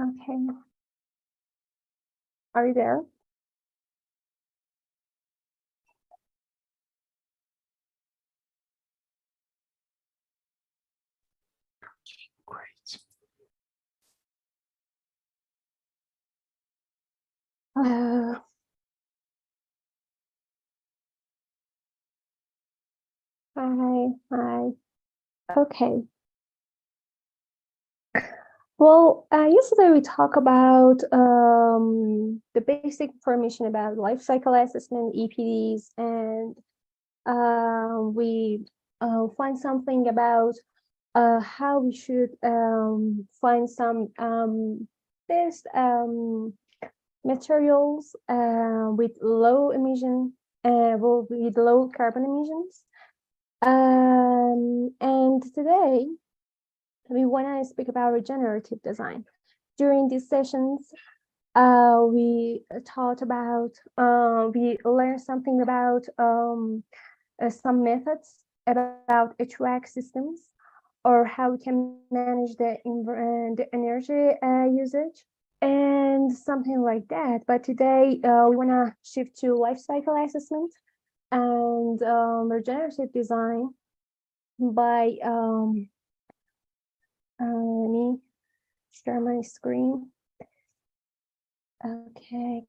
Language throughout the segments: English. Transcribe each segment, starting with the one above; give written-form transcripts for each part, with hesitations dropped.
Okay. Are you there? Great. Hi. Okay. Well, yesterday we talked about the basic information about life cycle assessment, EPDs, and we find something about how we should find some best materials with low emission, with low carbon emissions. And today we want to speak about regenerative design. During these sessions, we taught about, we learned something about some methods about HVAC systems, or how we can manage the energy usage and something like that. But today we want to shift to life cycle assessment and regenerative design by let me share my screen. Okay.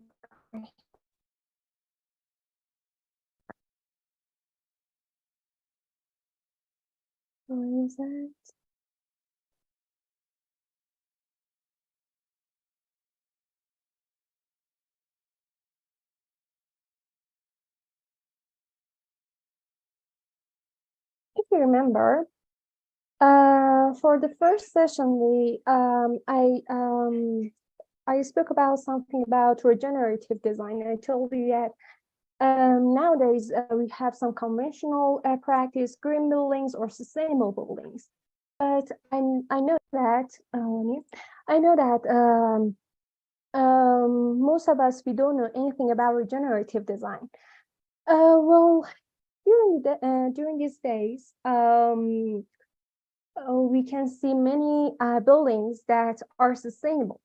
What is that? If you remember, for the first session, I spoke about something about regenerative design. I told you that nowadays we have some conventional practice, green buildings or sustainable buildings. But I know that most of us, we don't know anything about regenerative design. Well, during these days, we can see many buildings that are sustainable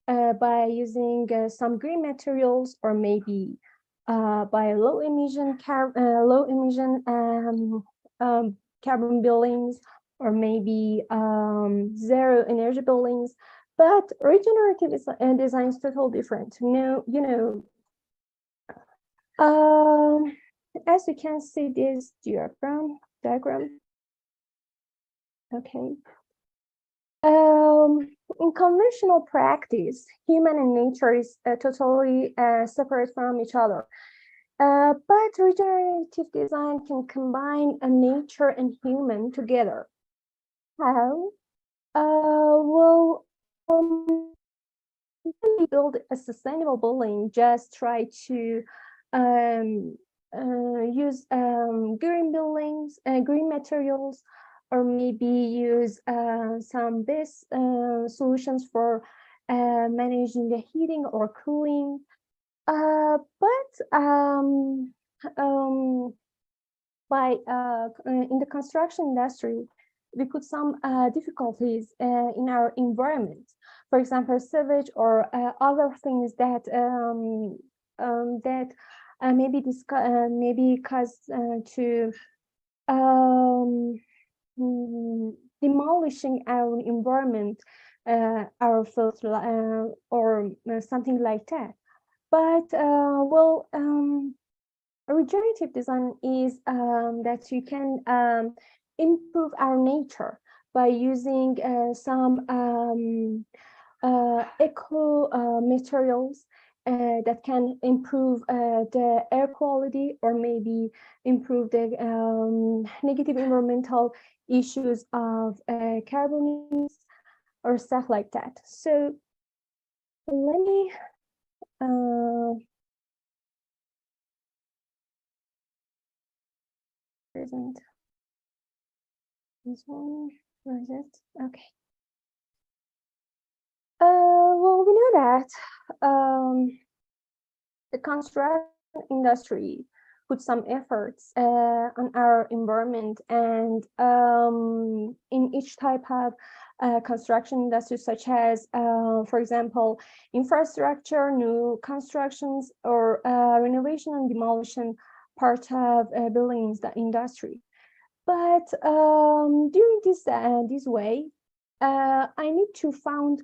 by using some green materials, or maybe by low emission carbon buildings, or maybe zero energy buildings. But regenerative design is totally different. As you can see this diagram. Okay. In conventional practice, human and nature is totally separate from each other. But regenerative design can combine nature and human together. How? Well, when we build a sustainable building, just try to use green materials, or maybe use some best solutions for managing the heating or cooling. But in the construction industry, we put some difficulties in our environment. For example, sewage or other things that maybe cause to demolishing our environment, our fields, or something like that. But regenerative design is that you can improve our nature by using some eco materials that can improve the air quality, or maybe improve the negative environmental issues of carbon or stuff like that. So let me present this one. Where is it? Okay. Well, we know that the construction industry put some efforts on our environment, and in each type of construction industries such as, for example, infrastructure, new constructions, or renovation and demolition part of buildings the industry. But during this way, I need to find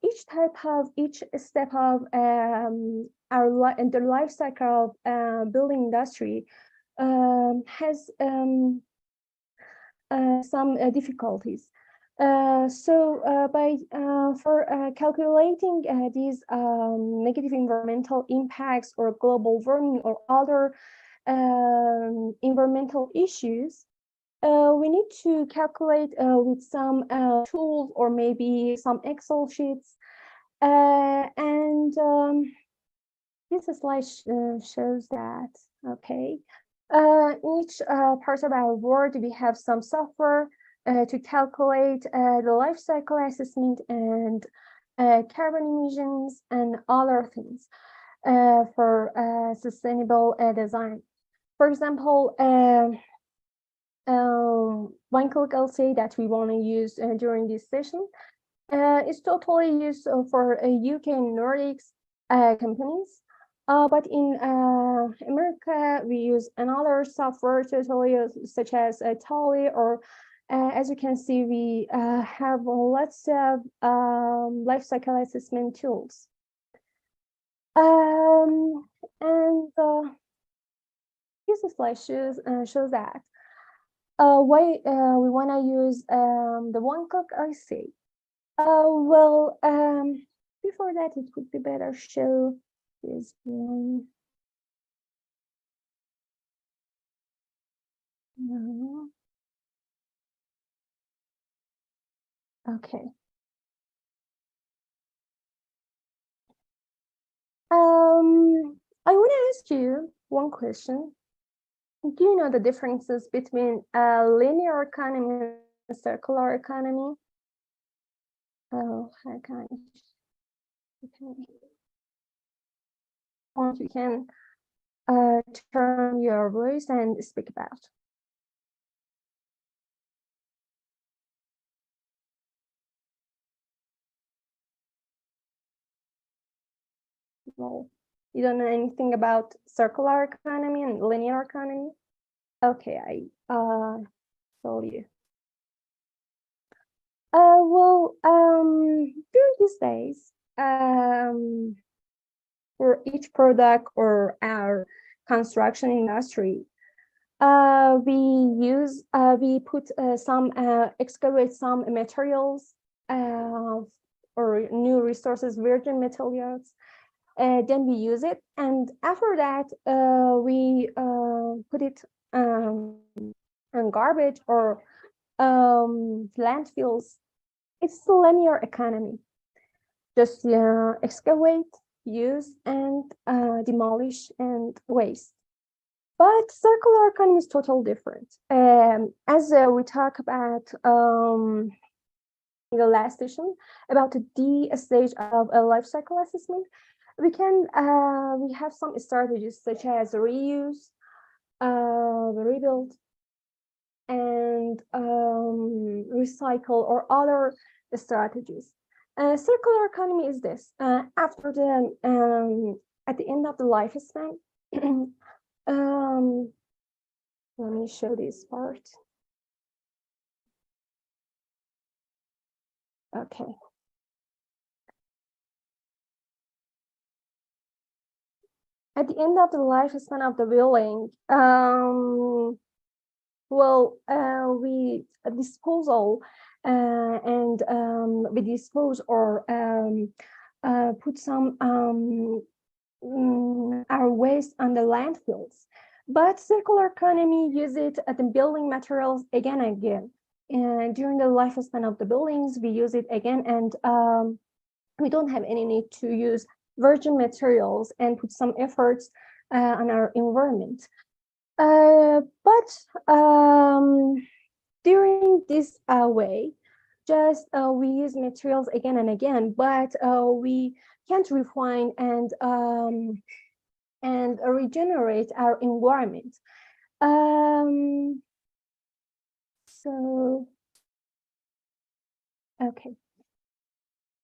each step of the life cycle of building industry has some difficulties. For calculating these negative environmental impacts or global warming or other environmental issues, we need to calculate with some tools or maybe some Excel sheets. This slide shows that, okay. Each part of our world, we have some software to calculate the life cycle assessment and carbon emissions and other things for sustainable design. For example, one click I'll say that we want to use during this session is totally used for UK and Nordics companies. But in America, we use another software tutorials such as Tally, or as you can see, we have lots of life cycle assessment tools. This slide shows that why we want to use the one click I see. Before that, it would be better show this one. No. Okay. I want to ask you one question. Do you know the differences between a linear economy and circular economy? Oh, okay. Or you can turn your voice and speak about. Well, you don't know anything about circular economy and linear economy? Okay, I told you. During these days, for each product or our construction industry, we put excavate some materials or new resources, virgin materials. Then we use it, and after that, we put it in garbage or landfills. It's the linear economy. Just excavate, use, and demolish and waste. But circular economy is totally different. As we talk about in the last session about the D stage of a life cycle assessment, we have some strategies such as reuse, rebuild, and recycle or other strategies. Circular economy is this. After at the end of the lifespan, let me show this part. Okay. At the end of the lifespan of the building, we disposal and we dispose or put some our waste on the landfills. But circular economy use it at the building materials again and again. And during the lifespan of the buildings, we use it again, and we don't have any need to use virgin materials and put some efforts on our environment. During this way, just we use materials again and again, but we can't refine and regenerate our environment. So Okay.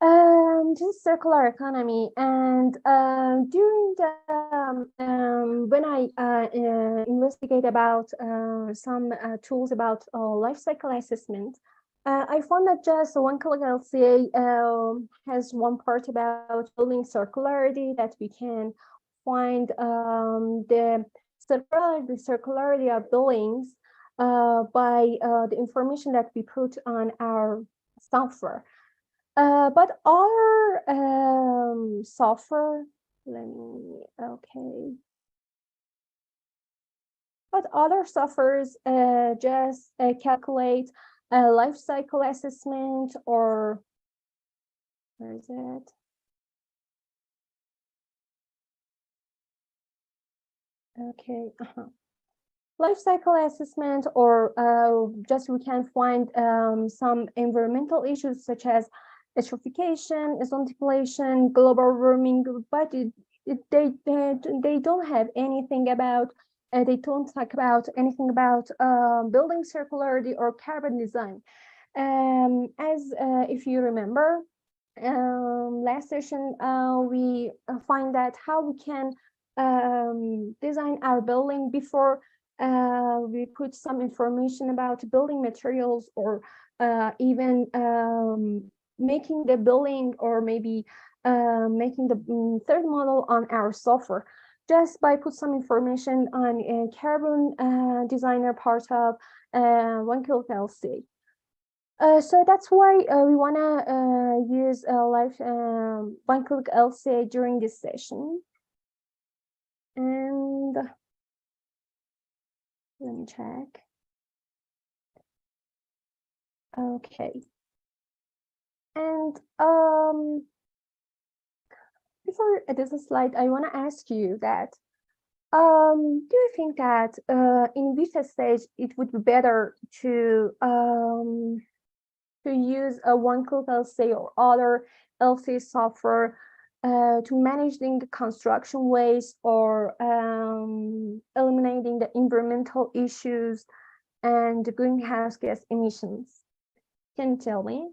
This is circular economy, and during the when I investigate about some tools about life cycle assessment, I found that just one click LCA has one part about building circularity, that we can find the circularity of buildings by the information that we put on our software. But our software, okay. But other softwares just calculate a life cycle assessment, or where is it? Okay, life cycle assessment, or just we can find some environmental issues such as eutrophication, ozone depletion, global warming, but they don't have anything about, they don't talk about anything about building circularity or carbon design. As if you remember, last session we find that how we can design our building before we put some information about building materials, or even making the building, or maybe making the third model on our software, just by put some information on a carbon designer part of one LC. So that's why we want to use live one-click LCA during this session. And let me check. Okay. And before this slide, I want to ask you that do you think that in beta stage it would be better to use a one-click LCA or other LCA software to managing the construction waste, or eliminating the environmental issues and the greenhouse gas emissions? Can you tell me?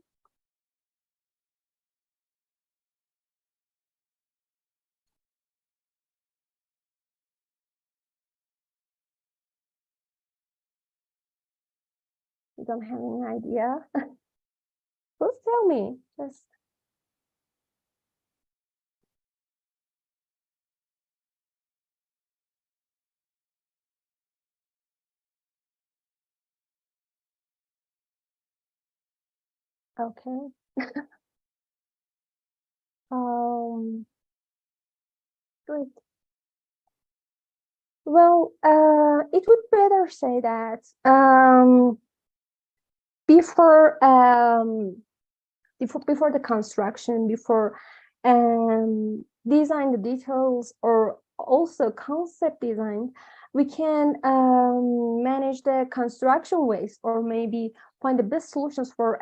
You don't have any idea? Please tell me. Just okay. Great. Well, it would better say that before before the construction, before design the details, or also concept design, we can manage the construction waste, or maybe find the best solutions for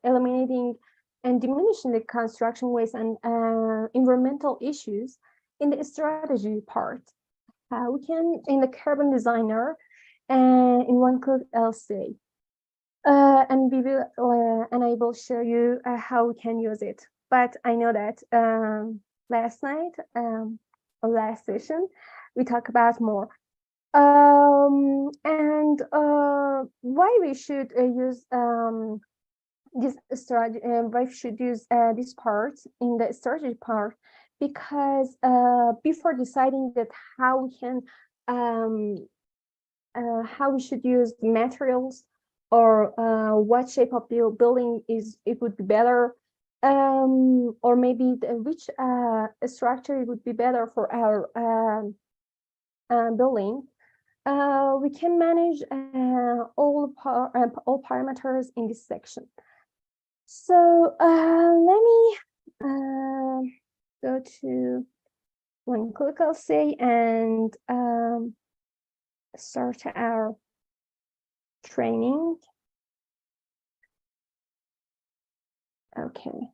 eliminating and diminishing the construction waste and environmental issues in the strategy part. We can in the carbon designer and in one-click LCA. And we will and I will show you how we can use it. But I know that last night or last session we talked about more. And why we should use this strategy, why we should use this part in the strategy part, because before deciding that how we can how we should use materials, or what shape of the building it would be better, or maybe which structure it would be better for our building. We can manage all parameters in this section. So let me go to one-click LCA and start our training. Okay.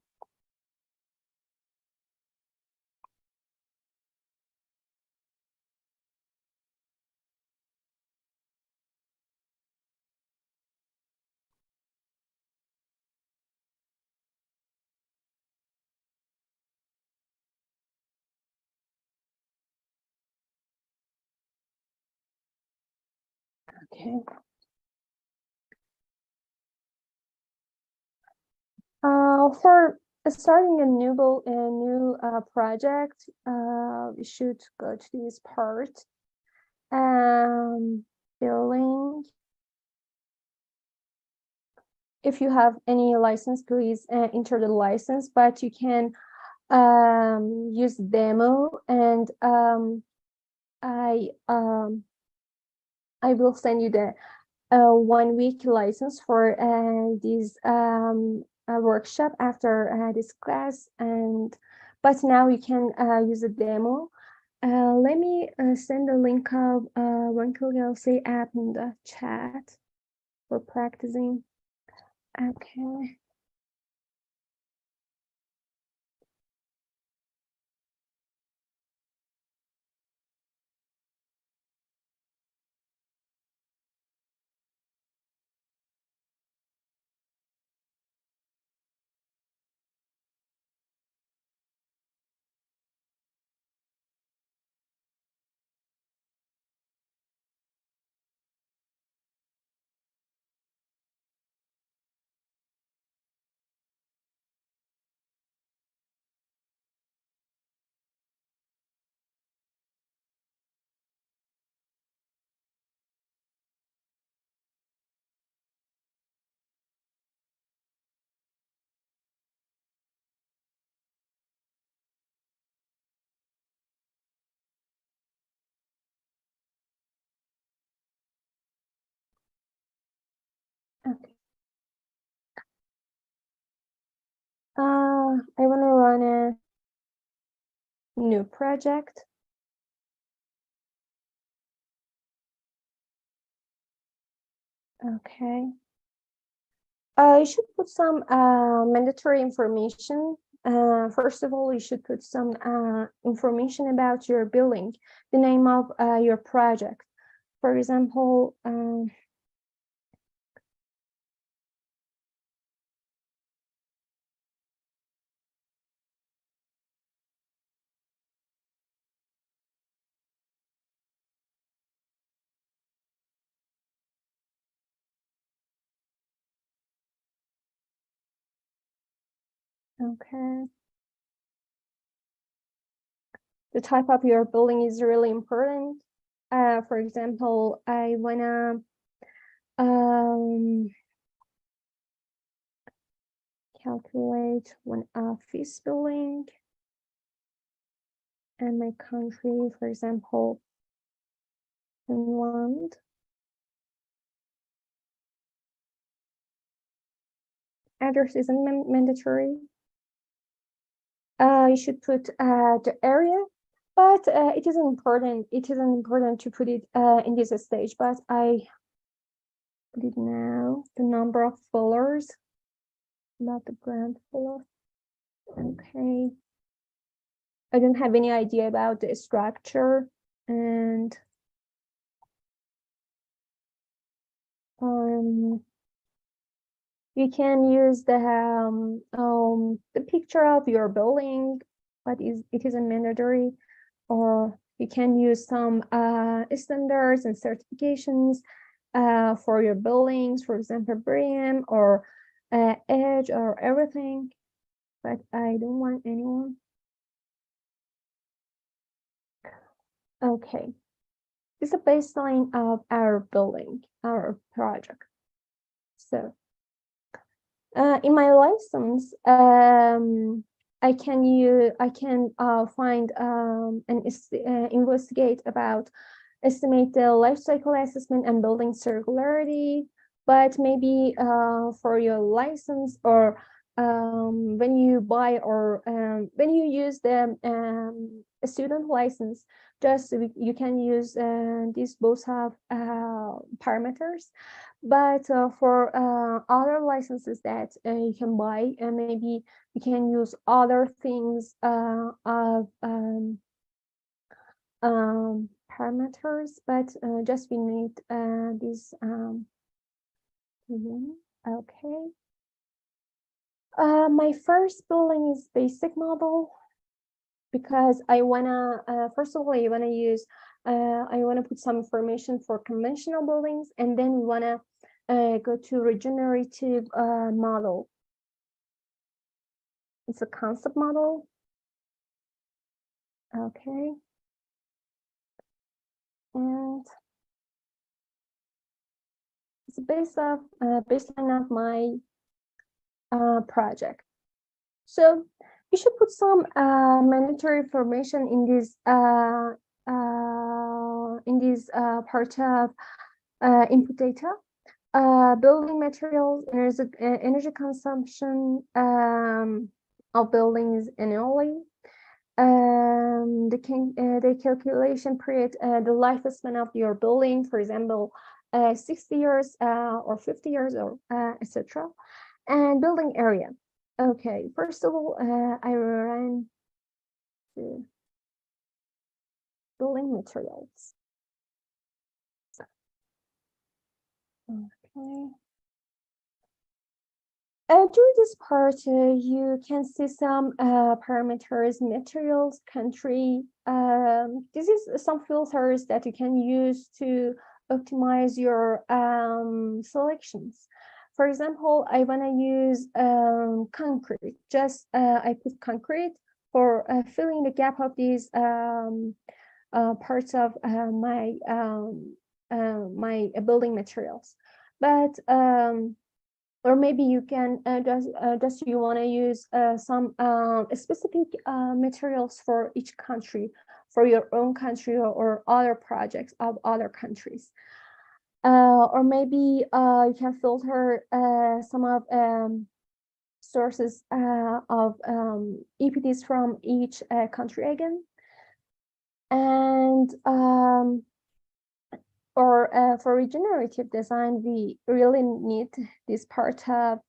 Okay. For starting a new project, we should go to this part. Billing. If you have any license, please enter the license, but you can use demo, and I will send you the 1-week license for this workshop after this class, but now you can use a demo. Let me send the link of one LC app in the chat for practicing. Okay. Okay. I want to run a new project. Okay. You should put some mandatory information. First of all, you should put some information about your billing, the name of your project. For example, okay. The type of your billing is really important. For example, I wanna calculate one office billing and my country, for example, Finland. Address isn't mandatory. You should put the area, but it isn't important. It isn't important to put it in this stage, but I put it now. The number of followers, not the grand follower. Okay. I don't have any idea about the structure, and you can use the picture of your building, but it isn't mandatory. Or you can use some standards and certifications for your buildings, for example, BREEAM or EDGE or everything, but I don't want anyone. Okay, this is a baseline of our building, our project. So in my license, I can find and investigate about estimate the life cycle assessment and building circularity, but maybe for your license or when you buy or when you use the student license, just you can use these both have parameters. But for other licenses that you can buy, maybe you can use other things of parameters, but just we need this. Okay. My first building is basic model because I wanna first of all I wanna use I want to put some information for conventional buildings, and then we want to go to regenerative model. It's a concept model. Okay. And it's based off baseline of my project. So you should put some mandatory information in this part of input data. Building materials, energy consumption of buildings annually. The calculation period, the lifespan of your building, for example, 60 years or 50 years, or etc. And building area. Okay, first of all, I ran the building materials. Okay. During this part, you can see some parameters, materials, country. This is some filters that you can use to optimize your selections. For example, I want to use concrete. Just I put concrete for filling the gap of these parts of my building materials. But or maybe you can just you want to use some specific materials for each country, for your own country, or other projects of other countries. Or maybe you can filter some of sources of EPDs from each country again. And for regenerative design, we really need this part of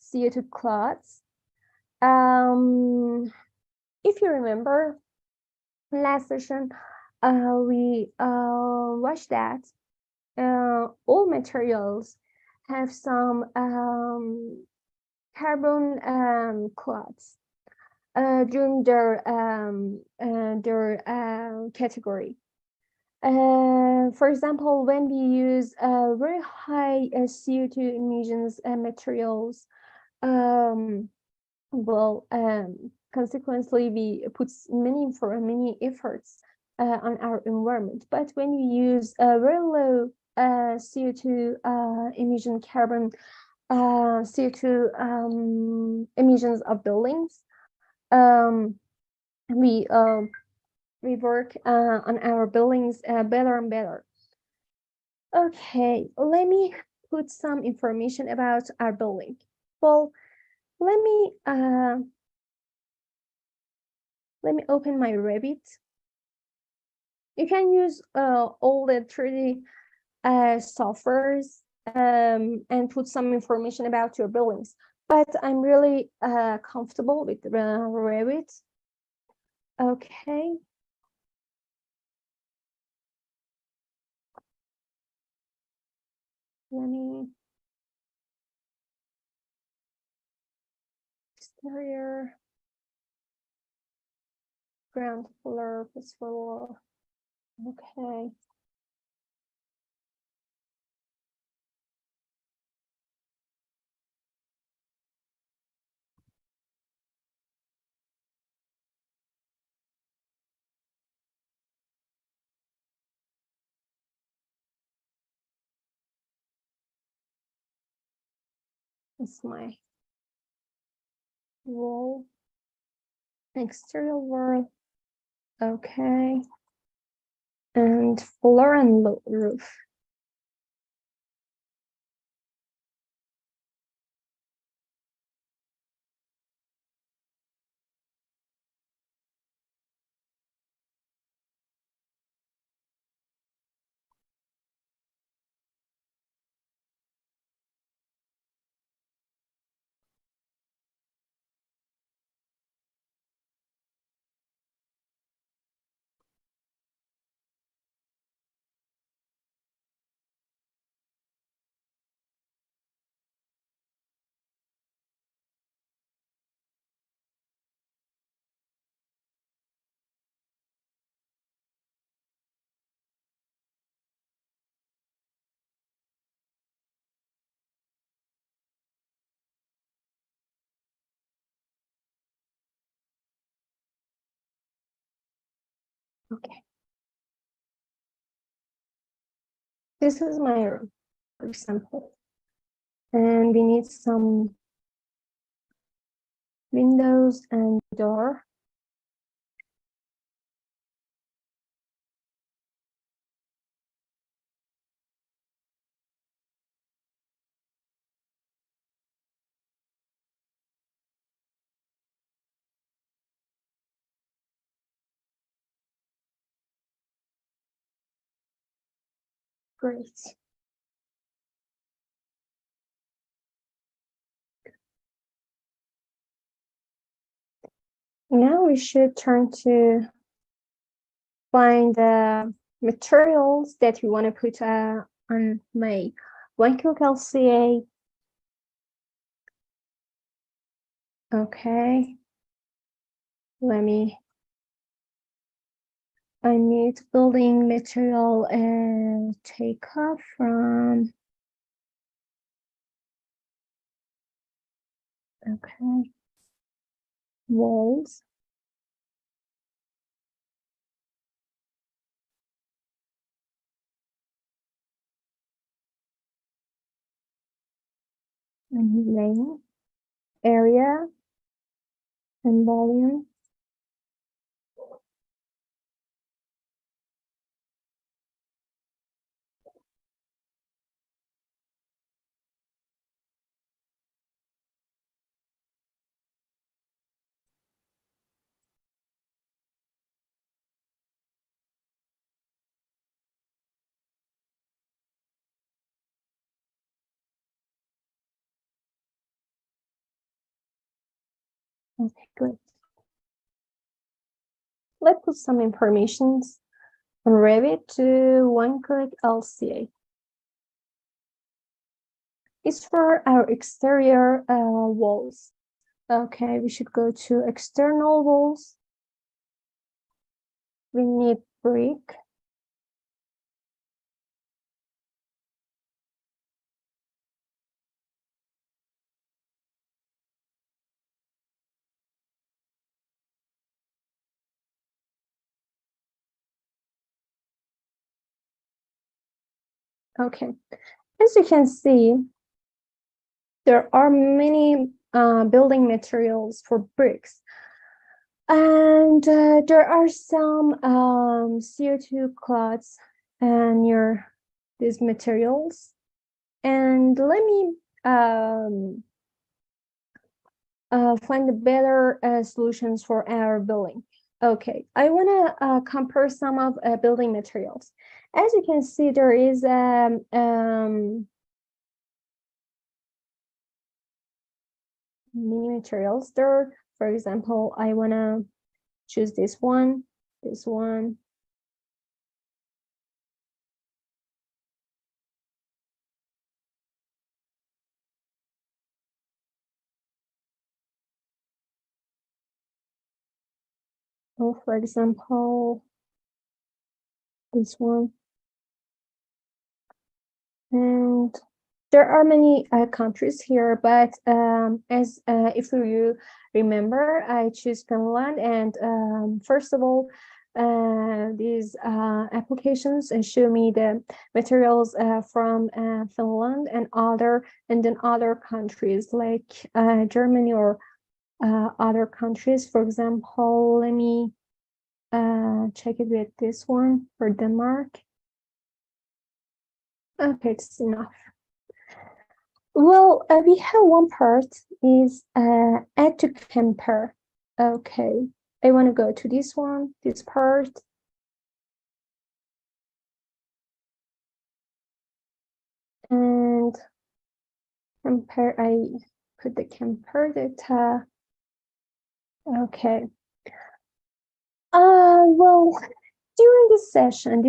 CO2 clouds. If you remember, last session, we watched that all materials have some carbon clouds during their category. For example, when we use very high CO2 emissions materials, consequently, we put many efforts on our environment. But when you use very low CO2 emission carbon CO2 emissions of buildings, we work on our buildings better and better. Okay, let me put some information about our building. Well, let me open my Revit. You can use all the 3D softwares and put some information about your buildings. But I'm really comfortable with Revit. Okay. Let me exterior, ground floor, first floor. Okay. It's my wall, exterior wall. Okay. And floor and roof. Okay. This is my room, for example. And we need some windows and door. Great. Now we should turn to find the materials that we want to put on my 1 LCA. Okay. I need building material and take off from. Okay. Walls. And length, area, and volume. Okay, great. Let's put some informations on Revit to 1 LCA. It's for our exterior walls. Okay, we should go to external walls. We need brick. Okay, as you can see, there are many building materials for bricks. And there are some CO2 clots near these materials. And let me find the better solutions for our building. Okay, I want to compare some of building materials. As you can see, there is many materials there. For example, I want to choose this one. Or for example, this one. And there are many countries here, but as if you remember, I choose Finland, and first of all, these applications show me the materials from Finland and then other countries like Germany or other countries. For example, let me check it with this one for Denmark. Okay, it's enough. Well, we have one part is add to compare. Okay, I want to go to this one, this part. And compare, I put the compare data. Okay. Well, during this section,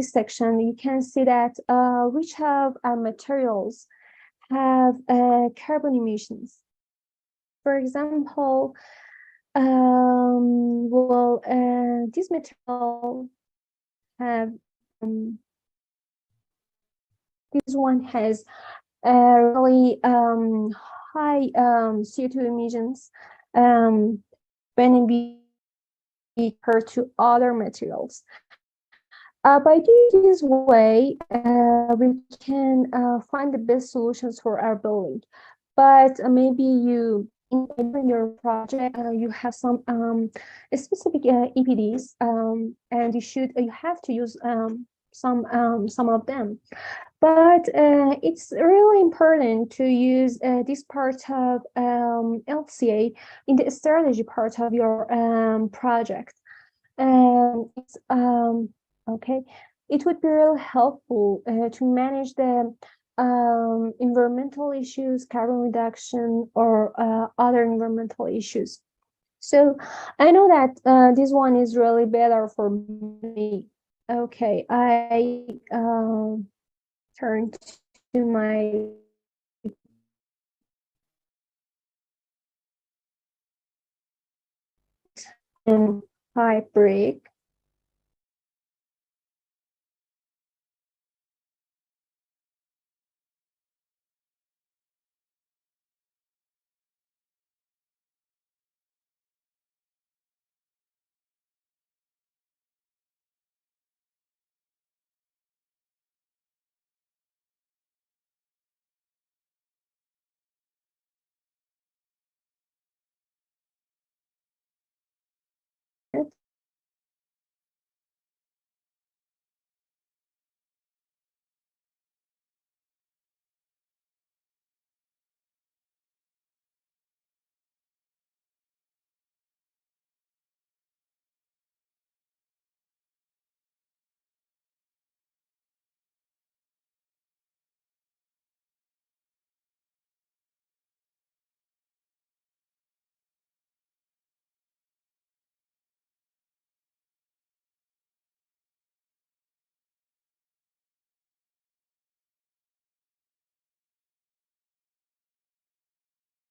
you can see that which of our materials have carbon emissions. For example, well, this material have this one has really high CO2 emissions when we compare to other materials. By doing this way, we can find the best solutions for our building. But maybe you in your project you have some specific EPDs, and you have to use some of them. But it's really important to use this part of LCA in the strategy part of your project. It's okay. It would be really helpful to manage the environmental issues, carbon reduction, or other environmental issues. So I know that this one is really better for me. Okay, I turn to my pipe break.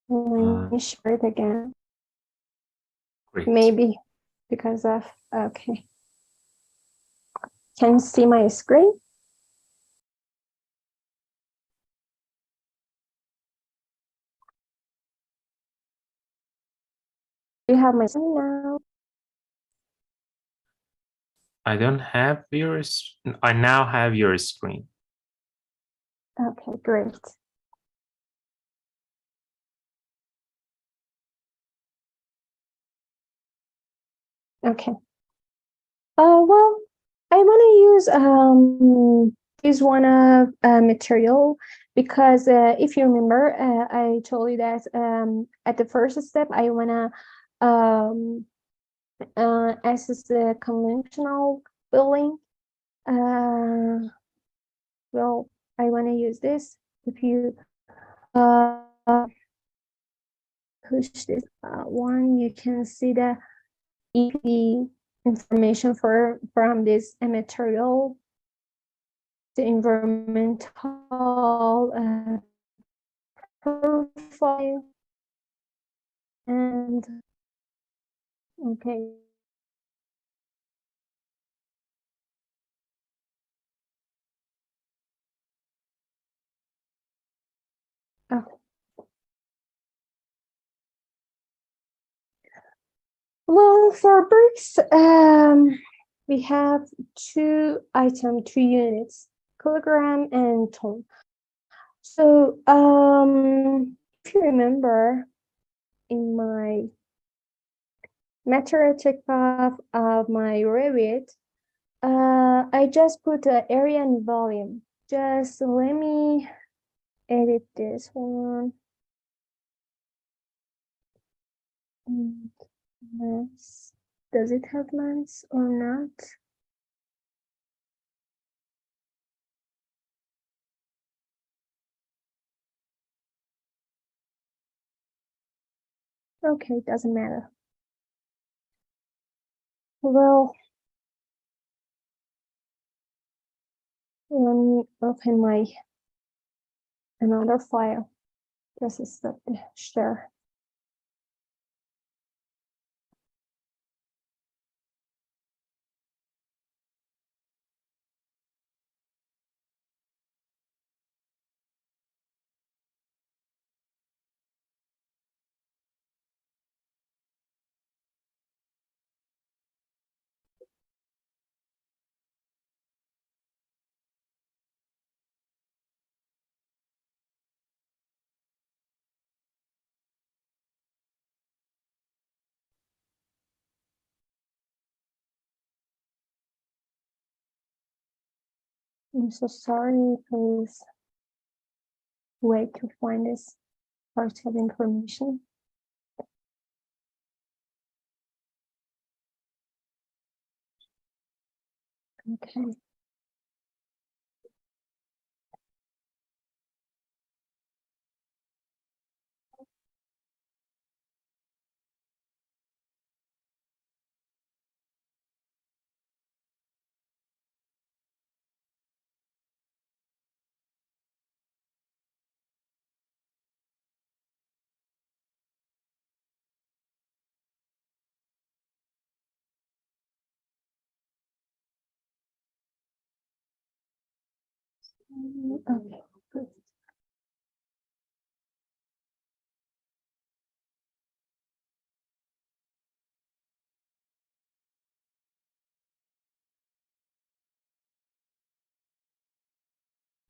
Let me share it again. Great. Maybe because of, okay. Can you see my screen? Do you have my screen now? I don't have yours. I now have your screen. Okay, great. Okay. Well, I want to use this one of material because if you remember, I told you that at the first step, I want to access the conventional building. Well, I want to use this. If you push this one, you can see the EP information from this material, the environmental profile, and okay. Okay. Well, for bricks, we have two units, kilogram and ton. So, if you remember, in my material check path of my Revit, I just put the area and volume. Just let me edit this one. Mass. Does it have mass or not? Okay, doesn't matter. Well, let me open my another file. This is the share. I'm so sorry, please wait to find this part of information. Okay. Okay. Good.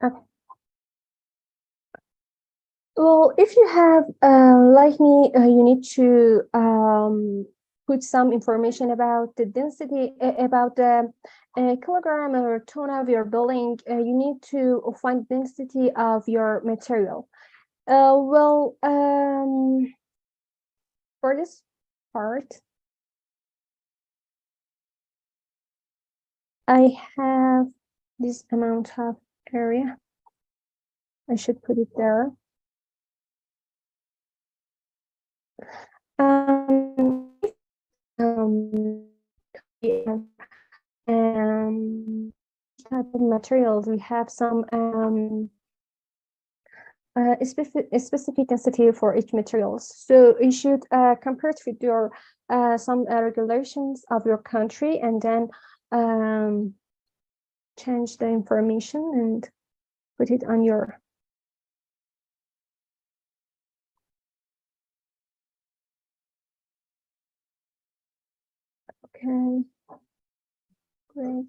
Okay. Well, if you have, like me, you need to put some information about the density, about the kilogram or ton of your building. You need to find density of your material. For this part, I have this amount of area. I should put it there. Um, yeah, type of materials, we have some specific density for each materials. So you should compare it with your some regulations of your country, and then change the information and put it on your. Okay, great.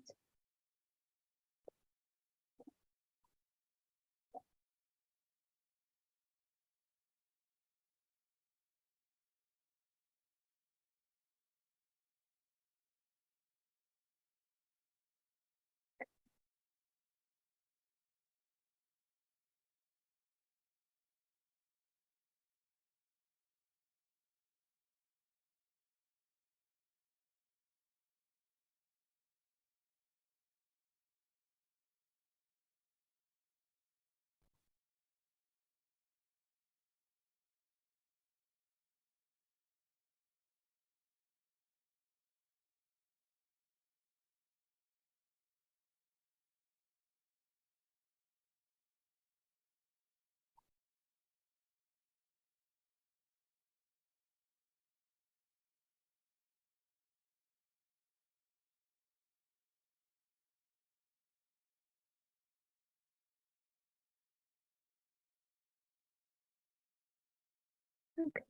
Okay.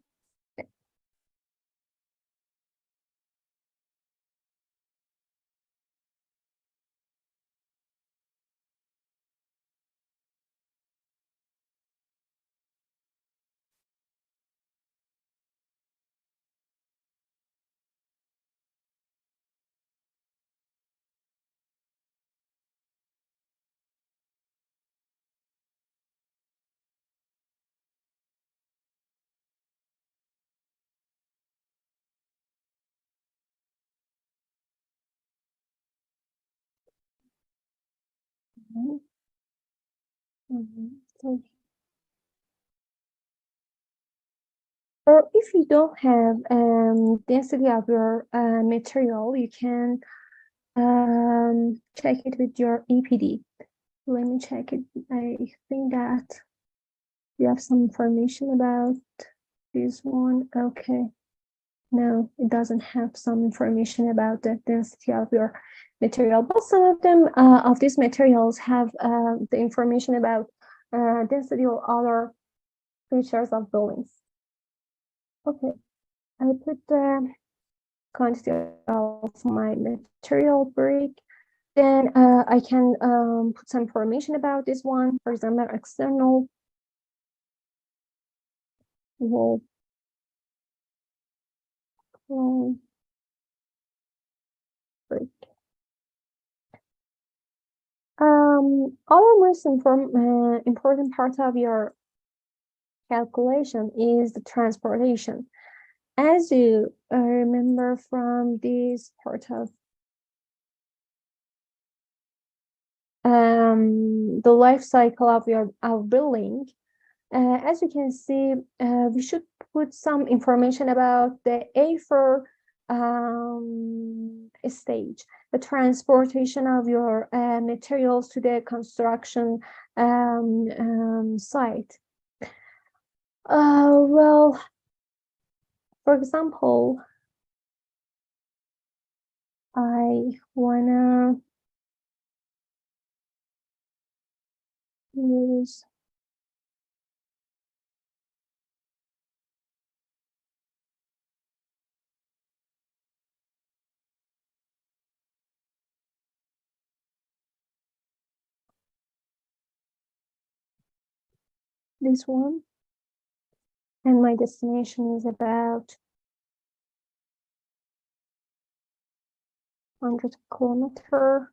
Mhm. Mhm. So, or if you don't have density of your material, you can check it with your EPD. Let me check it. I think that you have some information about this one. Okay. No, it doesn't have some information about the density of your material, but some of them of these materials have the information about density or other features of buildings. Okay, I put the quantity of my material brick. Then I can put some information about this one. For example, external wall brick. Other most important part of your calculation is the transportation. As you remember from this part of the life cycle of our building, as you can see, we should put some information about the A4 stage, the transportation of your materials to the construction site. Well, for example, I wanna use this one, and my destination is about 100 kilometer.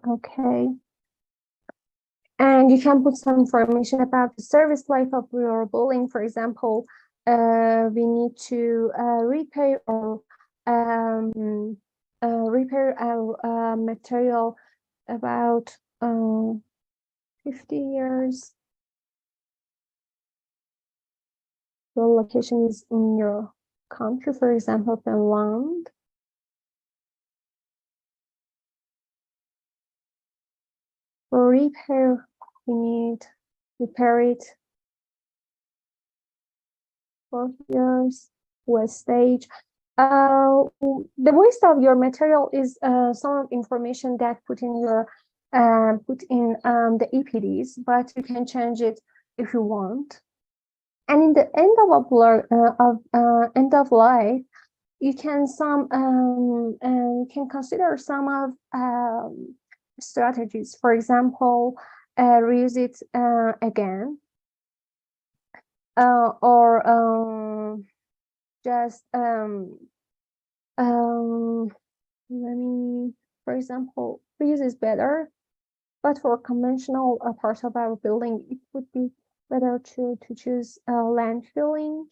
Okay. And you can put some information about the service life of your building. For example, we need to repair or repair our material about 50 years. The location is in your country, for example, Finland. For repair, we need to repair it 4 years, West stage. The waste of your material is some information that put in your the EPDs, but you can change it if you want. And in the end of life, you can consider some of strategies. For example, reuse it again, or just for example, reuse is better, but for conventional parts of our building, it would be better to choose landfilling.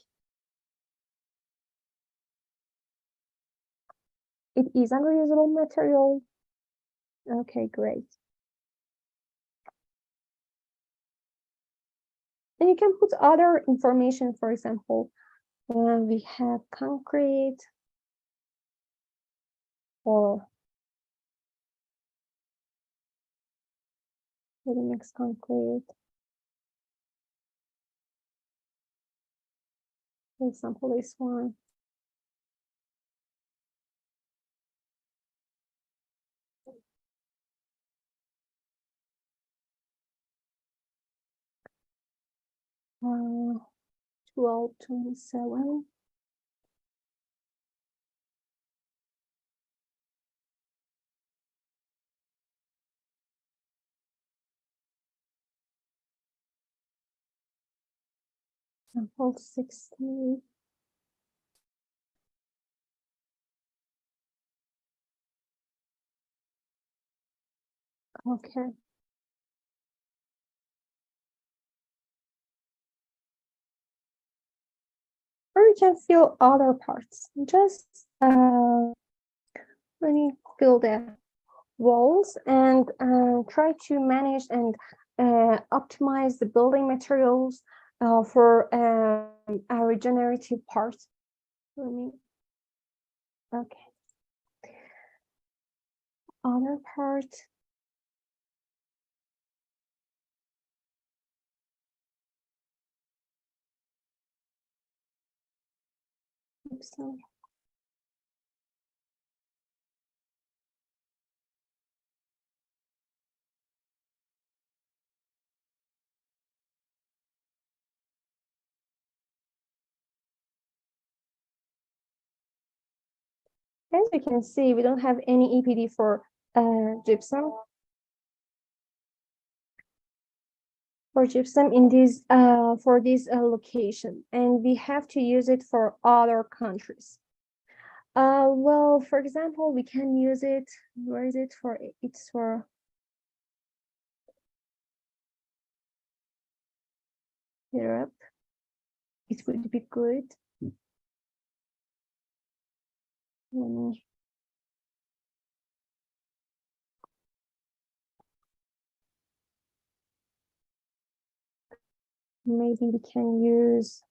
It is unreusable material. Okay, great. And you can put other information, for example, we have concrete or ready-mix concrete. For example, this one. Uh, 1227. Example 60. Okay. Or you can fill other parts. Just let me fill the walls and try to manage and optimize the building materials for a regenerative part. Okay. Other part. Oops, sorry. As you can see, we don't have any EPD for gypsum. For gypsum in this for this location, and we have to use it for other countries. Well, for example, we can use it. Where is it for? It's for Europe. It would be good. Maybe we can use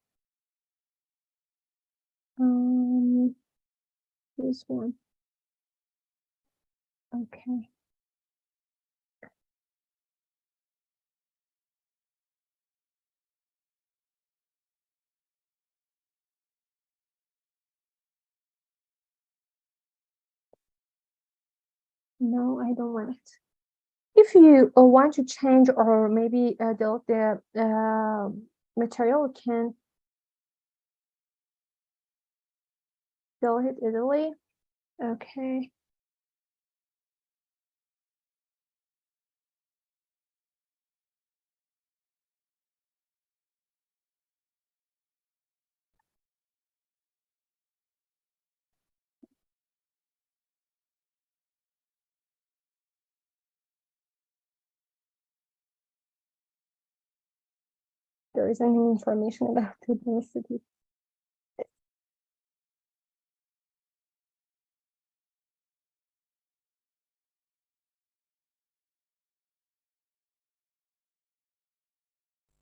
this one. Okay. No, I don't want it. If you want to change or maybe delete the material, you can delete it easily. Okay. There is any information about the density.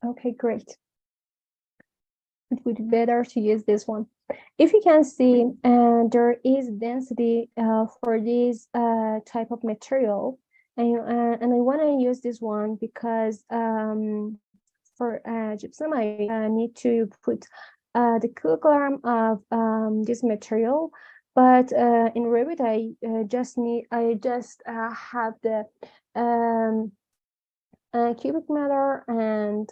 Okay, great. It would be better to use this one. If you can see, there is density for this type of material, and I want to use this one because for gypsum, I need to put the kilogram of this material, but in Revit, I just have the cubic meter and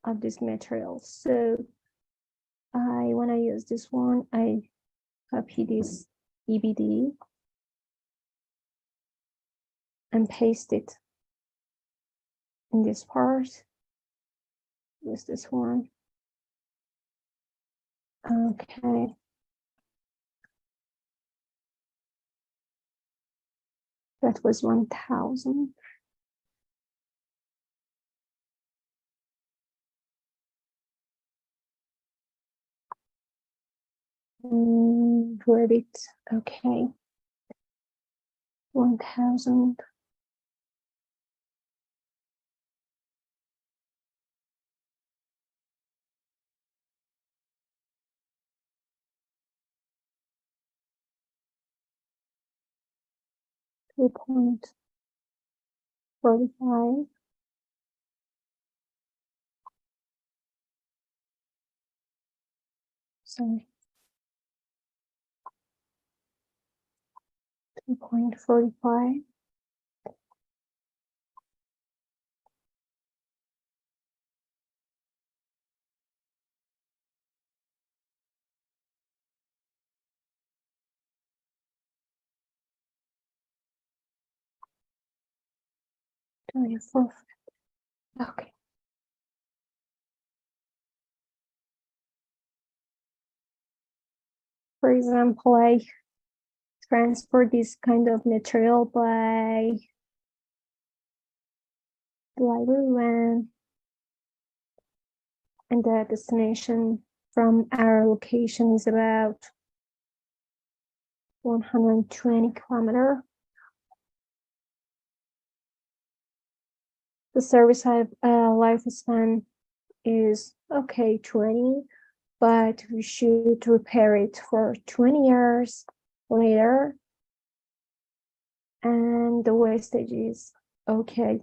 of this material. So I want to use this one. I copy this EBD and paste it in this part. Use this one. Okay. That was 1000. Revit. Okay. 1000. Two point 45. Sorry. 2.45. Okay. For example, I transfer this kind of material by the library when and the destination from our location is about 120 kilometers. The service lifespan is okay 20, but we should repair it for 20 years later, and the wastage is okay.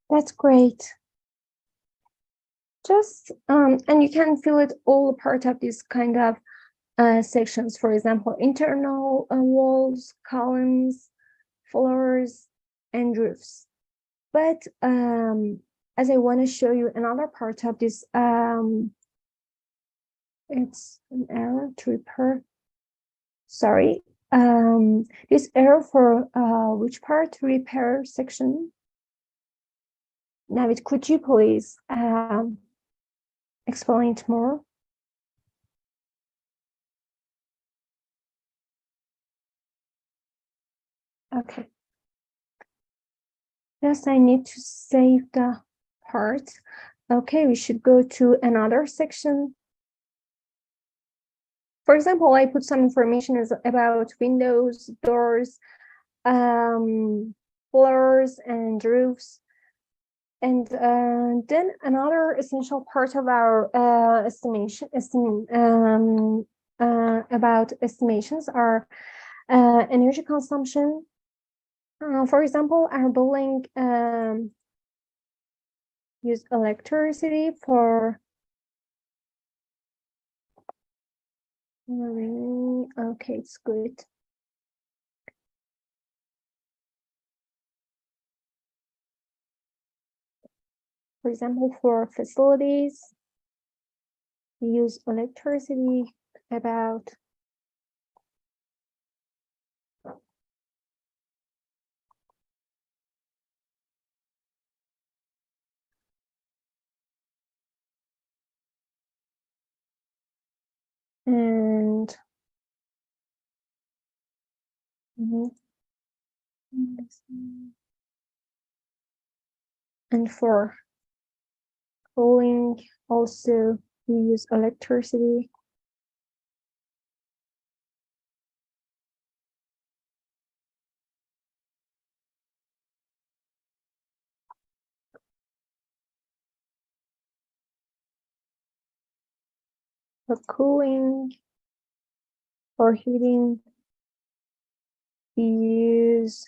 That's great. Just and you can feel it all part of this kind of sections. For example, internal walls, columns, floors, and roofs. But as I want to show you another part of this, it's an error to repair. Sorry, this error for which part repair section? Navid, could you please explain it more? Okay. Yes, I need to save the part. Okay, we should go to another section. For example, I put some information about windows, doors, floors, and roofs. And then another essential part of our about estimations are energy consumption. For example, our building use electricity for okay, it's good. For example, for facilities, we use electricity about and and for cooling also we use electricity. For cooling, for heating, we use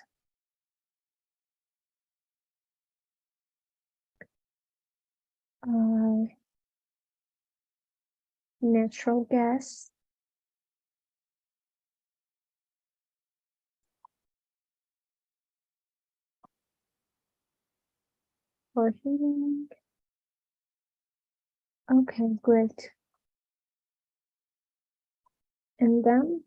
natural gas. For heating. Okay, great. And then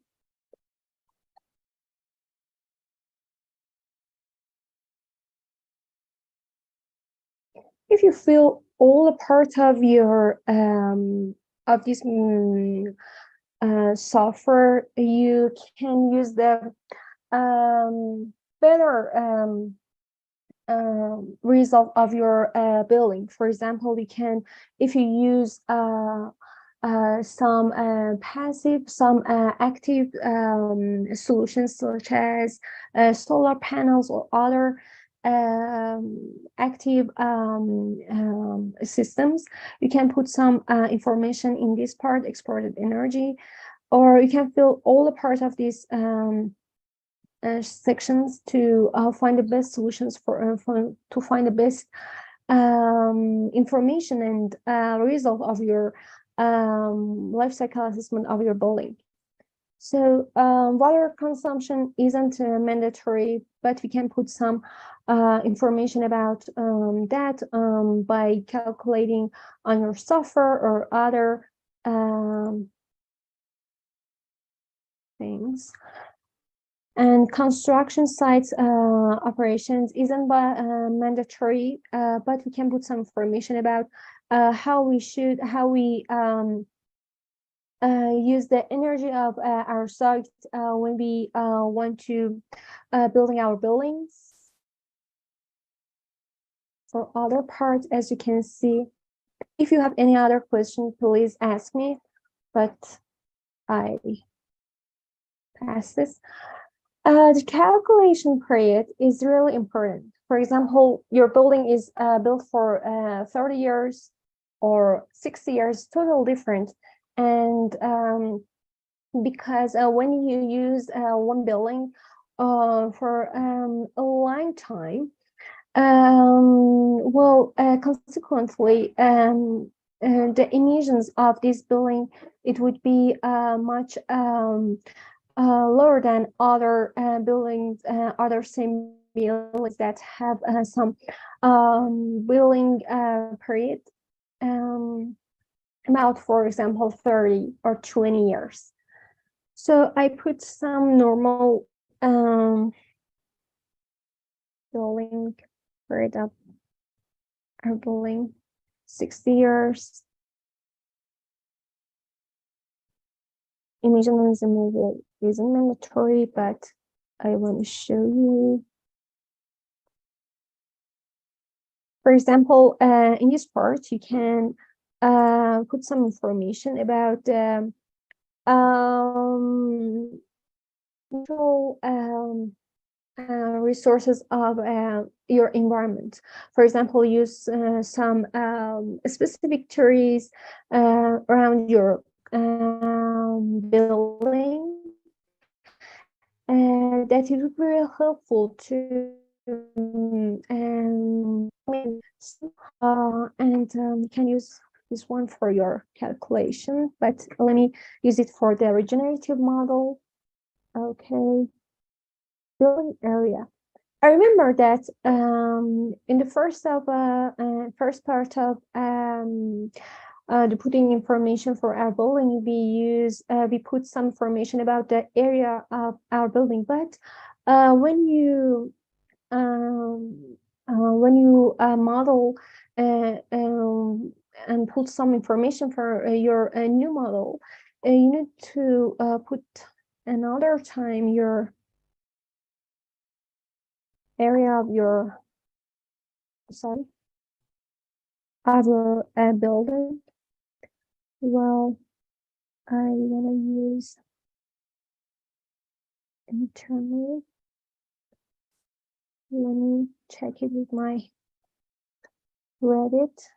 if you fill all the parts of your of this software, you can use the better result of your billing. For example, you can, if you use some passive, some active solutions such as solar panels or other active systems, you can put some information in this part, exported energy, or you can fill all the parts of these sections to find the best solutions to find the best information and result of your life cycle assessment of your building. So water consumption isn't mandatory, but we can put some information about that by calculating on your software or other things. And construction sites operations isn't mandatory, but we can put some information about how we use the energy of our sites when we want to building our buildings. For other parts, as you can see, if you have any other question, please ask me, but I pass this. The calculation period is really important. For example, your building is built for 30 years or 60 years, totally different. And because when you use one building for a long time, consequently, the emissions of this building, it would be much lower than other buildings, other same buildings that have some building period about, for example, 30 or 20 years. So I put some normal building period of our building, 60 years. Emission removal isn't mandatory, but I want to show you. For example, in this part, you can put some information about natural resources of your environment. For example, use some specific trees around your building, and that is very helpful to and you can use this one for your calculation, but let me use it for the regenerative model. Okay, building area. I remember that in the first part of the putting information for our building, we put some information about the area of our building. But when you model and put some information for your new model, you need to put another time your area of your building. Well, I want to use internal. Let me check it with my Reddit.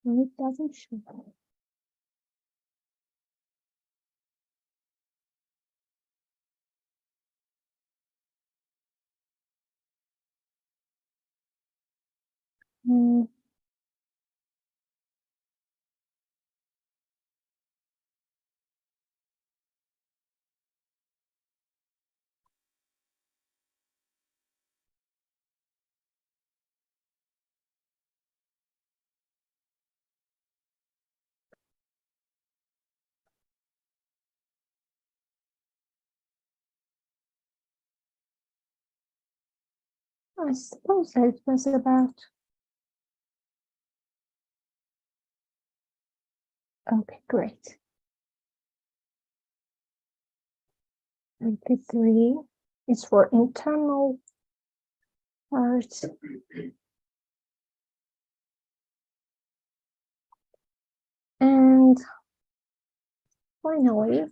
It doesn't show. I suppose that was about. Okay, great. 93 is for internal part. And finally,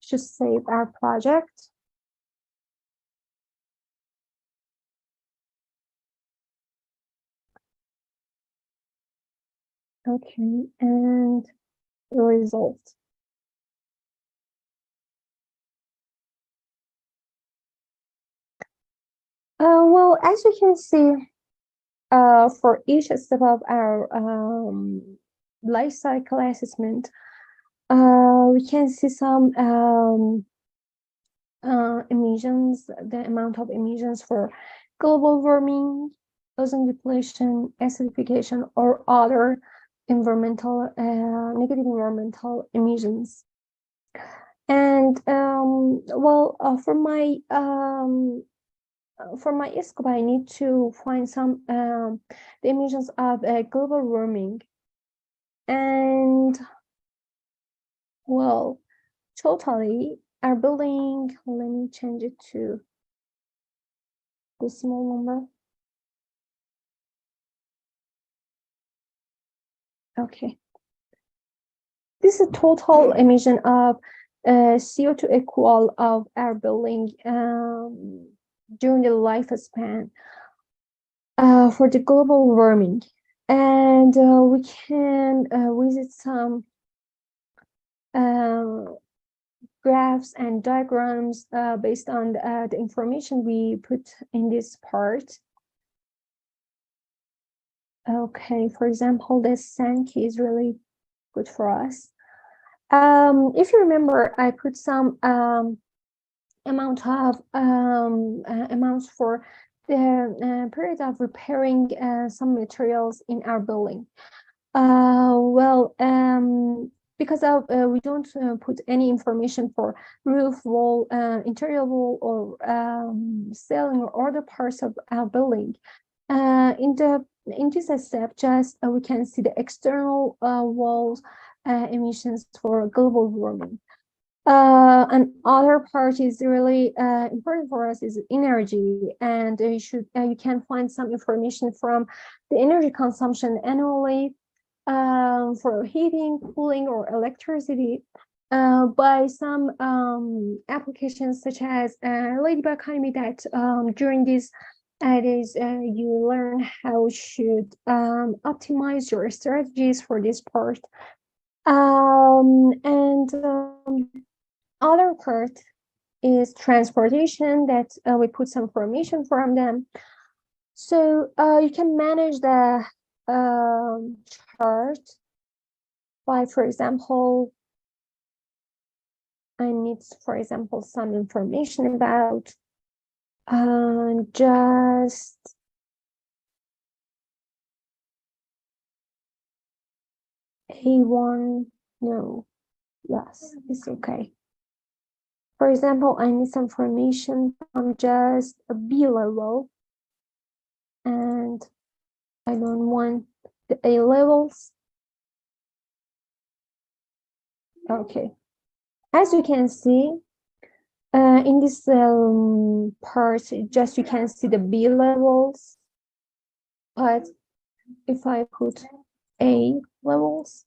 just save our project. Okay, and the result. Well, as you can see, for each step of our life cycle assessment, we can see some emissions, the amount of emissions for global warming, ozone depletion, acidification, or other environmental negative environmental emissions. And well, for my scope, I need to find some the emissions of global warming, and well, totally our building. Let me change it to the small number. Okay, this is a total emission of CO2 equal of our building during the lifespan for the global warming. And we can visit some graphs and diagrams based on the information we put in this part. Okay, for example, this Sankey is really good for us. If you remember, I put some amount of amounts for the period of repairing some materials in our building. Because of we don't put any information for roof, wall, interior wall, or ceiling or other parts of our building. In this step, just we can see the external walls emissions for global warming. Another part is really important for us is energy, and you can find some information from the energy consumption annually for heating, cooling, or electricity by some applications such as Ladybug Academy that during these days you learn how should optimize your strategies for this part. Other part is transportation that we put some information from them. So you can manage the chart by, for example, I need, for example, some information about just A1, no, yes, it's okay. For example, I need some information from just a B level, and I don't want the A levels. Okay, as you can see, in this part, just you can see the B levels, but if I put A levels,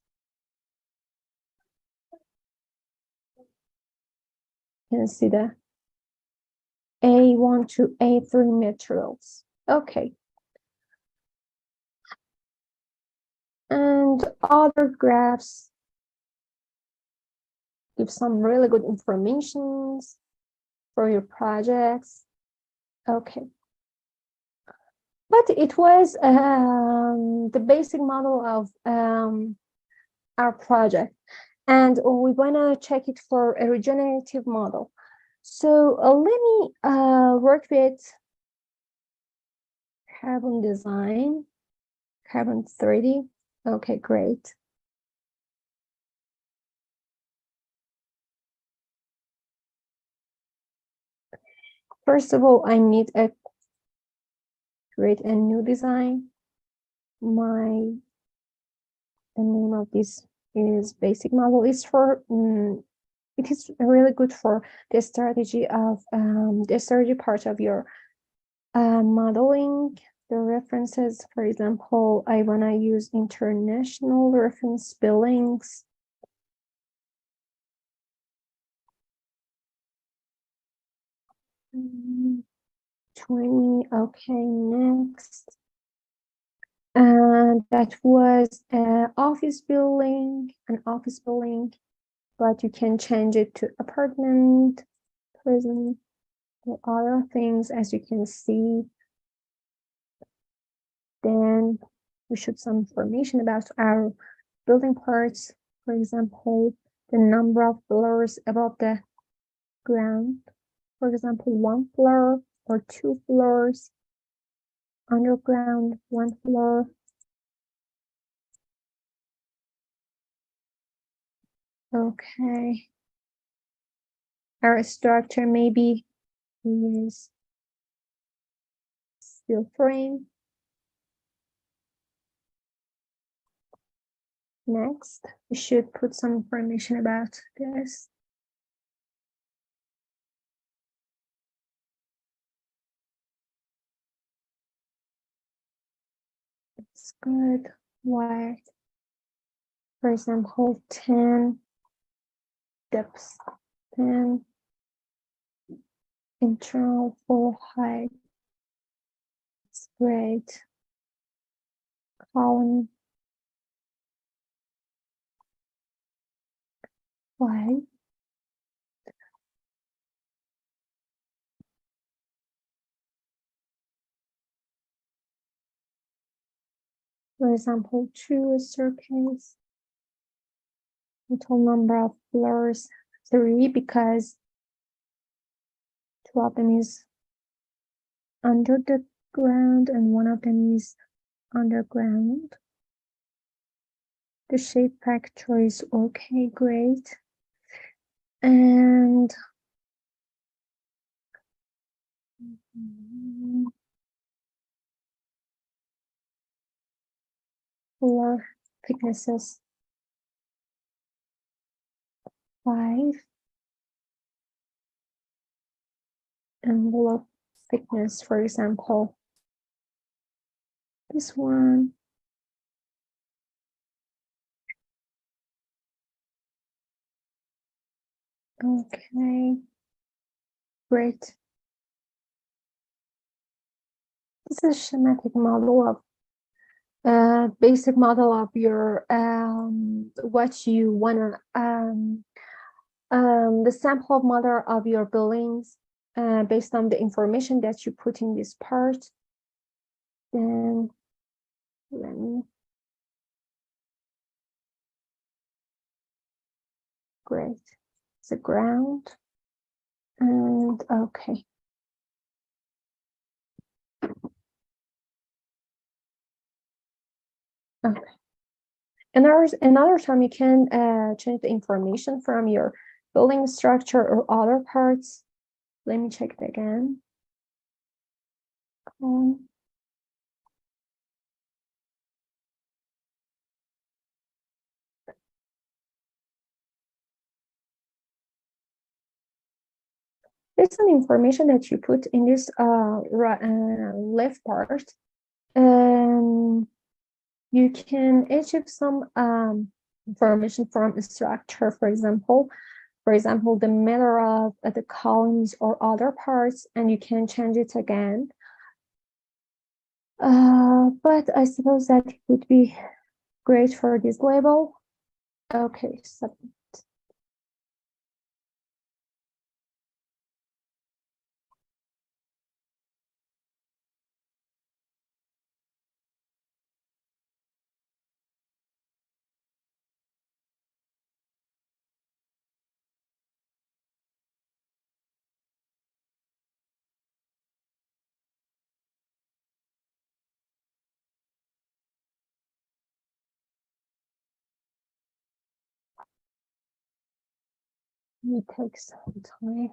you can see the A1 to A3 materials. Okay. And other graphs give some really good information for your projects. Okay. But it was the basic model of our project. And we want to check it for a regenerative model. So let me work with carbon design, carbon 3D. Okay, great. First of all, I need to create a new design. The name of this is basic model. It's for it is really good for the strategy of the strategy part of your modeling. The references, for example, I want to use international reference billings. Mm, 20, okay, next. And that was an office building, but you can change it to apartment, prison, or other things, as you can see. Then we should some information about our building parts. For example, the number of floors above the ground. For example, 1 floor or 2 floors. Underground, 1 floor. Okay. Our structure maybe is steel frame. Next, we should put some information about this. It's good. Wide. For example, 10 depth, 10 internal full height. It's great. Column wide. For example, 2 staircase. Total number of floors 3 because 2 of them is under the ground and one of them is underground. The shape factor is okay, great. And floor thicknesses 5, envelope thickness, for example, this one. Okay, great. This is a schematic model of basic model of your what you wanna the sample model of your buildings based on the information that you put in this part. Then let me great. It's a ground and okay. Okay. Another time you can change the information from your building structure or other parts. Let me check it again. Based on information that you put in this left part, you can achieve some information from a structure, for example, the matter of the columns or other parts, and you can change it again. But I suppose that would be great for this label. Okay, so it takes some time.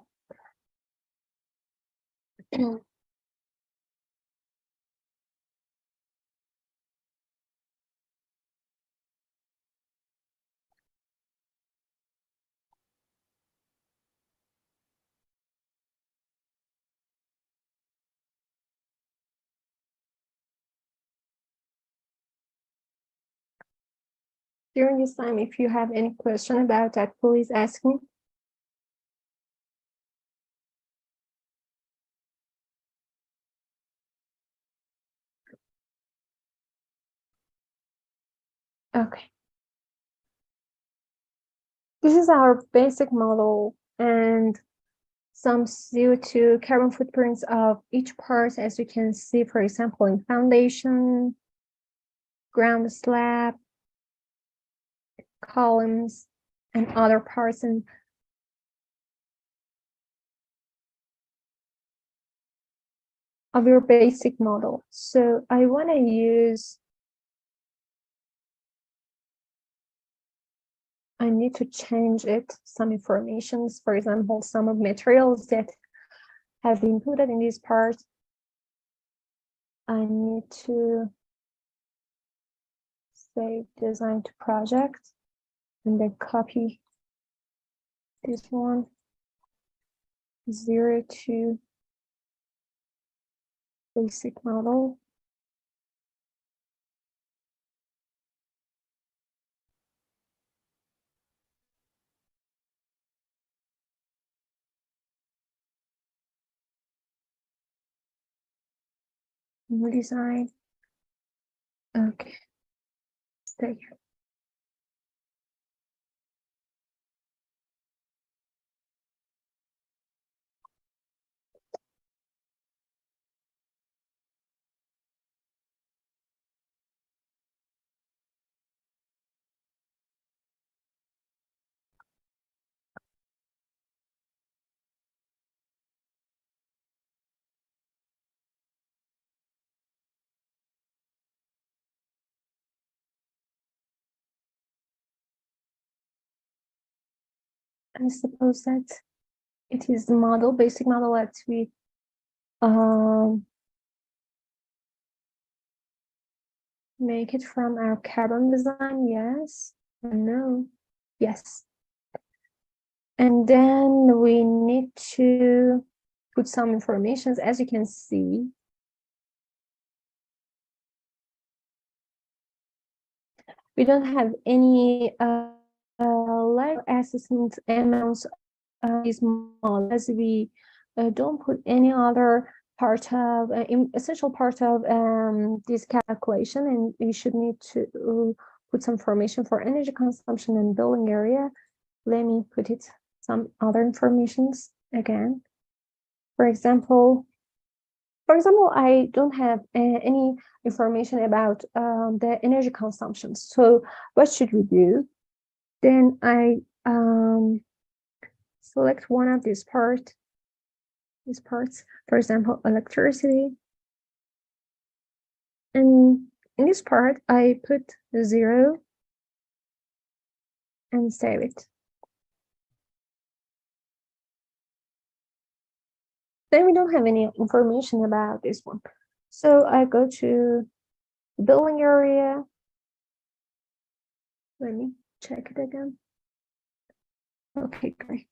During this time, if you have any question about that, please ask me. Okay. This is our basic model and some CO2 carbon footprints of each part, as you can see, for example, in foundation, ground slab, columns, and other parts. And of your basic model. So I want to use, I need to change it, some informations, for example, some of materials that have been included in this part. I need to save design to project and then copy this one, 0 to basic model. New design. Okay, stay. I suppose that it is the model, basic model that we make it from our carbon design. Yes or no? Yes. And then we need to put some information, as you can see. We don't have any level assessment amounts this model, as we don't put any other part of essential part of this calculation, and we should need to put some information for energy consumption and building area. Let me put it some other informations again. For example, I don't have any information about the energy consumption. So what should we do? Then I select one of these parts, for example, electricity. And in this part, I put 0 and save it. Then we don't have any information about this one. So I go to the building area. Let me check it again. Okay, great.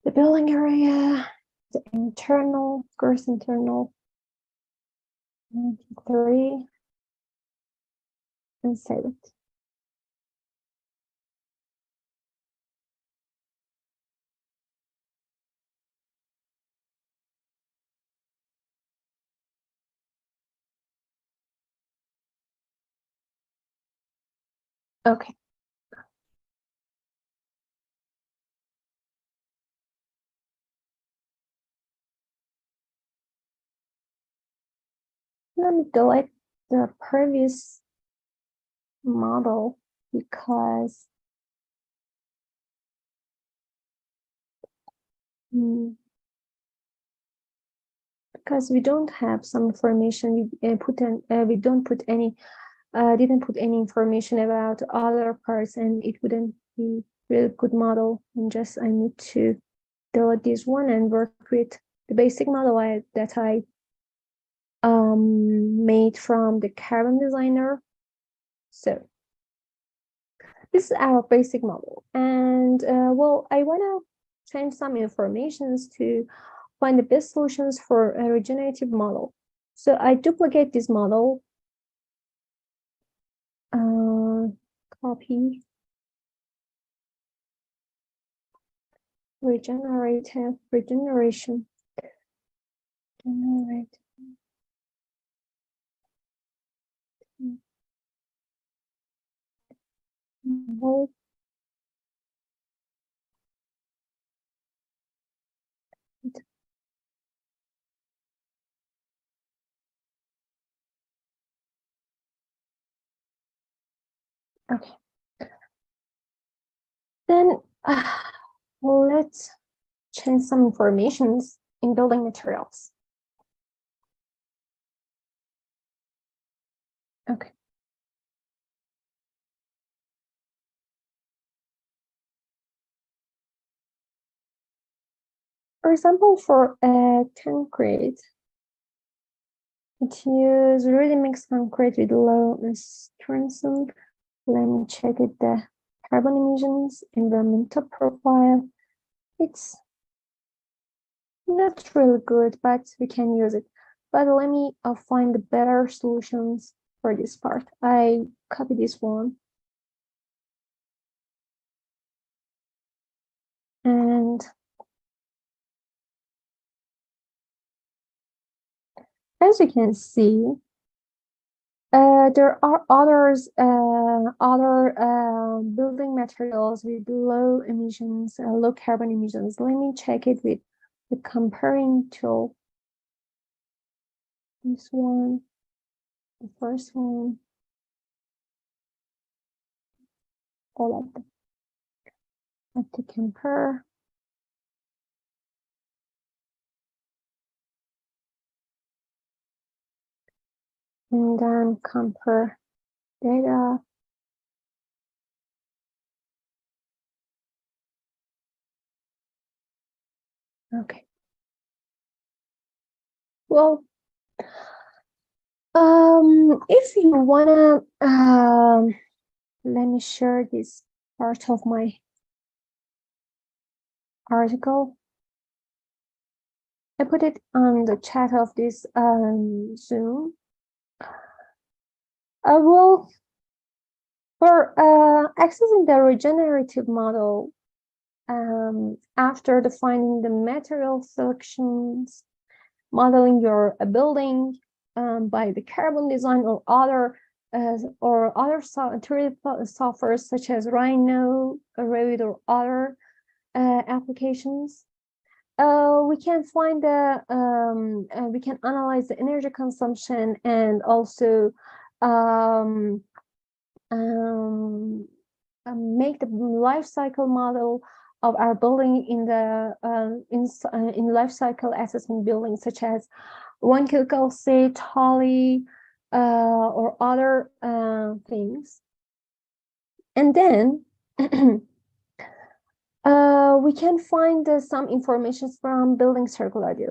The building area, the internal, gross internal, 3, and save it. Okay. Let me delete the previous model because we don't have some information. We don't put any didn't put any information about other parts, and it wouldn't be really good model. And just I need to delete this one and work with the basic model that I made from the carbon designer. So this is our basic model, and well, I want to change some informations to find the best solutions for a regenerative model. So I duplicate this model, copy, regenerative, regeneration, generate. Model. Okay. Then let's change some informations in building materials. Okay. For example, for concrete, it uses ready mixed concrete with low strength. Let me check it, the carbon emissions, environmental profile. It's not really good, but we can use it. But let me find the better solutions for this part. I copy this one. And as you can see, there are other building materials with low emissions, low carbon emissions. Let me check it with the comparing tool. This one, the first one, all of them. I have to compare. And then compare data. Okay. Well, if you wanna, let me share this part of my article. I put it on the chat of this Zoom. Well, for accessing the regenerative model, after defining the material selections, modeling your building by the carbon design or other 3D softwares such as Rhino, Revit, or other applications. We can find we can analyze the energy consumption and also make the life cycle model of our building in the in life cycle assessment building, such as 1-kilocalorie, Tally, or other things. And then we can find some information from building circularity.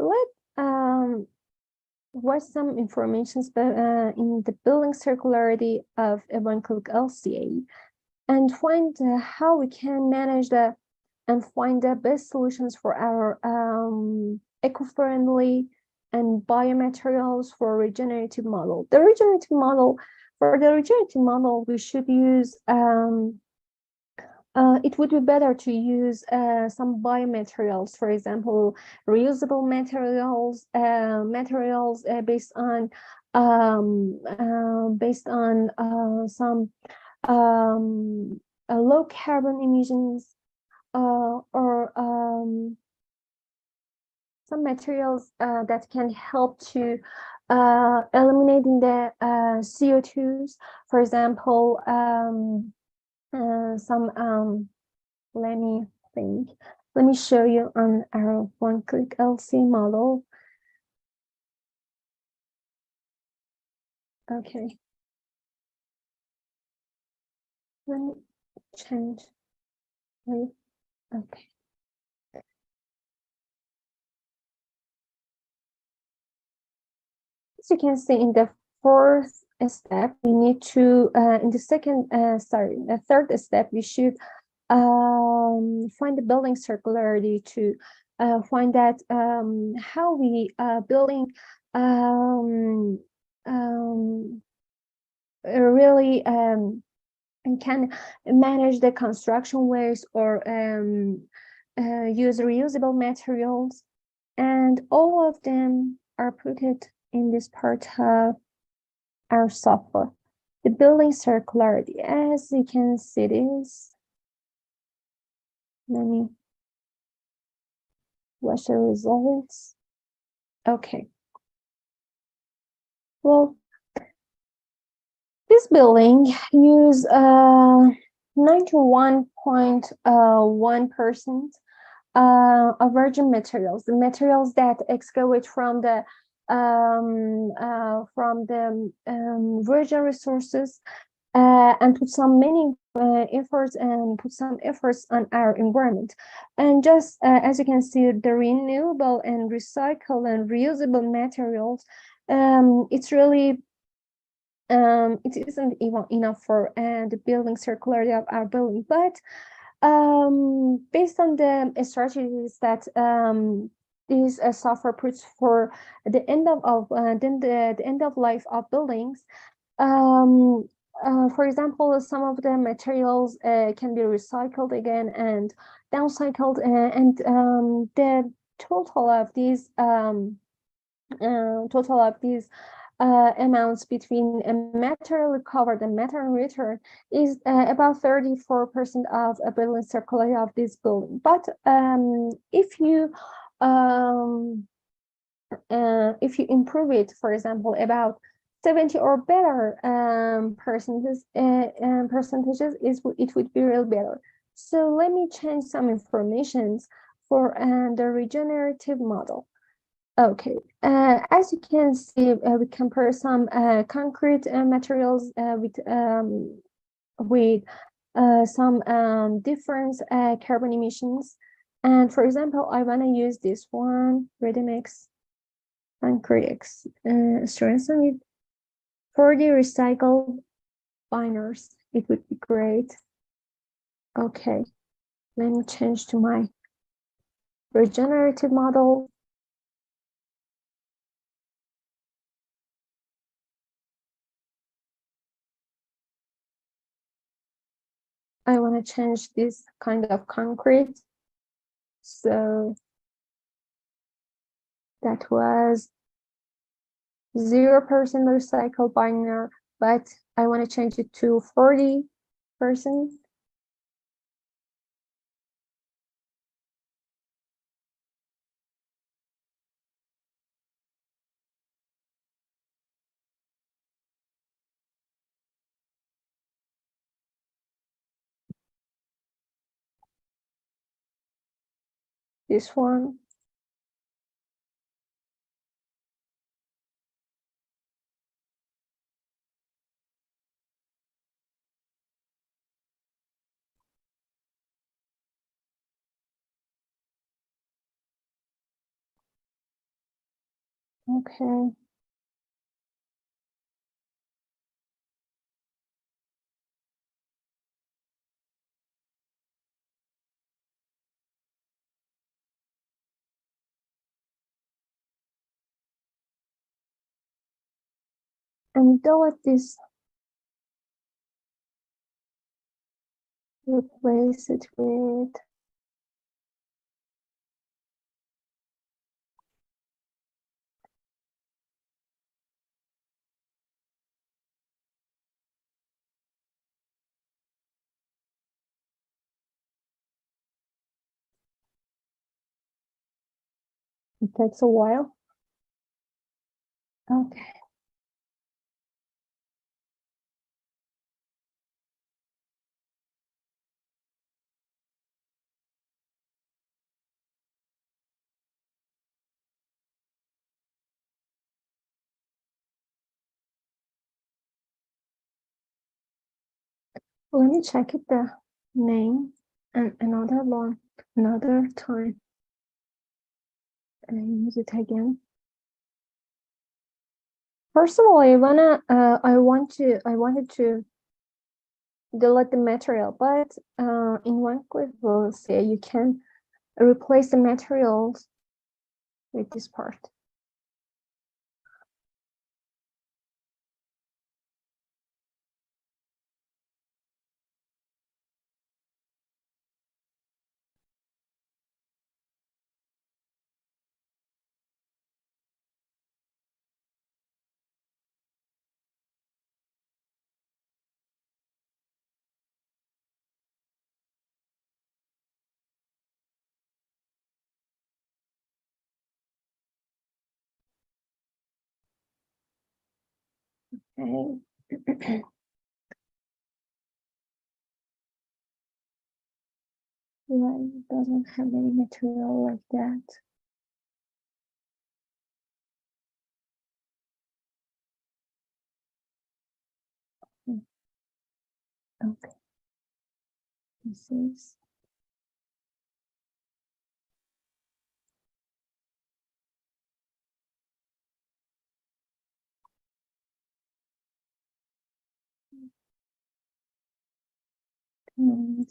What's some information in the building circularity of a 1-kilocalorie, and find how we can manage and find the best solutions for our eco-friendly and biomaterials for regenerative model. For the regenerative model, we should use it would be better to use some biomaterials, for example, reusable materials, based on some low carbon emissions, or some materials that can help to eliminating the CO2s. For example, let me think. Let me show you on our 1-kilocalorie model. Okay. Let me change. Wait. Okay. As you can see, in the fourth step, we need to in the third step, we should find the building circularity to find that how we building really and can manage the construction waste or use reusable materials, and all of them are put in this part of our software. The building circularity, as you can see this. Let me watch the results. Okay. Well, this building use 91.1% of virgin materials, the materials that excavate from the virgin resources, and put some efforts on our environment. And just as you can see, the renewable and recycled and reusable materials, it's really it isn't even enough for the building circularity of our building. But based on the strategies that this software puts for the end of the end of life of buildings, for example, some of the materials can be recycled again and downcycled, and the total of these amounts between material recovered and material return is about 34% of a building circularity of this building. But if you improve it, for example, about 70 or better percentages, it would be real better. So let me change some informations for the regenerative model. Okay, as you can see, we compare some concrete materials with some different carbon emissions. And for example, I want to use this one, ready-mix concrete strengthen with 40 recycled binders. It would be great. Okay, let me change to my regenerative model. I want to change this kind of concrete. So that was 0% recycled binder, but I want to change it to 40%. This one. Okay. And delete this. Replace it with it takes a while. Okay. Let me check it the name and another time and use it again. First of all, I wanted to delete the material, but in one click we'll see you can replace the materials with this part. Okay. Yeah, it doesn't have any material like that. Okay. This is and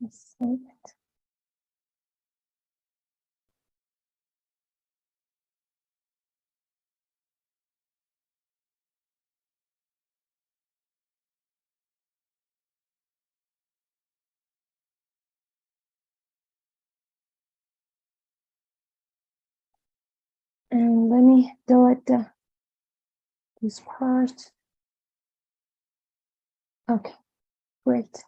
let's save it. And let me delete this part. Okay, great.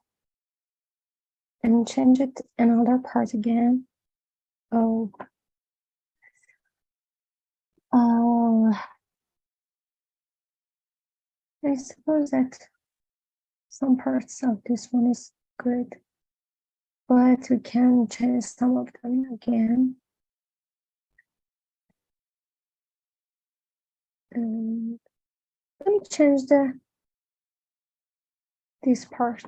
And change it another part again. Oh, I suppose that some parts of this one is good, but we can change some of them again. And let me change this part.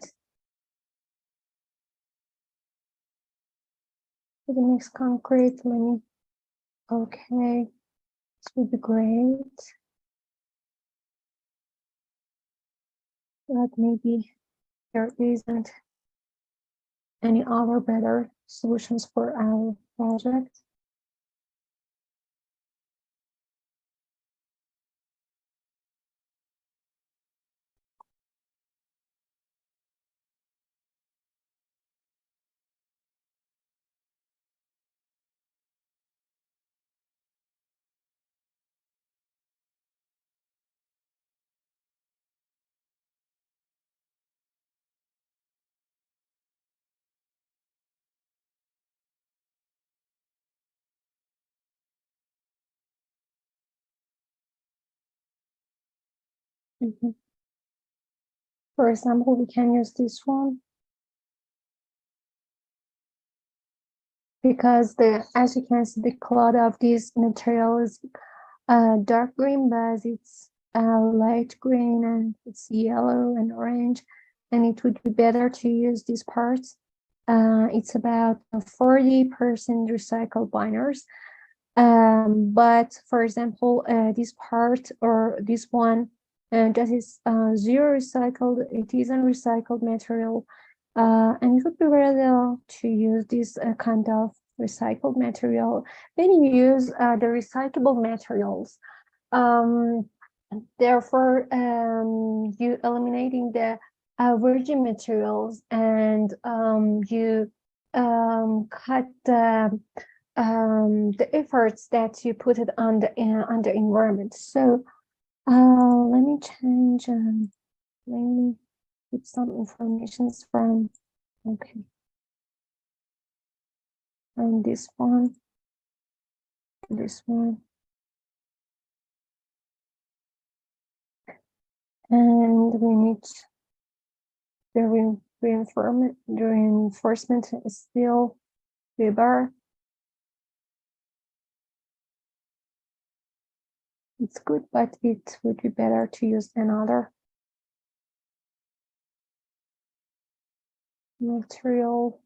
For the next concrete, let me, okay, this would be great. But maybe there isn't any other better solutions for our project. Mhm. For example, we can use this one because as you can see, the color of this material is dark green, but it's light green and it's yellow and orange, and it would be better to use these parts. It's about 40% recycled binders. But for example, this part or this one that is zero recycled, it is a recycled material, and it would be better to use this kind of recycled material. Then you use the recyclable materials. Therefore, you eliminating the virgin materials, and you cut the efforts that you put it on the environment. So let me change. Let me put some informations from from this one to this one, and we need the reinforcement is still rebar. It's good, but it would be better to use another material.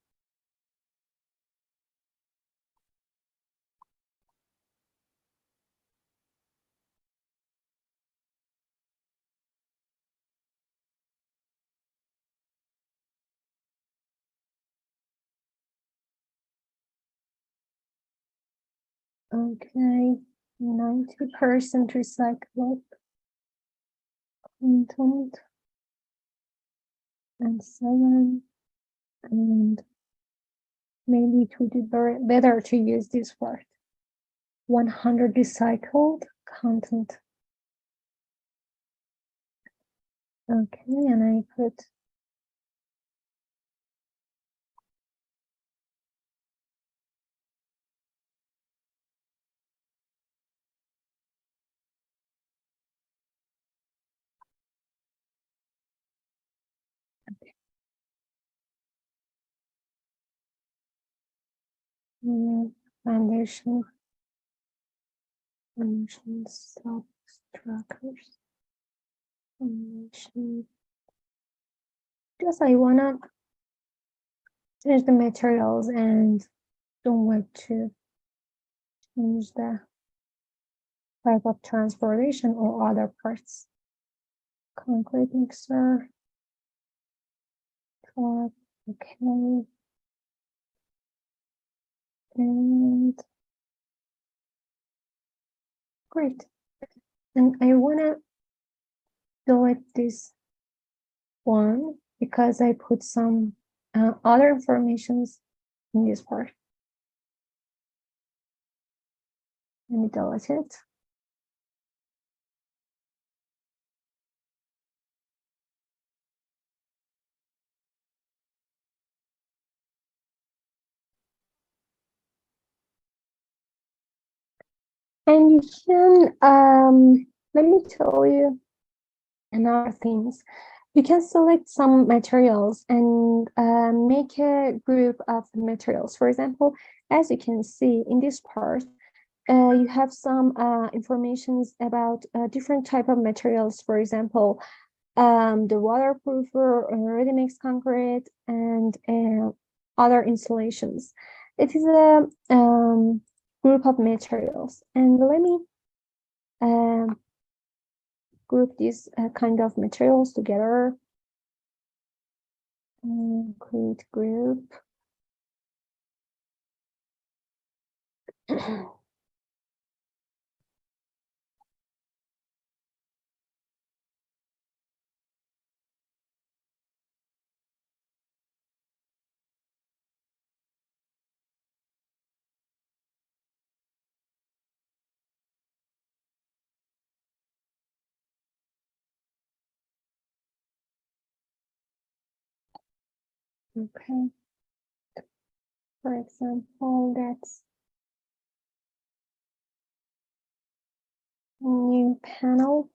Okay, 90% recyclable content and 7, and maybe it would be better to use this word, 100 recycled content. Okay, and I put foundation substructures. Foundation. Just I wanna change the materials and don't want to change the type of transportation or other parts. Concrete mixer. Truck. Okay. And great. And I wanna delete this one because I put some other informations in this part. Let me delete it. And you can, let me tell you another things. You can select some materials and make a group of materials. For example, as you can see in this part, you have some informations about different type of materials. For example, the waterproof or ready-mix concrete and other installations. it is a group of materials, and let me group these kind of materials together. Create group. Okay. For example, that's new panel.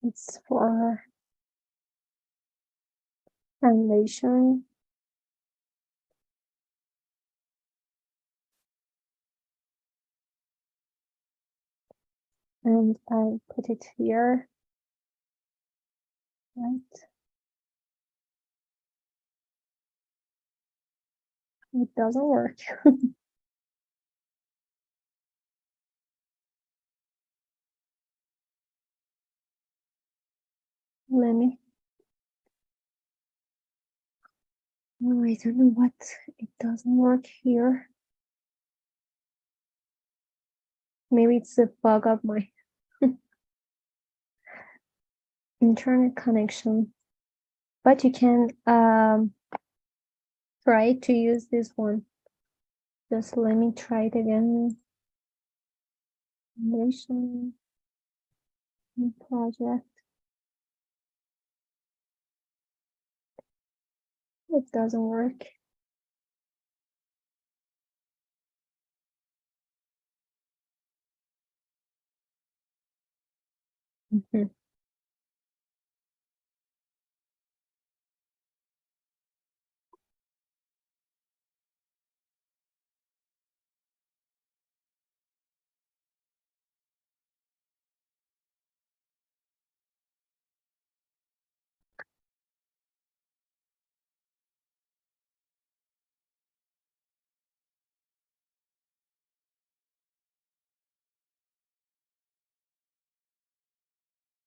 It's for foundation. And I put it here. Right. It doesn't work. Let me. Oh, I don't know what. It doesn't work here. Maybe it's a bug of my internet connection. But you can try to use this one. Just let me try it again. Foundation. Project. It doesn't work.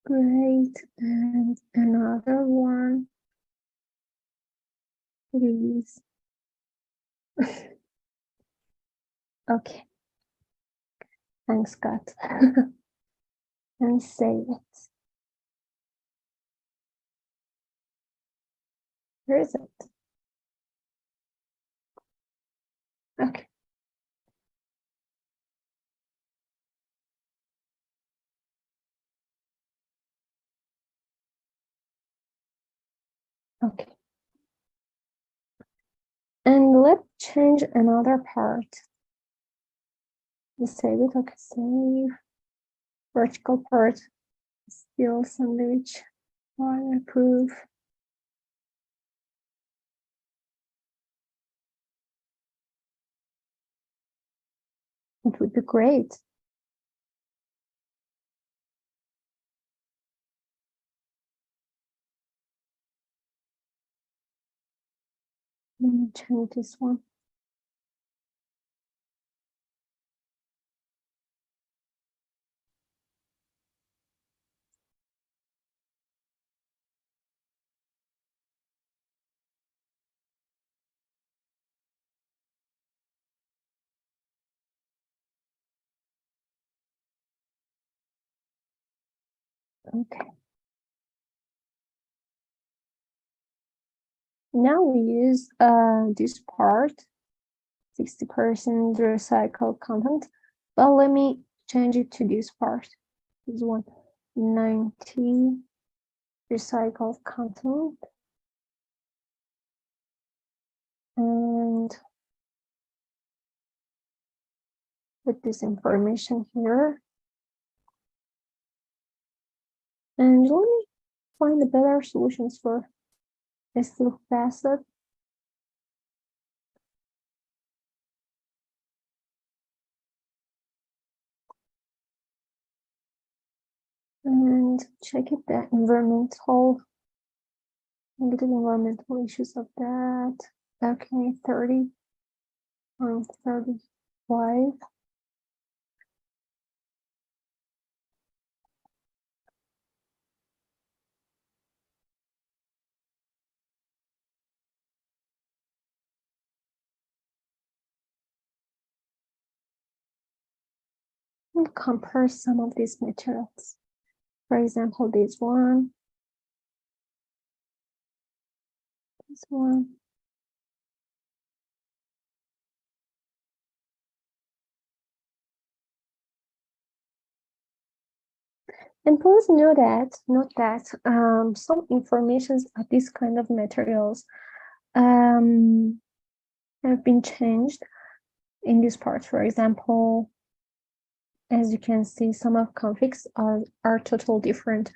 Great. And another one, please. Okay. Thanks, Scott. And save it. Where is it? Okay. Okay. And let's change another part. Save it. Okay, save. Vertical part. Still sandwich. I approve. It would be great. Let me change this one. Okay. Now we use this part, 60% recycled content, but let me change it to this part. This one, 90 recycled content. And put this information here. And let me find the better solutions for this facet. And check it the environmental, negative environmental issues of that. Okay, 30 from 35. And compare some of these materials. For example, this one. This one. And please note that some informations of this kind of materials have been changed in this part. For example, as you can see, some of configs are totally different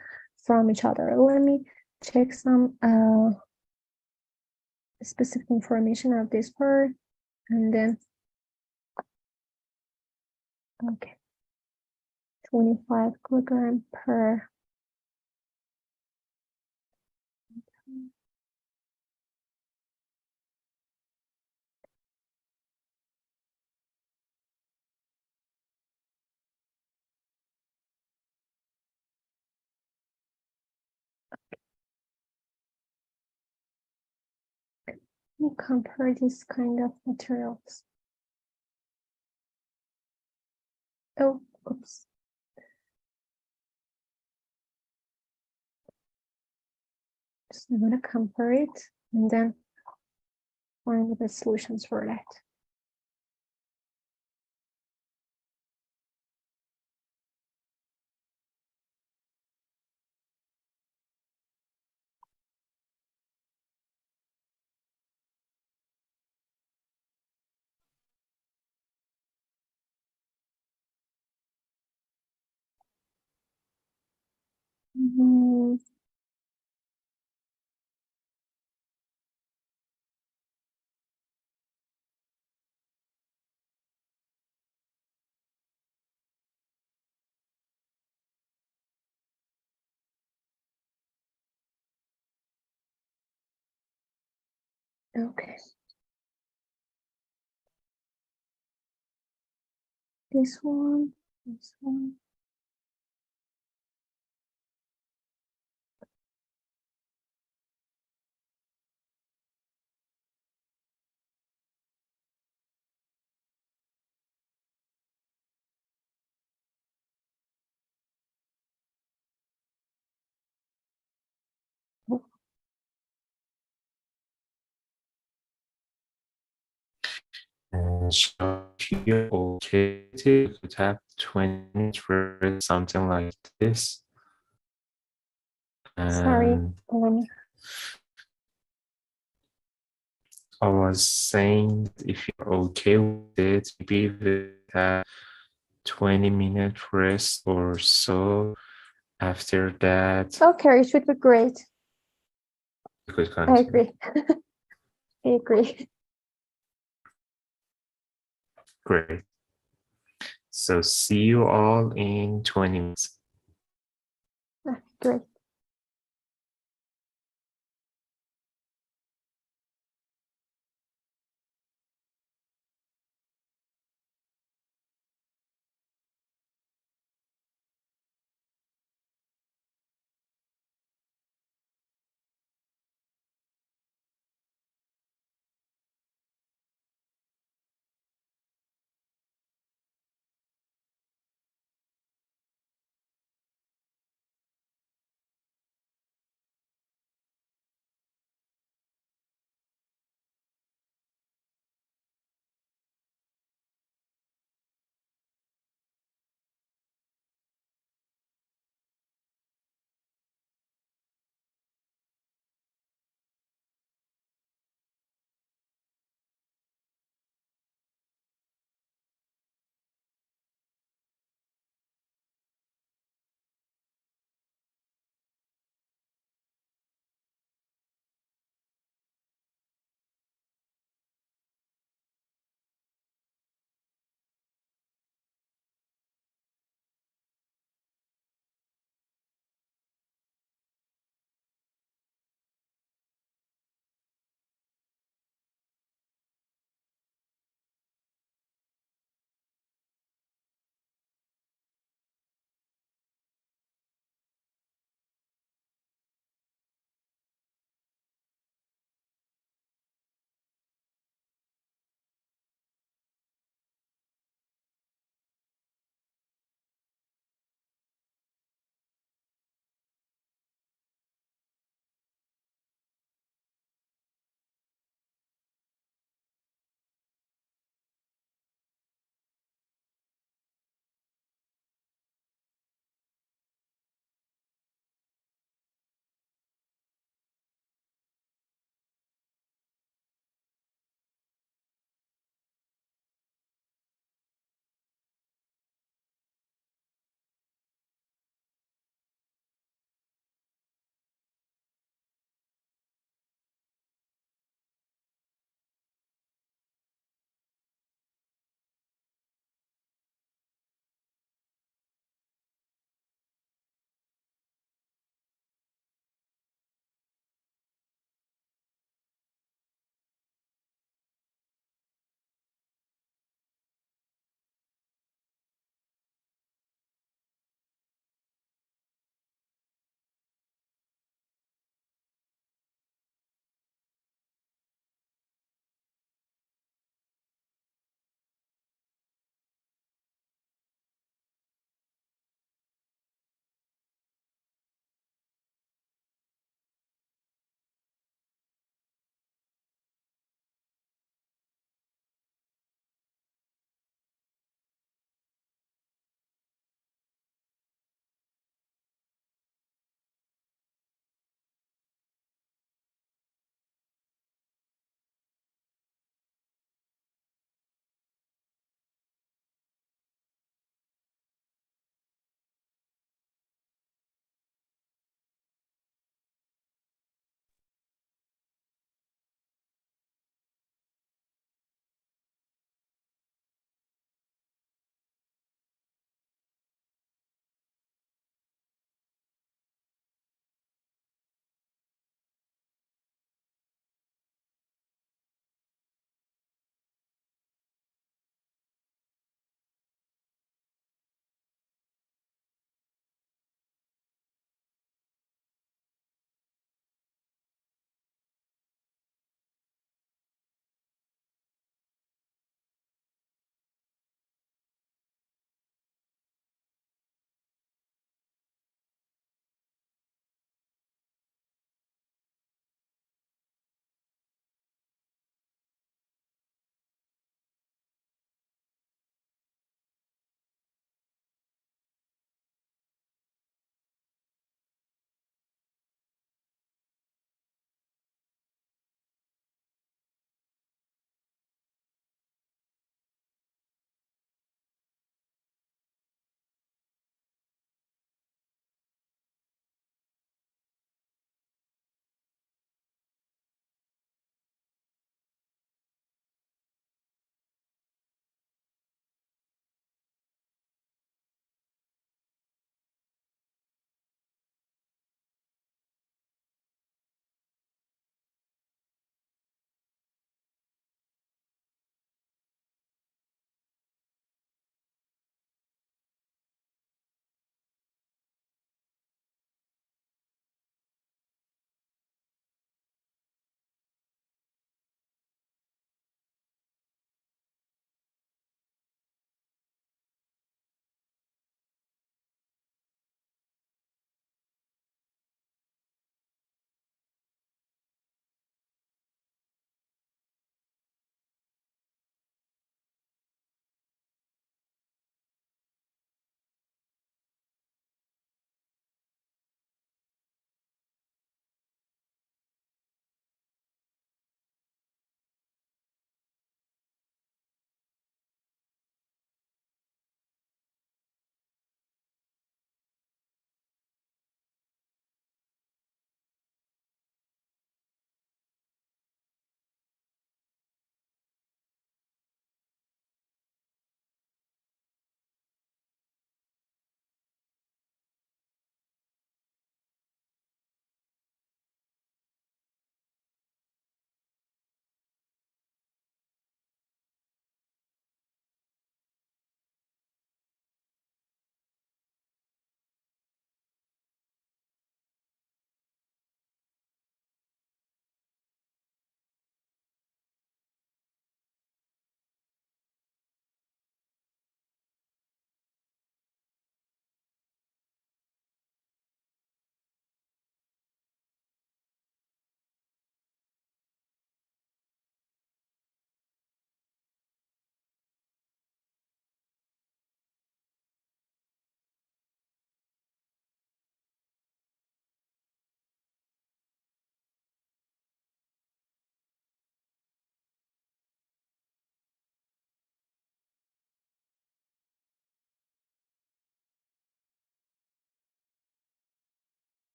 from each other. Let me check some specific information of this part, and then okay, 25 kilogram per. Let me compare this kind of materials. Oh, oops. So I'm going to compare it and then find the best solutions for that. Okay. This one, this one. Oh, And so if you're okay to, you could have 20 minutes for something like this. sorry, And let me. I was saying if you're okay with it, maybe we have 20-minute rest or so. After that, Okay, it should be great. you could I continue. agree. I agree. Great. So see you all in 20 minutes. Great.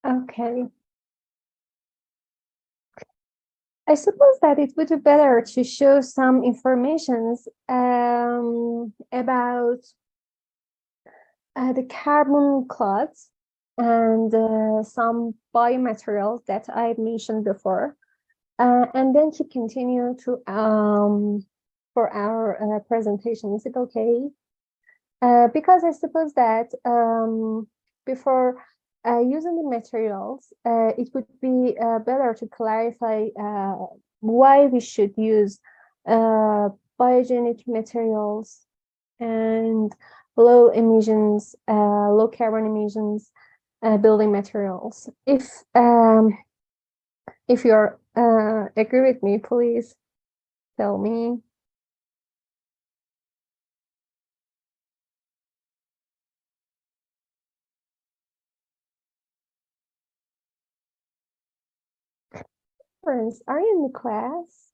Okay. I suppose that it would be better to show some informations about the carbon cloths and some biomaterials that I mentioned before, and then to continue to for our presentation. Is it okay? Because I suppose that before using the materials, it would be better to clarify why we should use biogenic materials and low emissions, low carbon emissions building materials. If you're agree with me, please tell me. Friends, are you in the class?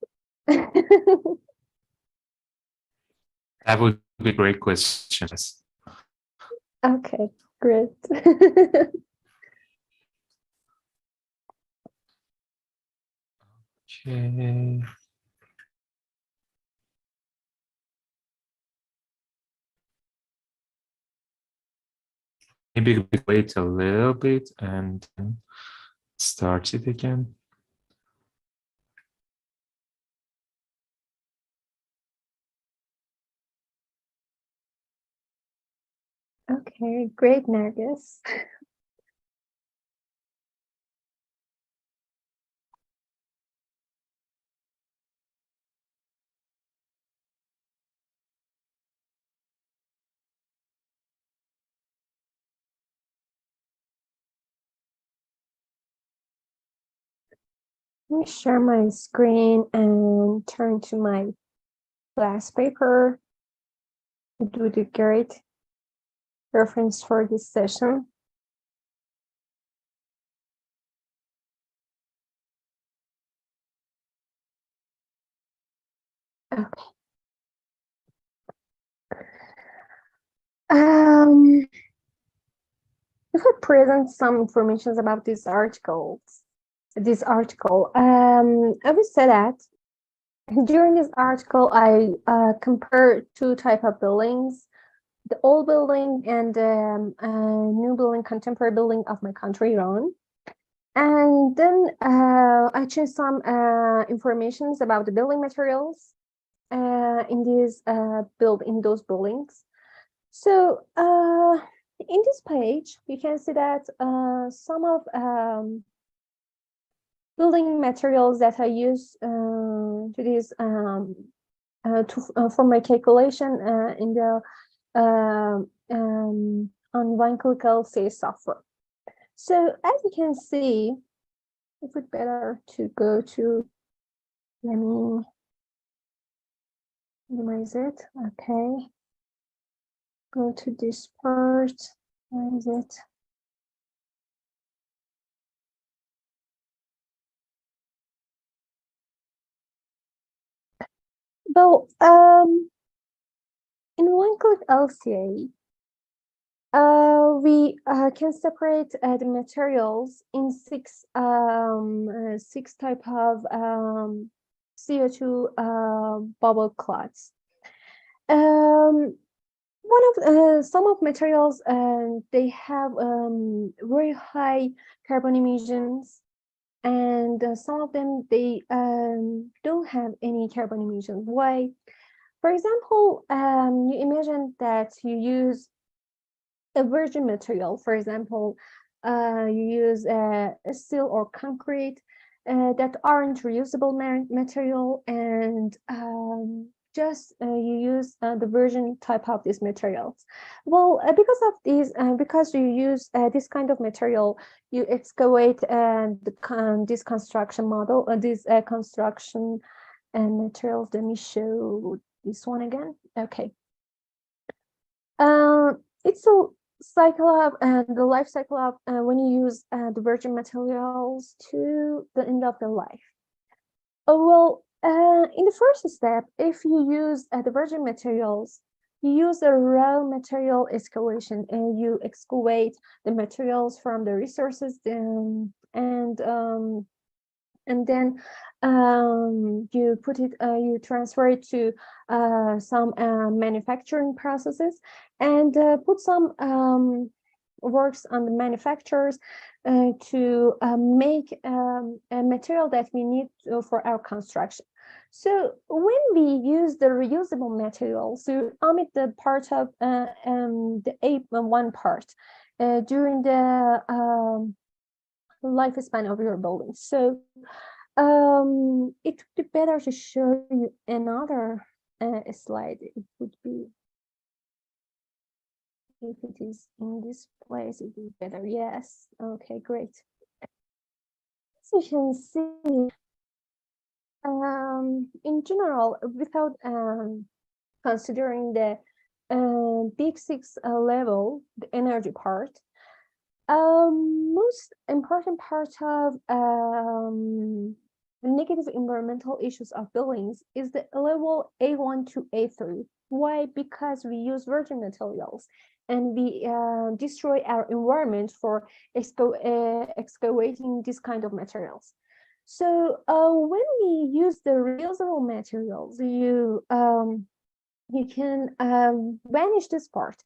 That would be a great question. Okay, great. Okay. Maybe we wait a little bit and then start it again. Okay, great, Nargis. Let me share my screen and turn to my class paper. It would be great reference for this session. Okay. If I present some information about this article, I would say that during this article, I compare two types of buildings, the old building and new building, contemporary building of my country, Iran. And then I changed some informations about the building materials in those buildings. So in this page, you can see that some of building materials that I use to this for my calculation in the on say software. So as you can see, it would be better to go to, let me minimize it. Okay. Go to this part. Where is it? Well, in one-click LCA, we can separate the materials in six type of CO2 bubble clots. Some of materials they have very high carbon emissions, and some of them they don't have any carbon emissions. Why? For example, you imagine that you use a virgin material. For example, you use steel or concrete that aren't reusable material, and just you use the virgin type of these materials. Well, because of these, because you use this kind of material, you excavate this construction model, this construction and materials. Let me show this one again. Okay. It's a cycle of the life cycle of when you use the virgin materials to the end of the life. Oh, well, in the first step, if you use the virgin materials, you use a raw material excavation, and you excavate the materials from the resources, and then you put it, you transfer it to some manufacturing processes, and put some works on the manufacturers to make a material that we need for our construction. So when we use the reusable materials, we omit the part of the one part during the lifespan of your building. So it would be better to show you another slide. It would be, if it is in this place, it is better. Yes. Okay, great. As you can see, in general, without considering the big six level, the energy part, most important part of negative environmental issues of buildings is the level A1 to A3. Why? Because we use virgin materials and we destroy our environment for excavating this kind of materials. So when we use the reusable materials, you can vanish this part.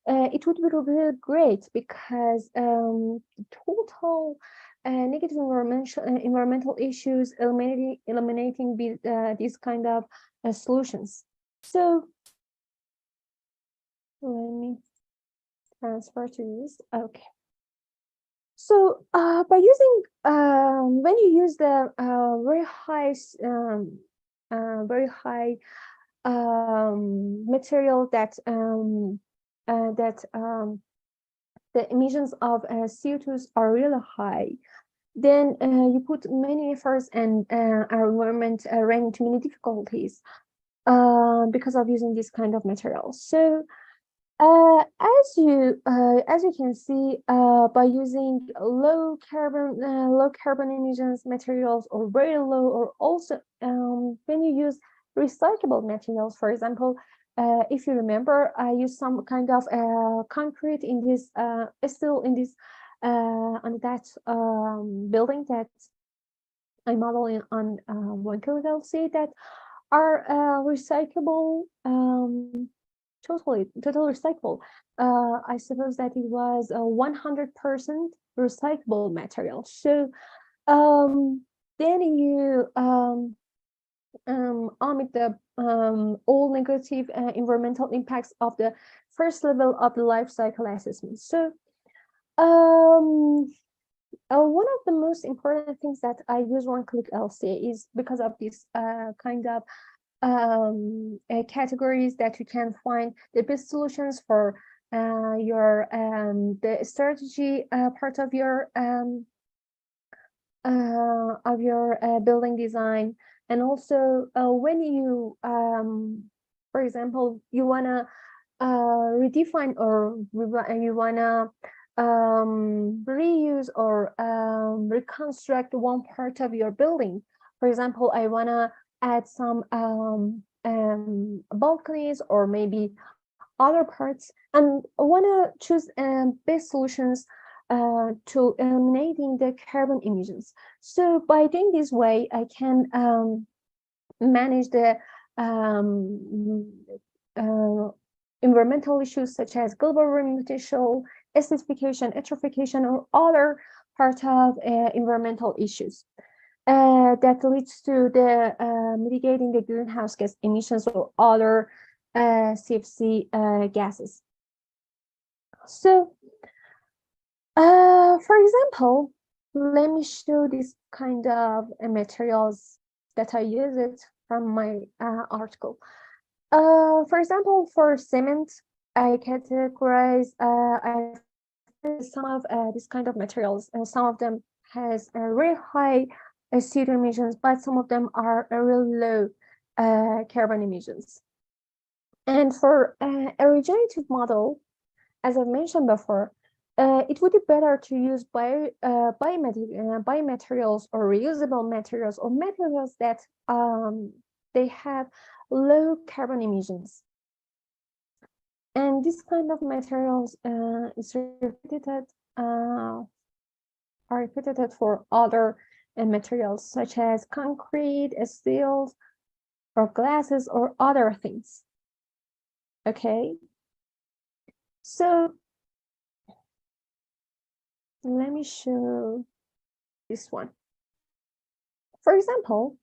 It would be really great, because total negative environmental issues eliminating these kind of solutions. So let me transfer to this. Okay. So by using when you use the very high material that the emissions of CO2s are really high, then you put many efforts, and our environment ran into many difficulties because of using this kind of materials. So as you can see, by using low carbon emissions materials, or very low, or also when you use recyclable materials, for example, if you remember, I used some kind of concrete in this still in this on that building that I'm modeling on 1 kilogram C, that are recyclable, totally recyclable. I suppose that it was a 100% recyclable material. So then you omit the all negative environmental impacts of the first level of the life cycle assessment. So one of the most important things that I use one-click LC is because of this kind of categories that you can find the best solutions for your the strategy part of your building design. And also when you for example, you want to redefine, or you want to reuse or reconstruct one part of your building. For example, I want to add some balconies, or maybe other parts, and want to choose best solutions to eliminating the carbon emissions. So by doing this way, I can manage the environmental issues such as global warming potential, acidification, eutrophication, or other part of environmental issues that leads to the mitigating the greenhouse gas emissions or other CFC gases. So, for example, let me show this kind of materials that I use it from my article. For example, for cement, I categorize some of this kind of materials, and some of them has a very high CO2 emissions, but some of them are a really low carbon emissions. And for a regenerative model, as I mentioned before, it would be better to use biomaterials or reusable materials, or materials that they have low carbon emissions. And this kind of materials is are repeated for other materials such as concrete, steel, or glasses, or other things. Okay, so let me show this one. For example,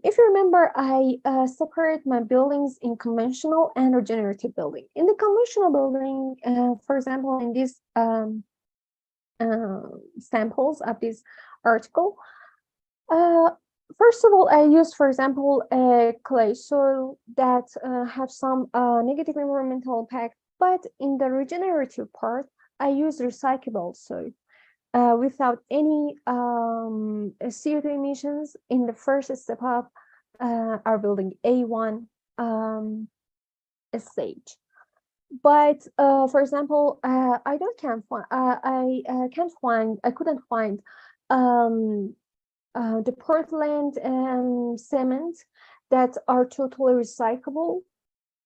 if you remember, I separate my buildings in conventional and regenerative building. In the conventional building, for example, in these samples of this article, first of all, I use, for example, a clay soil that have some negative environmental impact. But in the regenerative part, I use recyclable soil without any CO2 emissions in the first step of our building A1 stage. But for example, I couldn't find the Portland and cement that are totally recyclable,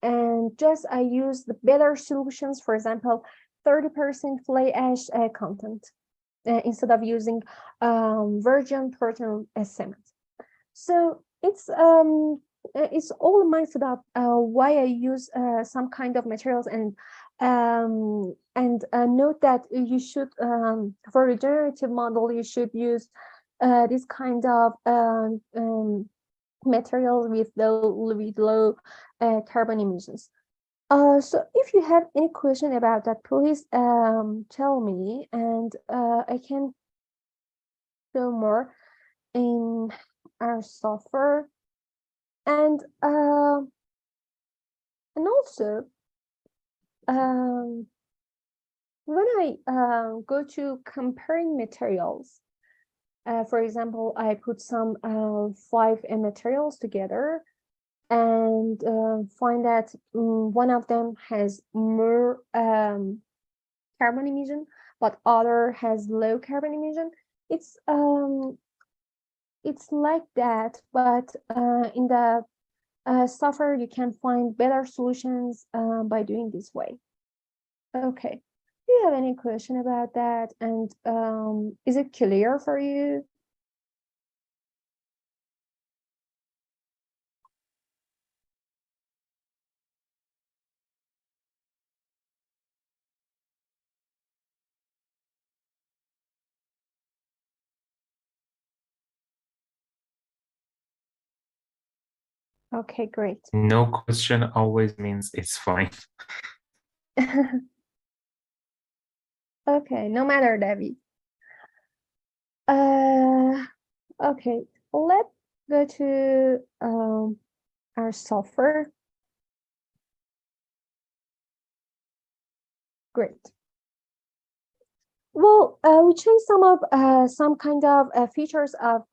and just I use the better solutions. For example, 30% fly ash content instead of using virgin Portland cement. So it's all my setup. Why I use some kind of materials, and note that you should for regenerative model you should use this kind of materials with low carbon emissions. So if you have any question about that, please tell me, and I can show more in our software. And also when I go to comparing materials, for example, I put some 5 materials together and find that one of them has more carbon emission, but other has low carbon emission. It's like that, but in the software you can find better solutions by doing this way. Okay, do you have any question about that? And is it clear for you? Okay, great. No question always means it's fine. Okay, no matter, David. Okay, let's go to our software. Great. Well, we changed some kind of features of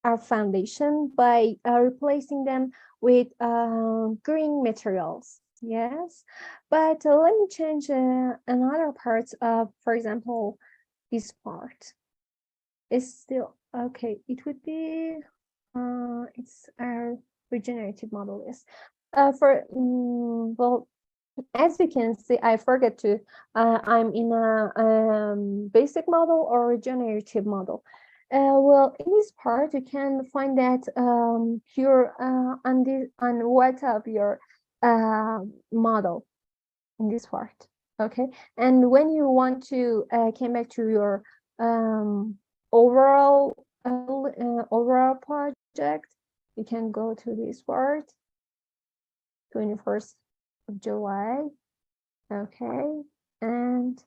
our foundation by replacing them with green materials. Yes, but let me change another part of, for example, this part. Is still okay. It would be it's our regenerative model. Yes, well, as you can see, I forget to I'm in a basic model or regenerative model. Well, in this part, you can find that you're on what of your model in this part. Okay, and when you want to came back to your overall project, you can go to this part, 21st of July. Okay, and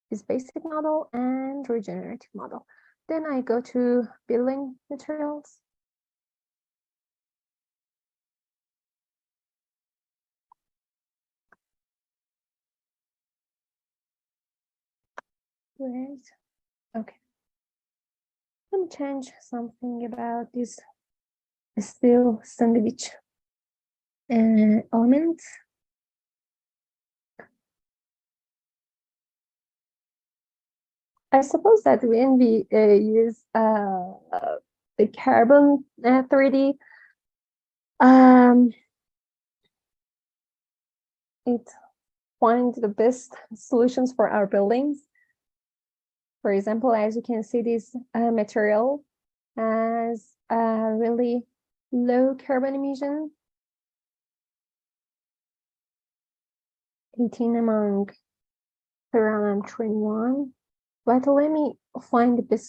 this basic model and regenerative model. Then I go to building materials. Great. Okay. Let me change something about this steel sandwich element. I suppose that when we use the carbon 3D, it find the best solutions for our buildings. For example, as you can see, this material has a really low carbon emission, 18 among 321. But let me find the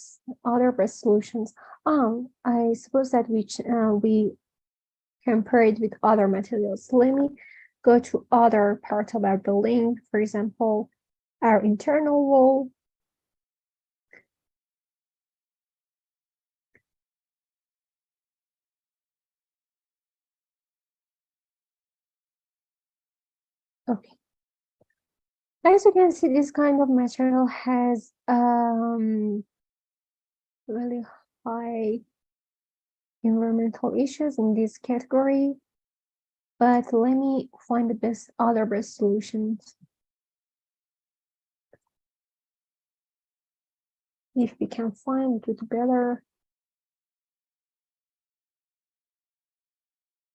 other best solutions. I suppose that we compare it with other materials. Let me go to other parts of our building. For example, our internal wall. Okay. As you can see, this kind of material has really high environmental issues in this category. But let me find the other best solutions. If we can find it better.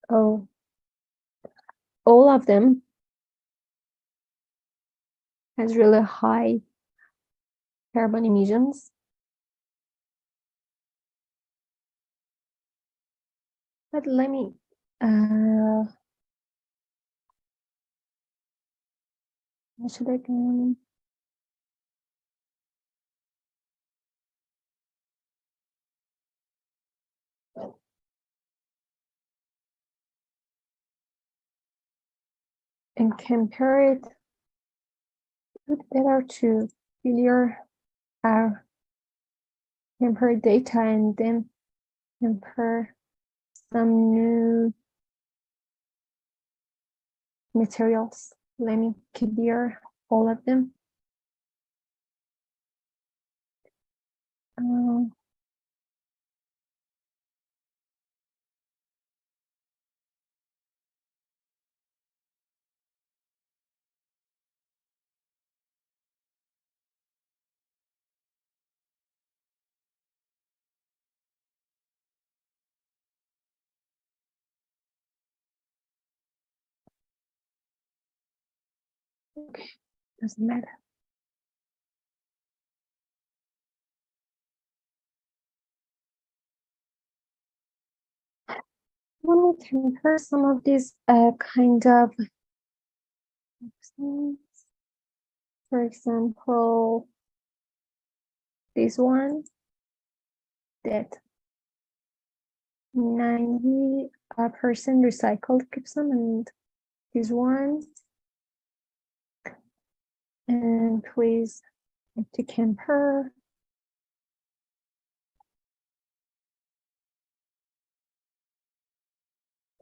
Oh, all of them has really high carbon emissions. But let me should I go? And compare it better to clear our compare data and then compare some new materials. Let me clear all of them. Okay, doesn't matter. Let me compare some of these kind of, for example, this one that 90% recycled gypsum, and this one, and please to compare.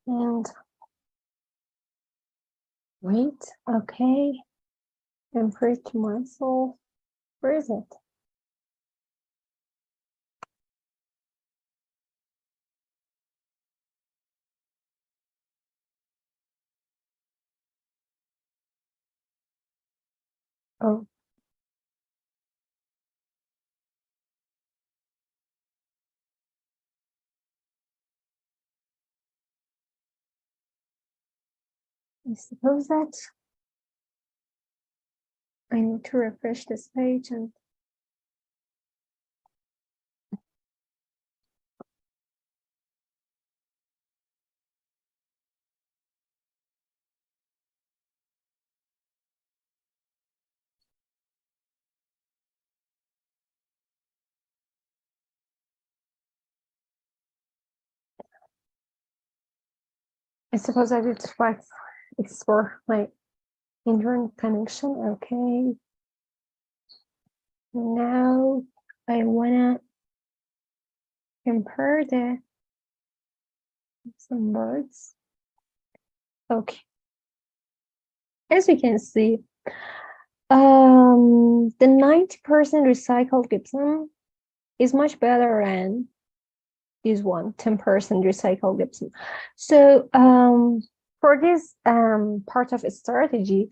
And wait, okay, compare it to myself. Where is it? Oh, I suppose that I need to refresh this page and I suppose that it's for my internet connection. Okay. Now I wanna compare some words. Okay. As we can see, the 90% recycled gypsum is much better than this one, 10% recycled gypsum. So for this part of a strategy,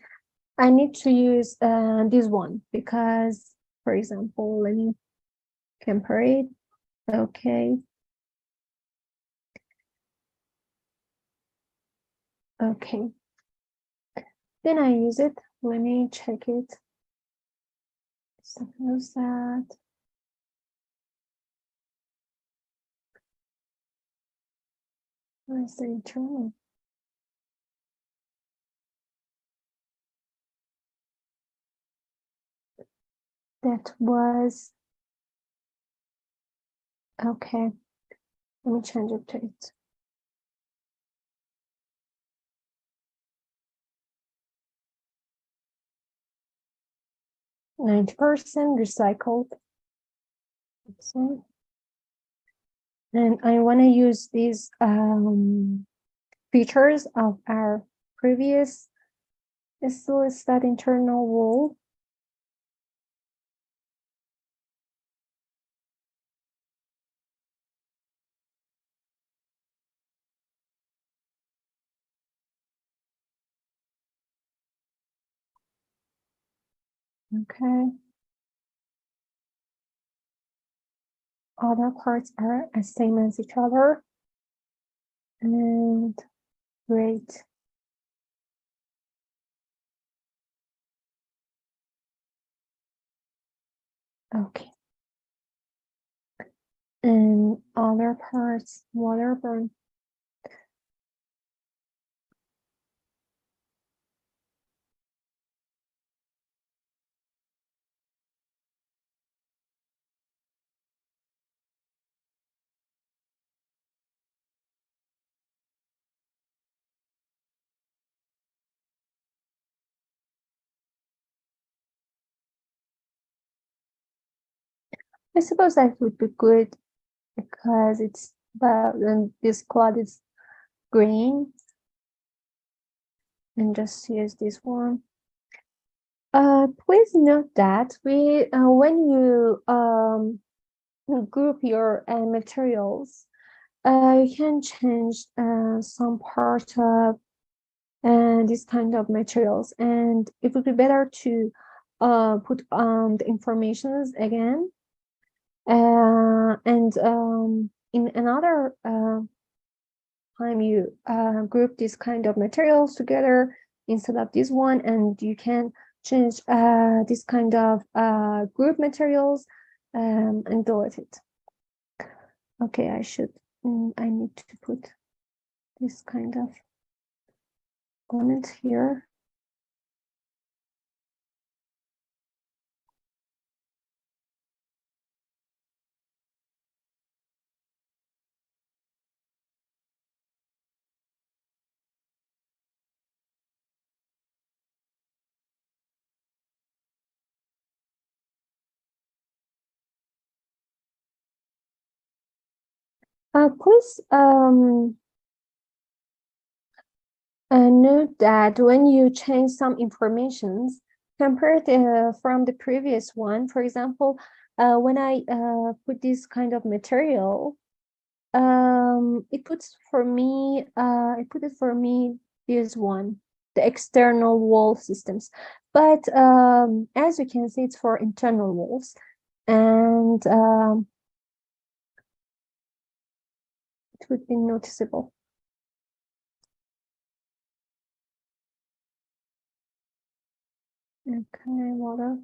I need to use this one because, for example, let me compare it. Okay. Okay. Then I use it. Let me check it. Suppose that where is the internal? That was okay. Let me change it to it. 90% recycled. So, and I want to use these features of our previous that internal wall. Okay. Other parts are the same as each other. And great. Okay. And other parts, water burn. I suppose that would be good because it's and this cloud is green. And just use this one. Please note that when you group your materials, you can change some part of this kind of materials, and it would be better to put the informations again, and in another time you group this kind of materials together instead of this one, and you can change this kind of group materials and delete it. Okay, I need to put this kind of element here. Please note that when you change some informations compared from the previous one, for example, when I put this kind of material, it put it for me this one, the external wall systems. But as you can see, it's for internal walls, and it would be noticeable. Okay, water.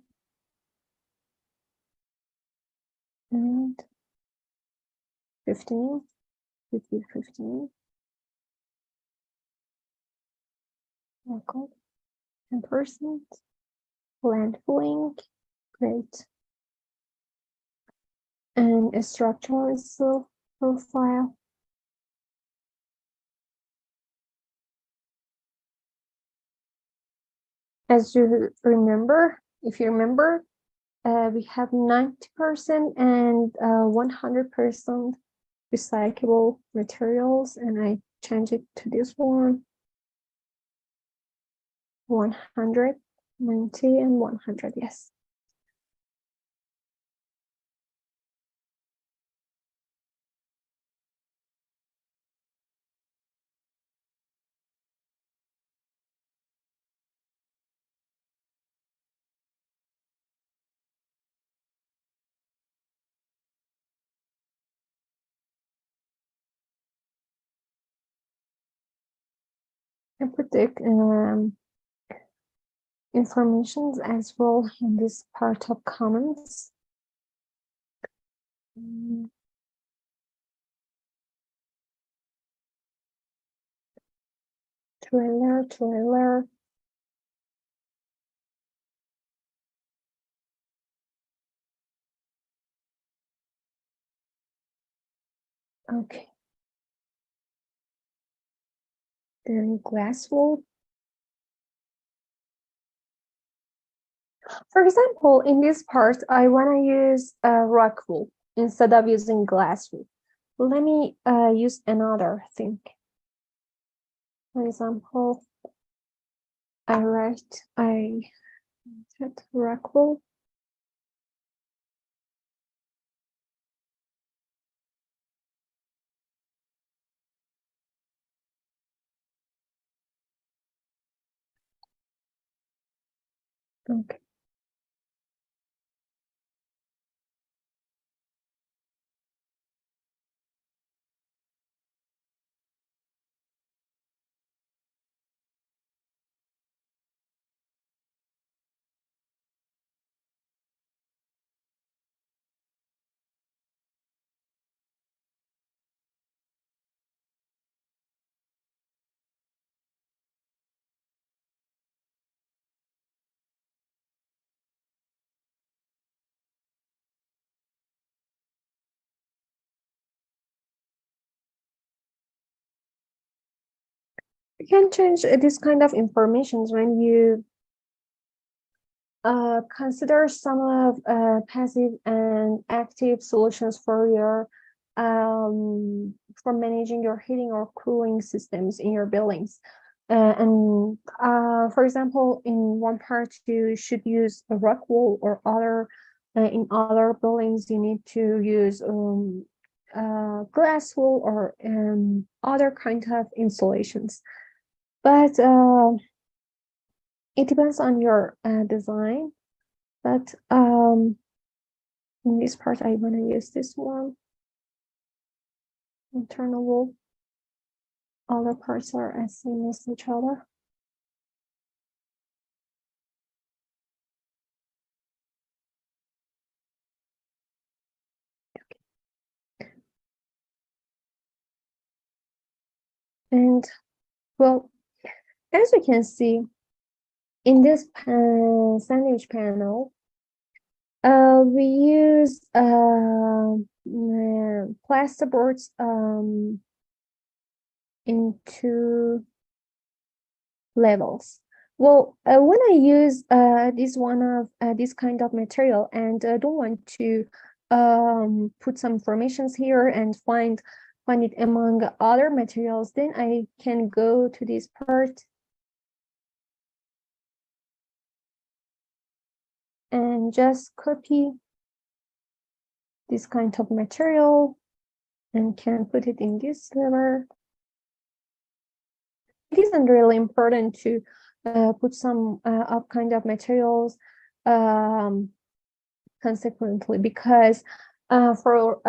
And 15, 15. Okay, 10%. Landfilling, great. And a structural profile. As you remember, if you remember, we have 90% and 100% recyclable materials, and I change it to this one, 100, 90, and 100, yes. I put the informations as well in this part of comments. Trailer. Okay. Then glass wool. For example, in this part, I want to use rock wool instead of using glass wool. Let me use another thing. For example, I set rock wool. Okay. You can change this kind of information when you consider some of passive and active solutions for your for managing your heating or cooling systems in your buildings. For example, in one part you should use a rock wool, or other in other buildings you need to use glass wool or other kind of insulations. But it depends on your design. But in this part, I want to use this one, internal wall. Other parts are as same as each other. And well, as you can see in this sandwich panel, we use plasterboards in 2 levels. Well, when I use this kind of material and don't want to put some informations here and find it among other materials, then I can go to this part and just copy this kind of material and can put it in this lever. It isn't really important to put some up kind of materials consequently, because for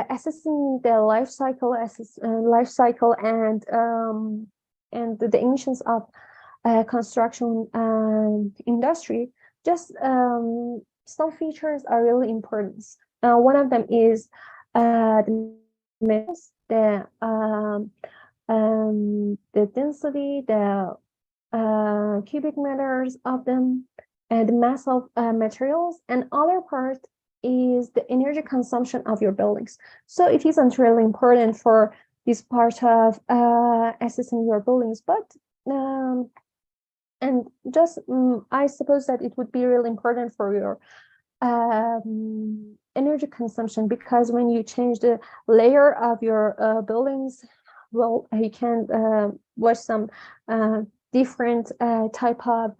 assessing the life cycle and the emissions of construction industry, just some features are really important. One of them is the metals, the density, the cubic meters of them, and the mass of materials. And other part is the energy consumption of your buildings. So it isn't really important for this part of assessing your buildings, but and just I suppose that it would be really important for your energy consumption, because when you change the layer of your buildings, well, you can watch some different type of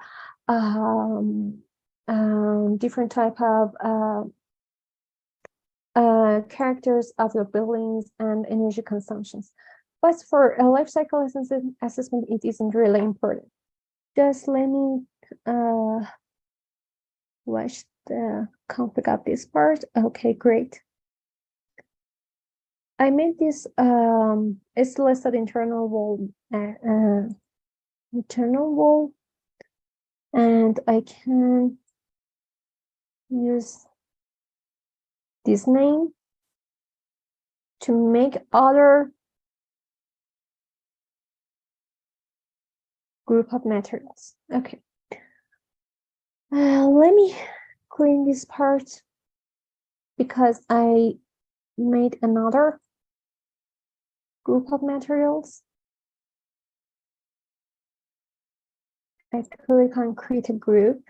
characters of your buildings and energy consumptions. But for a life cycle assessment, it isn't really important. Just let me watch the config of this part. Okay, great. I made this it's listed internal wall and I can use this name to make other group of materials. Okay. Let me clean this part because I made another group of materials. I click on create a group.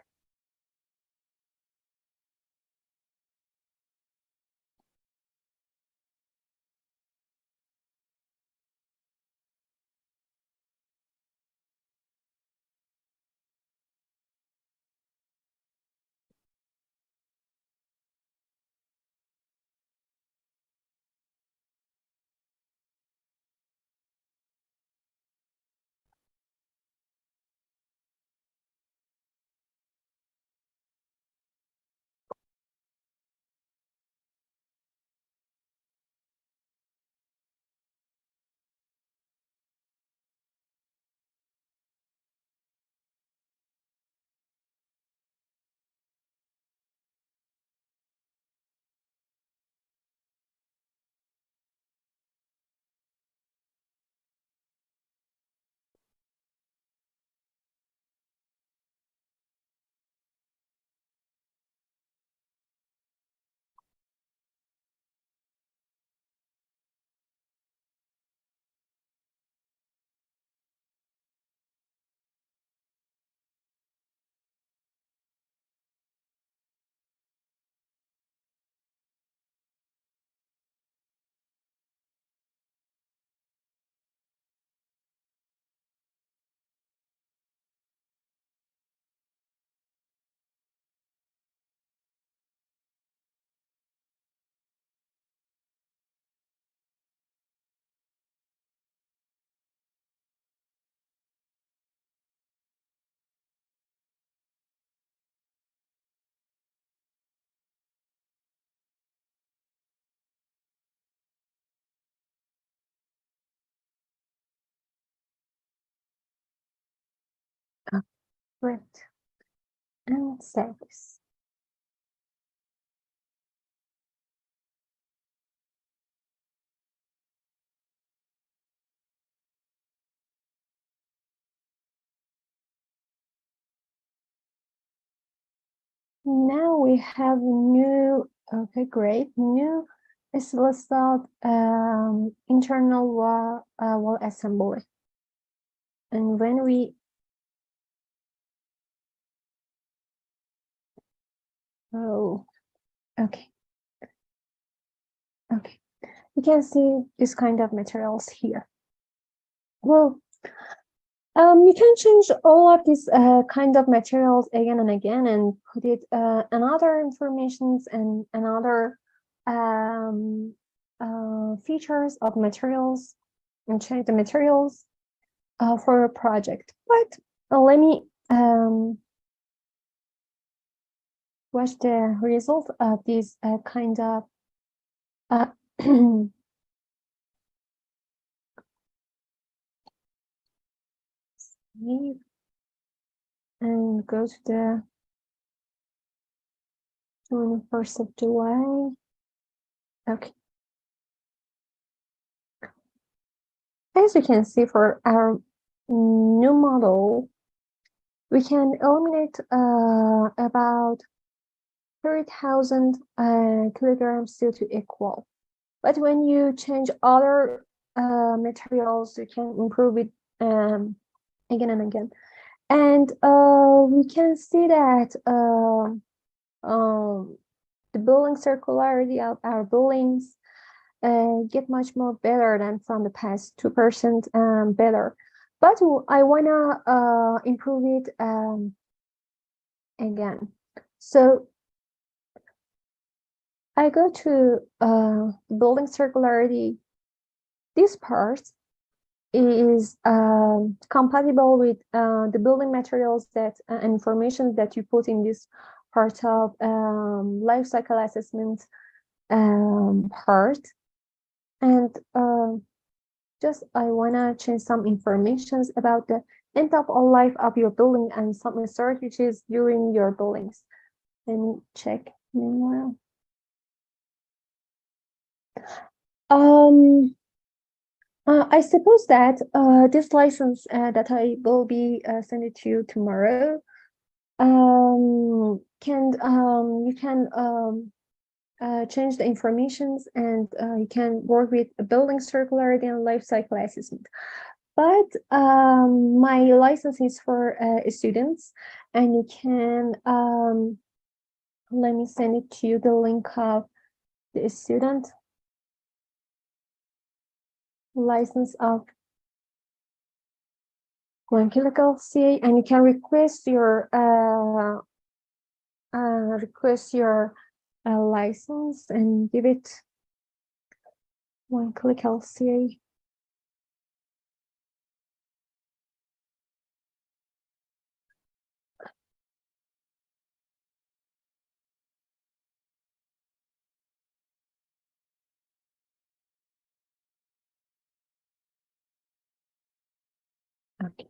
Great. And save this. Now we have new, okay, great, new skeletal internal wall assembly. And when we okay, you can see this kind of materials here. Well, you can change all of these kind of materials again and again and put it another informations and another features of materials and change the materials for a project. But let me watch the result of this kind of and go to the 21st of July. Okay. As you can see, for our new model, we can eliminate about 30,000 kilograms CO2 equal. But when you change other materials, you can improve it again and again. And we can see that the building circularity of our buildings get much more better than from the past, 2% better. But I wanna improve it again. So I go to building circularity. This part is compatible with the building materials that information that you put in this part of life cycle assessment part. And just I wanna change some informations about the end of all life of your building and some research which is during your buildings. Let me check meanwhile. I suppose that this license that I will be send it to you tomorrow can you can change the informations and you can work with building circularity and life cycle assessment. But my license is for students, and you can let me send it to you the link of the student license of Clinical CA, and you can request your license and give it Clinical LCA. Okay.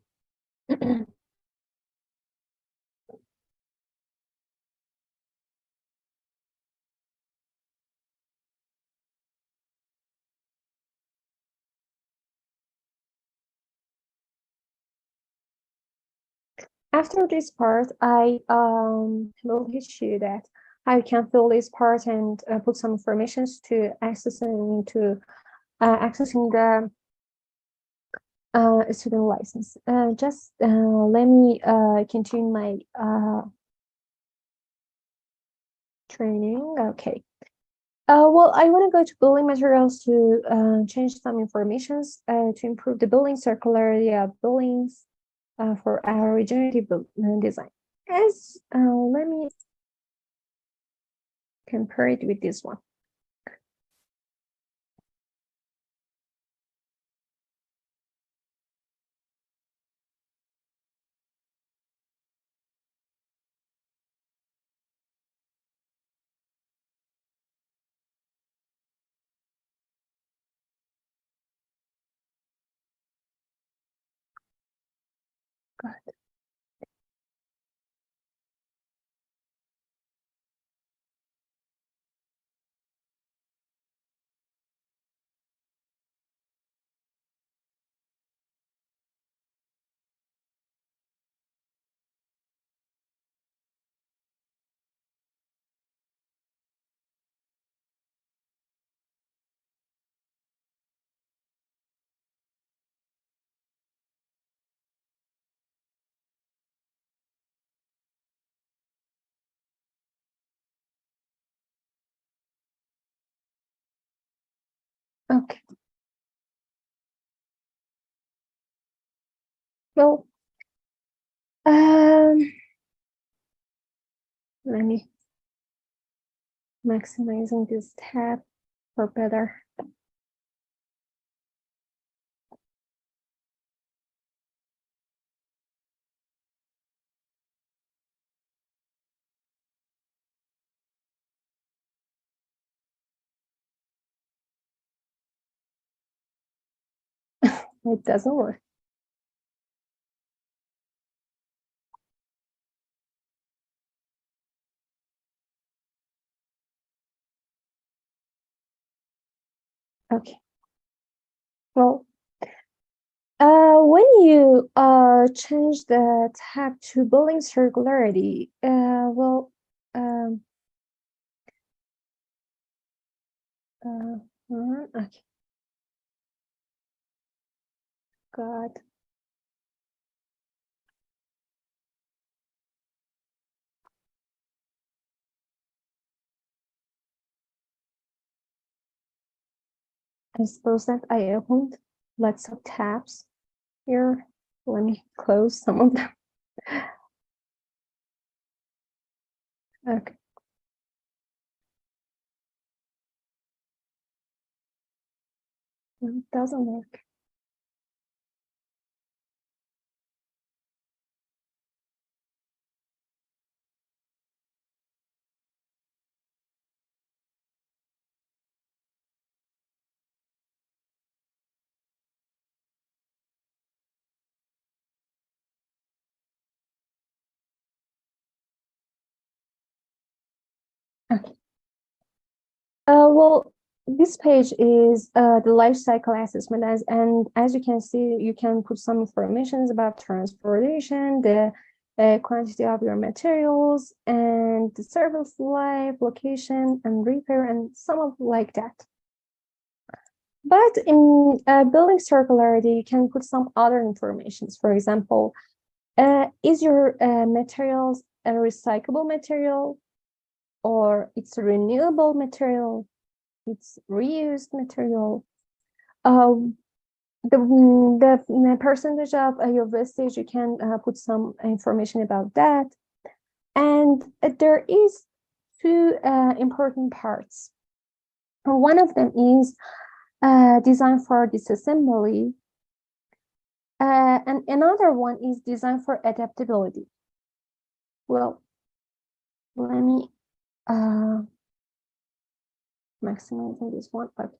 After this part, I will teach you that how you can fill this part and put some informations to accessing the student license. Just let me continue my training. Okay. Well, I want to go to building materials to change some informations to improve the building circularity of buildings for our regenerative design. As let me compare it with this one. Good. Okay. Well, let me maximizing this tab for better. It doesn't work. Okay. Well, when you change the tab to building circularity, well, okay, God. I suppose that I opened lots of tabs here. Let me close some of them. Okay. It doesn't work. Well, this page is the life cycle assessment, and as you can see, you can put some information about transportation, the quantity of your materials, and the service life, location, and repair, and some of like that. But in building circularity, you can put some other informations. For example, is your materials a recyclable material, or it's a renewable material, it's reused material? The percentage of your wastage, you can put some information about that. And there is two important parts. One of them is design for disassembly, and another one is design for adaptability. Well, let me maximizing this one. Okay.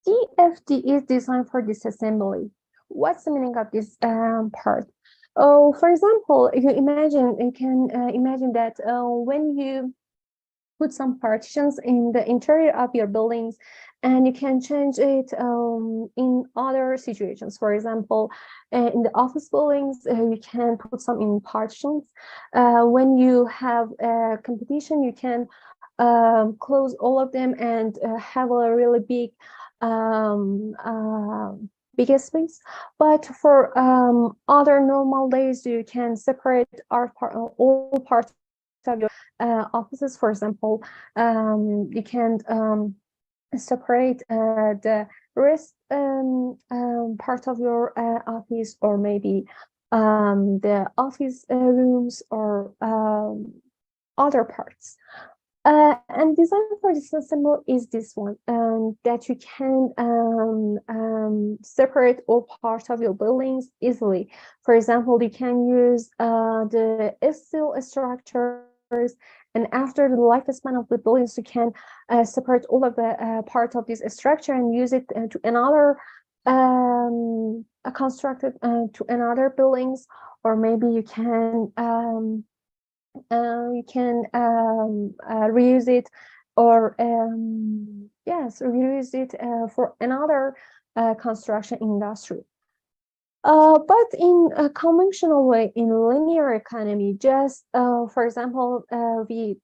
DFD is designed for disassembly. What's the meaning of this part? Oh, for example, you can imagine that when you put some partitions in the interior of your buildings, and you can change it in other situations. For example, in the office buildings, you can put some in partitions. When you have a competition, you can close all of them and have a really big space. But for other normal days, you can separate all parts of your offices. For example, you can separate the rest part of your office, or maybe the office rooms, or other parts. And design for disassemble is this one, that you can separate all parts of your buildings easily. For example, you can use the steel structures, and after the lifespan of the buildings, you can separate all of the part of this structure and use it to another constructed to another buildings, or maybe you can reuse it, or yes, reuse it for another construction industry. But in a conventional way, in linear economy, just for example, we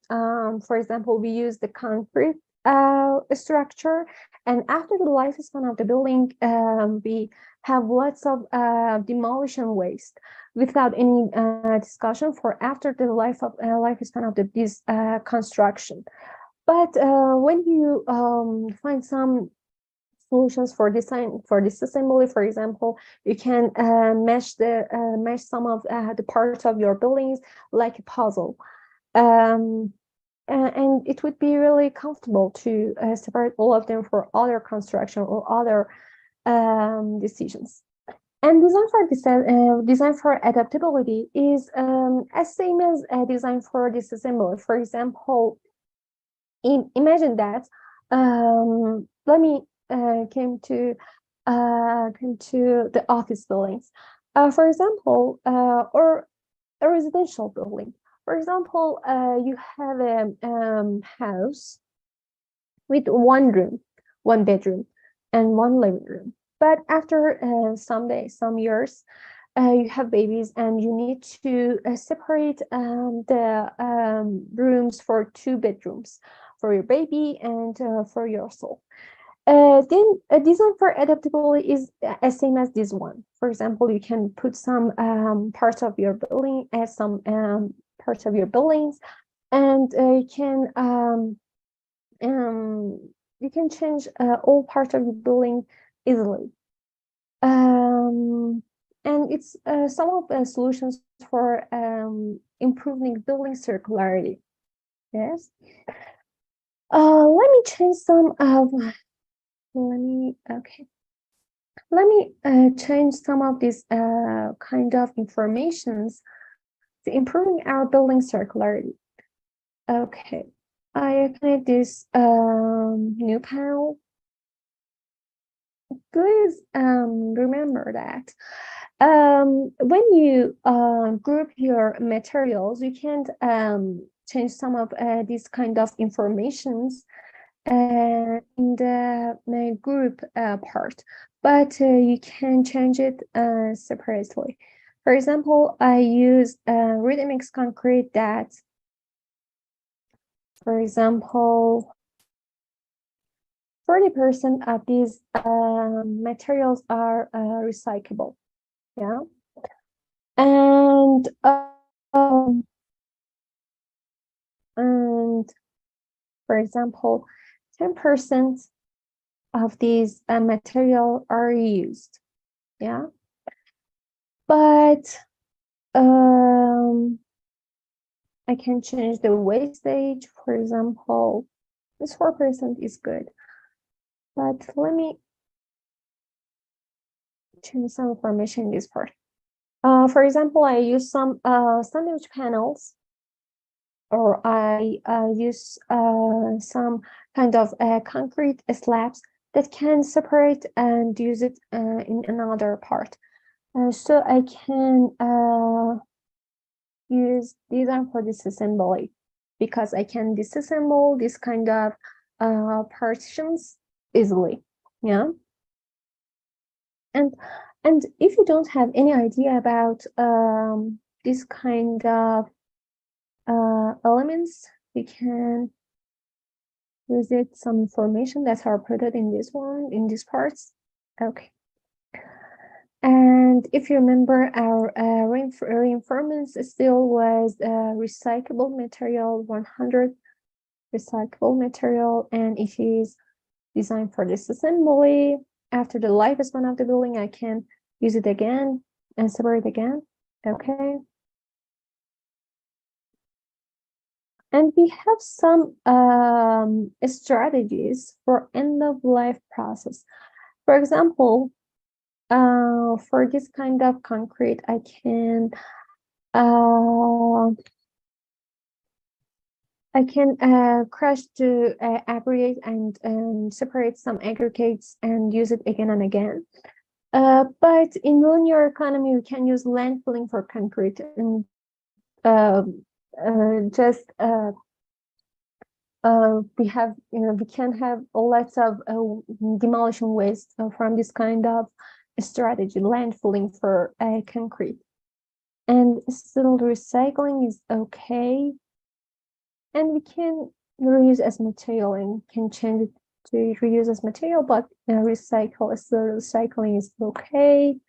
use the concrete structure, and after the lifespan of the building, we have lots of demolition waste without any discussion for after the lifespan of this construction. But when you find some solutions for design for disassembly, for example, you can mesh some of the parts of your buildings like a puzzle, and it would be really comfortable to separate all of them for other construction or other decisions. And design for adaptability is as same as design for disassembly. For example, imagine that let me came to the office buildings, for example, or a residential building. For example, you have a house with one room, one bedroom, and one living room. But after some years, you have babies, and you need to separate the rooms for 2 bedrooms for your baby and for yourself. Then a design for adaptability is as same as this one. For example, you can put some parts of your building as some parts of your buildings, and you can change all parts of your building easily. And it's some of the solutions for improving building circularity. Yes. Let me change some of. Let me change some of these kind of informations to improving our building circularity. Okay, I opened this new panel. Please remember that when you group your materials, you can change some of these kind of informations in the group part, but you can change it separately. For example, I use ready-mix concrete that, for example, 40% of these materials are recyclable. Yeah. And for example, 10% of these material are used. Yeah. But I can change the wastage. For example, this 4% is good. But let me change some information in this part. For example, I use some sandwich panels, or I use some kind of concrete slabs that can separate and use it in another part. So I can use design for disassembly, because I can disassemble this kind of partitions easily. Yeah. And if you don't have any idea about this kind of elements, we can visit some information that are put in this one, in these parts. Okay. And if you remember, our reinforcements still was recyclable material, 100 recyclable material, and it is designed for disassembly. After the lifespan of the building, I can use it again and separate again. Okay. And we have some strategies for end-of-life process. For example, for this kind of concrete, I can crush to aggregate and separate some aggregates and use it again and again. But in linear economy, we can use landfilling for concrete, and just we can have lots of demolition waste from this kind of strategy, landfilling for concrete. And still recycling is okay, and we can reuse as material and can change it to reuse as material, but recycling is okay.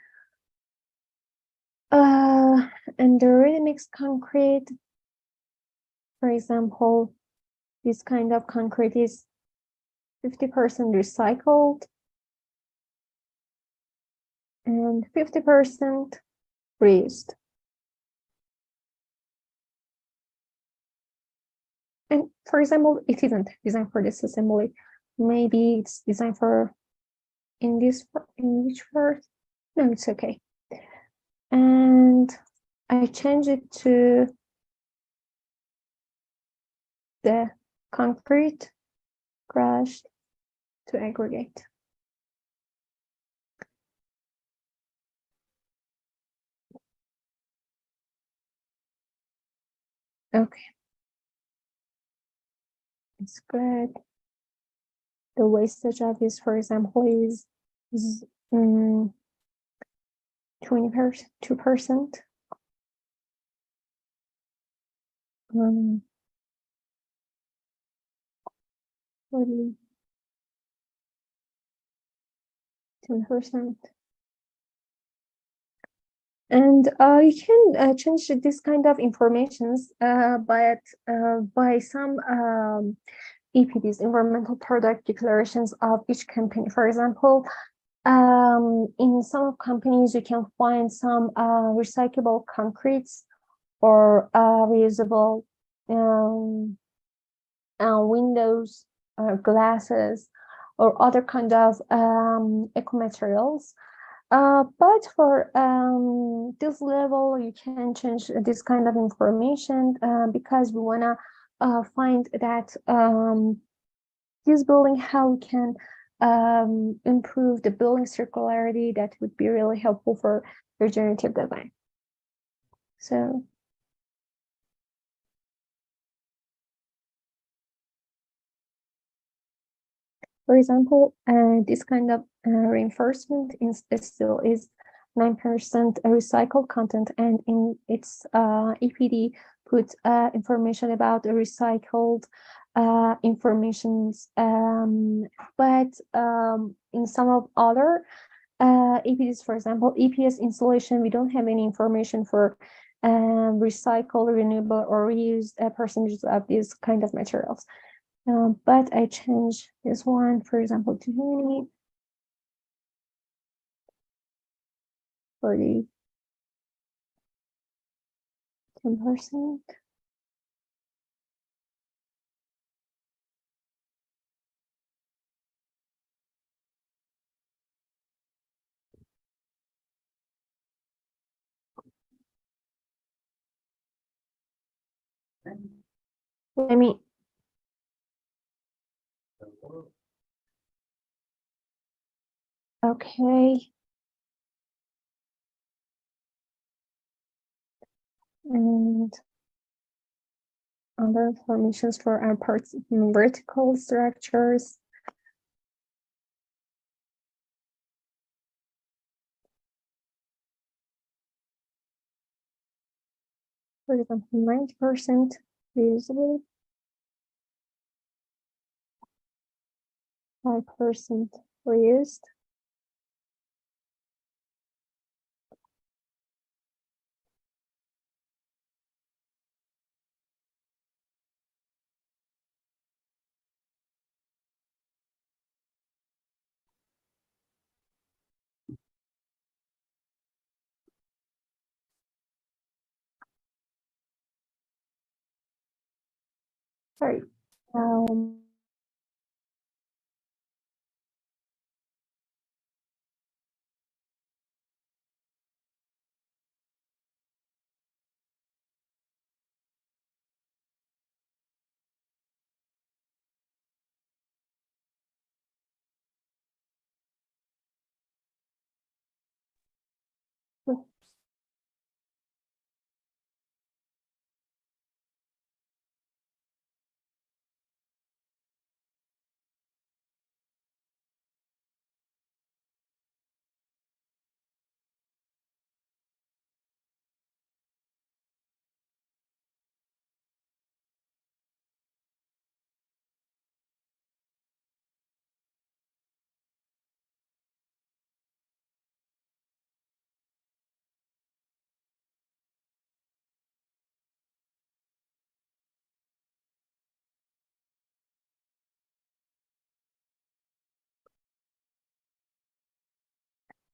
And the ready-mix concrete, for example, this kind of concrete is 50% recycled and 50% reused. And for example, it isn't designed for this assembly. Maybe it's designed for in which part? No, it's okay. And I change it to the concrete crushed to aggregate. Okay. It's good. The wastage of this, for example, is 2%. 10%. And you can change this kind of informations, but by some EPDs, environmental product declarations of each company. For example, in some companies, you can find some recyclable concretes or reusable windows, glasses, or other kind of eco materials. But for this level, you can change this kind of information because we want to find that this building, how we can improve the building circularity. That would be really helpful for regenerative design. So For example, this kind of reinforcement still is 9% recycled content, and in its EPD put information about the recycled informations, but in some of other EPDs, for example, EPS installation, we don't have any information for recycled, renewable, or reused percentages of these kind of materials. But I change this one, for example, to 20, 40, 10%. Let me. Okay. And other formations for our parts vertical structures. For example, 90% reusable, 5% reused. Sorry.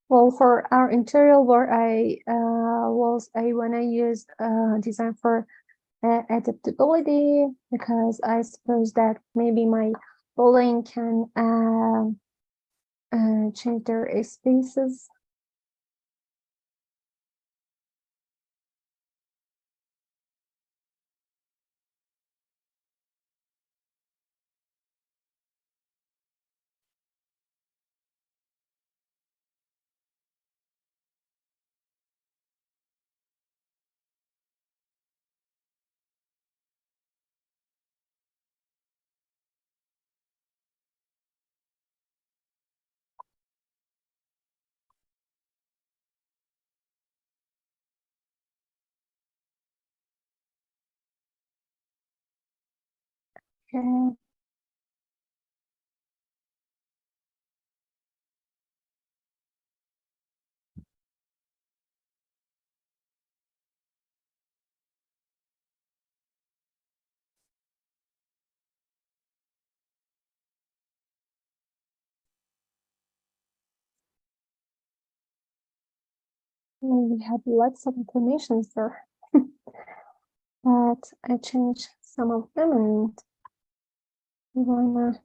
Well, for our interior work, I when I used design for adaptability, because I suppose that maybe my building can change their spaces. Okay. We have lots of information there, but I changed some of them, and we wanna.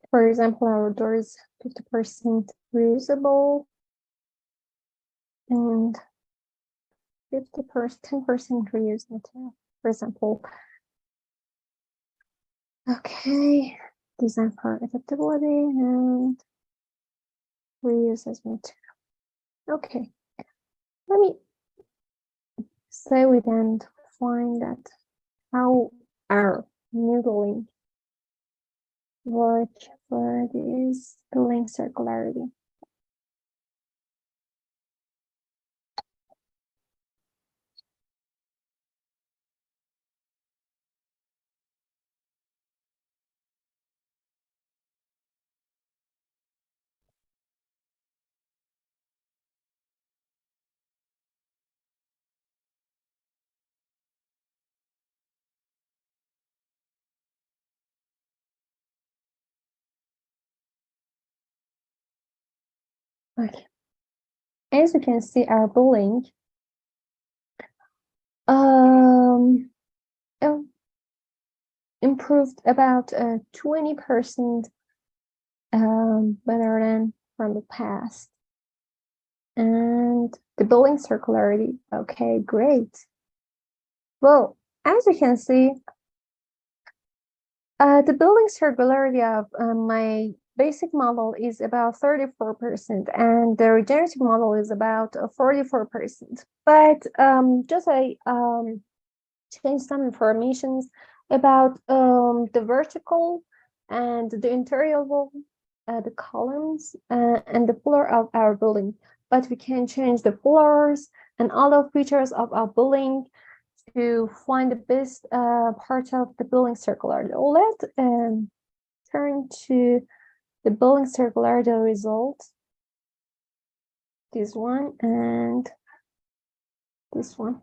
For example, our door is 50% reusable and 10% reused material, for example. Okay. design for adaptability and reuse as material. Okay, let me stay with and find that how our noodling work for this building circularity. Okay. As you can see, our building improved about 20% better than from the past. And the building circularity, okay, great. Well, as you can see, the building circularity of my basic model is about 34%, and the regenerative model is about 44%. But just I change some informations about the vertical and the interior wall, the columns, and the floor of our building. But we can change the floors and all the features of our building to find the best part of the building circularity. Let's turn to the building circularity results. This one and this one.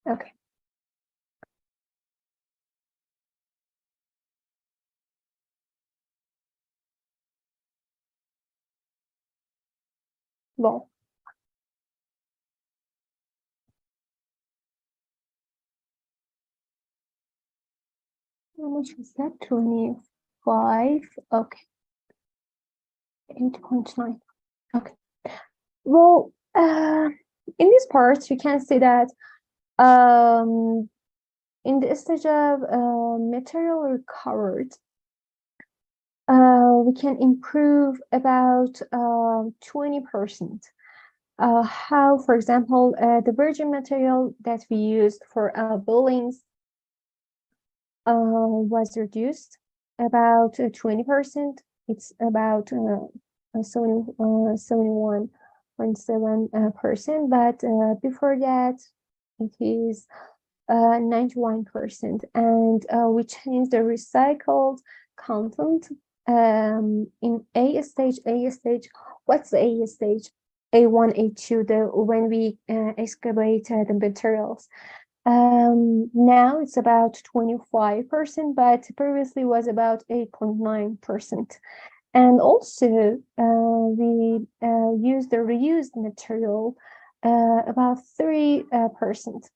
Okay. Well, how much is that? 25. Okay. 8.9. Okay. Well, in this part, you can see that in the stage of material recovered, we can improve about 20%. How, for example, the virgin material that we used for our buildings was reduced about 20%. It's about 71.7%, but before that, it is 91%. And we changed the recycled content in A stage. What's the A stage? A1, A2, when we excavate the materials. Now it's about 25%, but previously was about 8.9%. And also we use the reused material about 3%.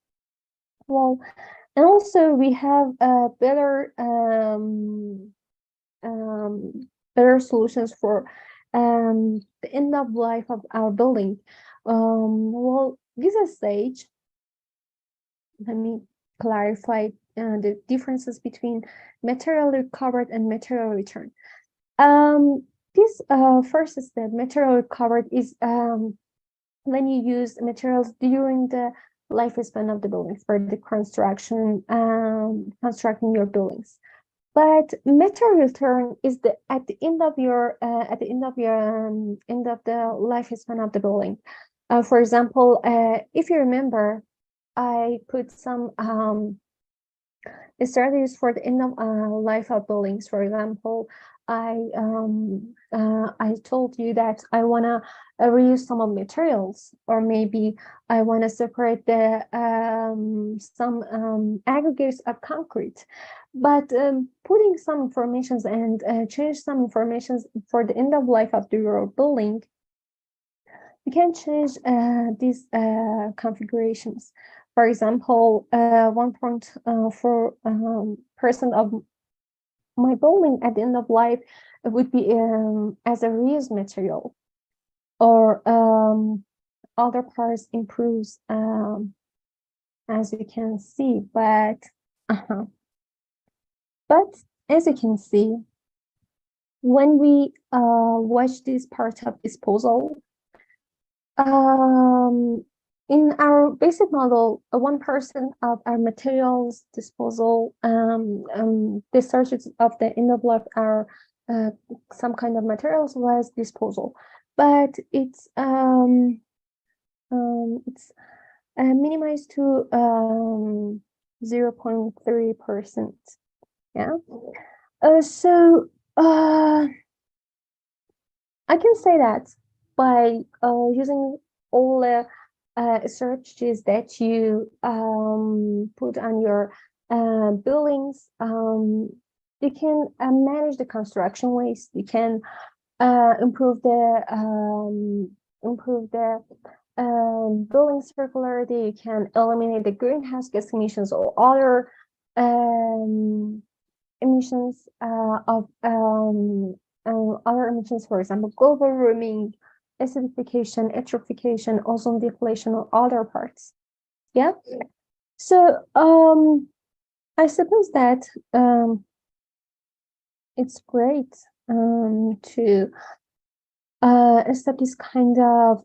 Well, and also we have better better solutions for the end of life of our building. Well, this stage, let me clarify the differences between material recovered and material return. This first step, material recovered, is when you use materials during the lifespan of the building for the construction, constructing your buildings. But material return is at the end of your end of the lifespan of the building. For example, if you remember, I put some strategies for the end of life of buildings. For example, I told you that I wanna reuse some of materials, or maybe I wanna separate the some aggregates of concrete. But putting some informations and change some informations for the end of life of your building, we can change these configurations. For example, 1.4% of my building at the end of life would be as a reused material, or other parts improves as you can see, but as you can see, when we watch this part of disposal, in our basic model, 1% of our materials disposal, the sources of the end of life are some kind of materials was disposal, but it's minimized to 0.3%. Yeah. So I can say that by using all the searches that you put on your buildings, you can manage the construction waste. You can improve the building circularity. You can eliminate the greenhouse gas emissions or other emissions of other emissions, for example, global warming, acidification, eutrophication, ozone depletion, or other parts. Yeah. So I suppose that it's great to start this kind of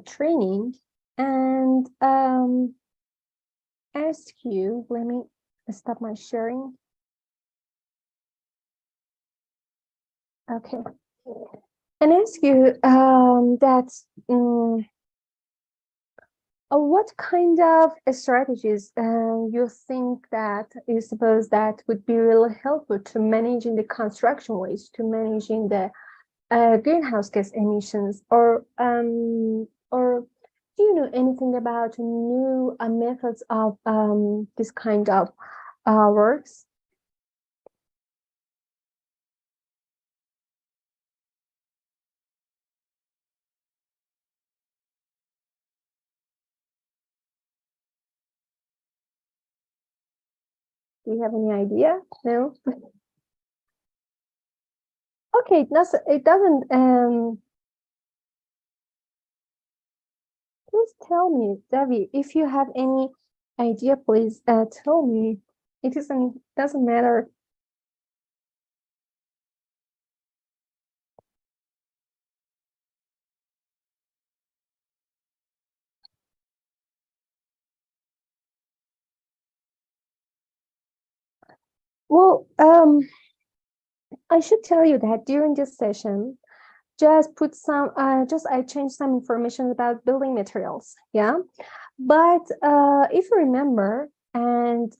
training and ask you. Let me stop my sharing. Okay. And ask you that what kind of strategies you think that you suppose that would be really helpful to managing the construction waste, to managing the greenhouse gas emissions, or do you know anything about new methods of this kind of works? Do you have any idea? No. Okay, it doesn't. Please tell me, Debbie, if you have any idea, please tell me. It doesn't matter. Well, I should tell you that during this session, just put some, I changed some information about building materials, yeah. But if you remember, and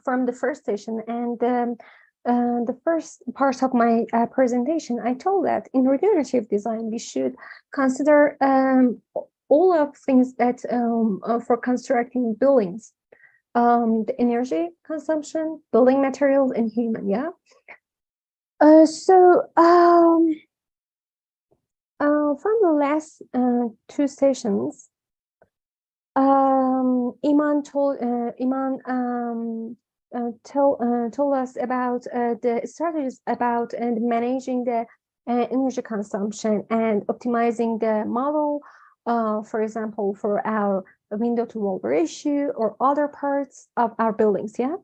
from the first session and the first part of my presentation, I told that in regenerative design, we should consider all of things that for constructing buildings, the energy consumption, building materials, and human, yeah. So from the last two sessions, Iman told us about the strategies about and managing the energy consumption and optimizing the model, for example, for our window to wall ratio or other parts of our buildings. Yeah.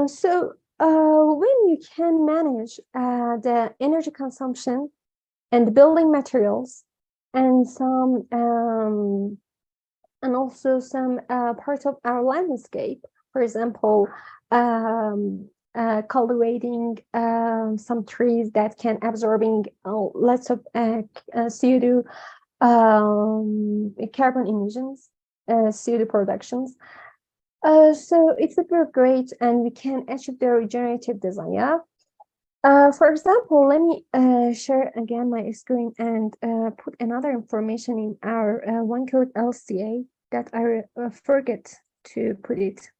So when you can manage the energy consumption and the building materials and some and also some parts of our landscape, for example, cultivating some trees that can absorbing lots of CO2, carbon emissions, CO2 productions. So it's super great, and we can achieve the regenerative design. Yeah. For example, let me share again my screen and put another information in our one code LCA that I forget to put it.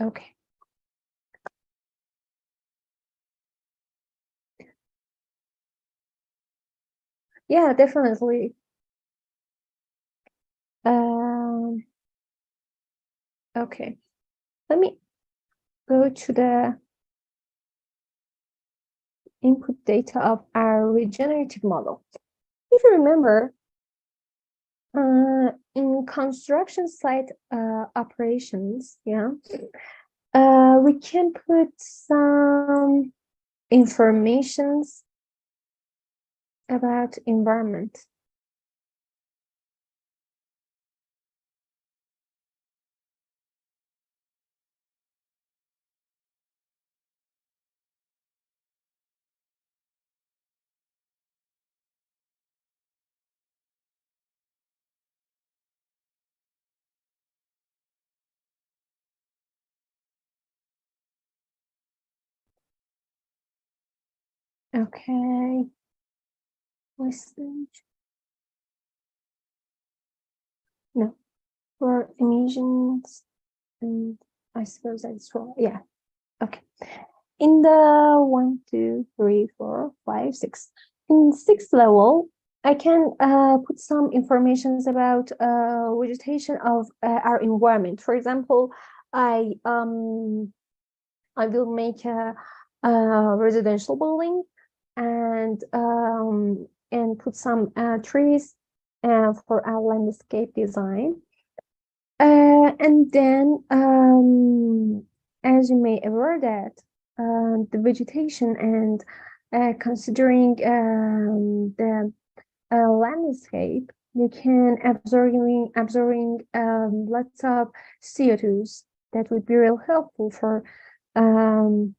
Okay. Yeah, definitely. Okay. Let me go to the input data of our regenerative model. If you remember, In construction site operations, yeah, we can put some informations about environment. Okay. Wastage. No, for emissions, and I suppose that's wrong. Yeah. Okay. In the 1, 2, 3, 4, 5, 6. In sixth level, I can put some informations about vegetation of our environment. For example, I will make a residential building and put some trees for our landscape design. And then, as you may aware that the vegetation and considering the landscape, they can absorbing lots of CO2s that would be real helpful for um,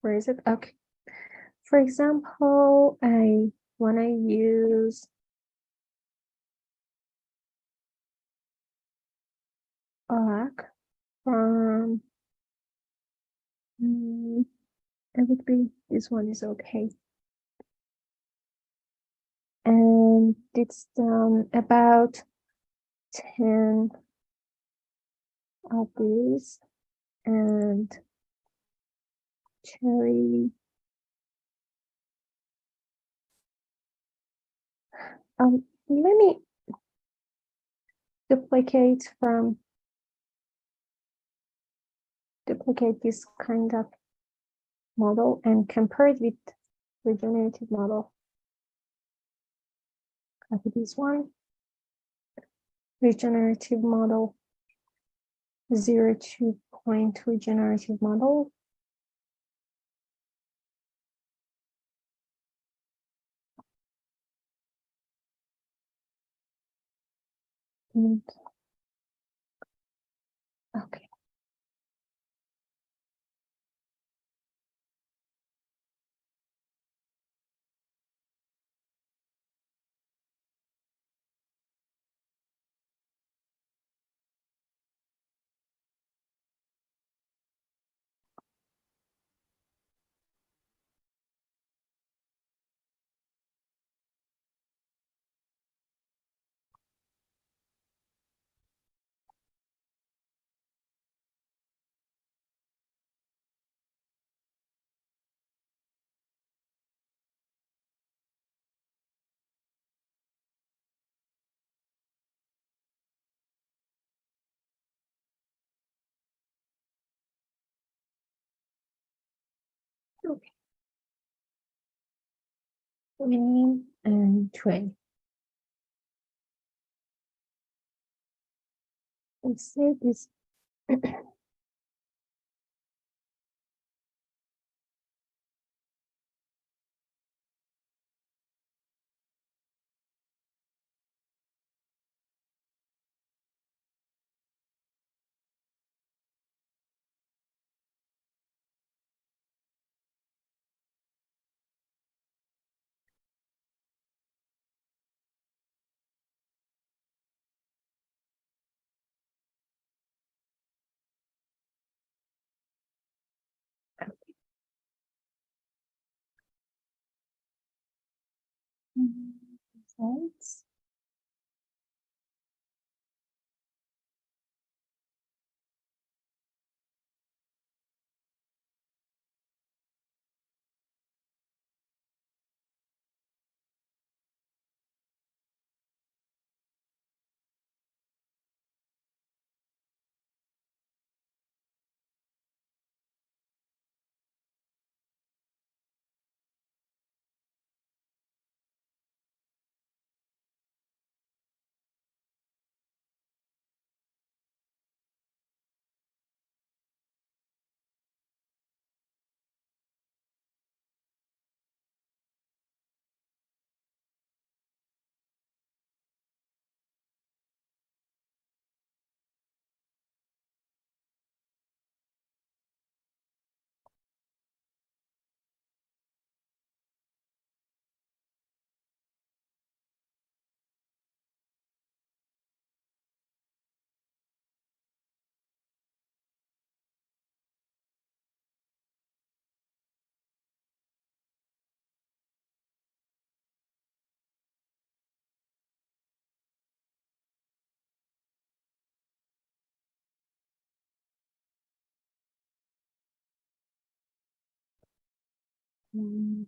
where is it? Okay. For example, I want to use arc from it would be this one is okay. And it's about 10 of these and cherry. Let me duplicate this kind of model and compare it with regenerative model. Copy this one. Regenerative model 0.2 point regenerative model. And, okay. Okay. 20 and 20. Let's say this. Results. Why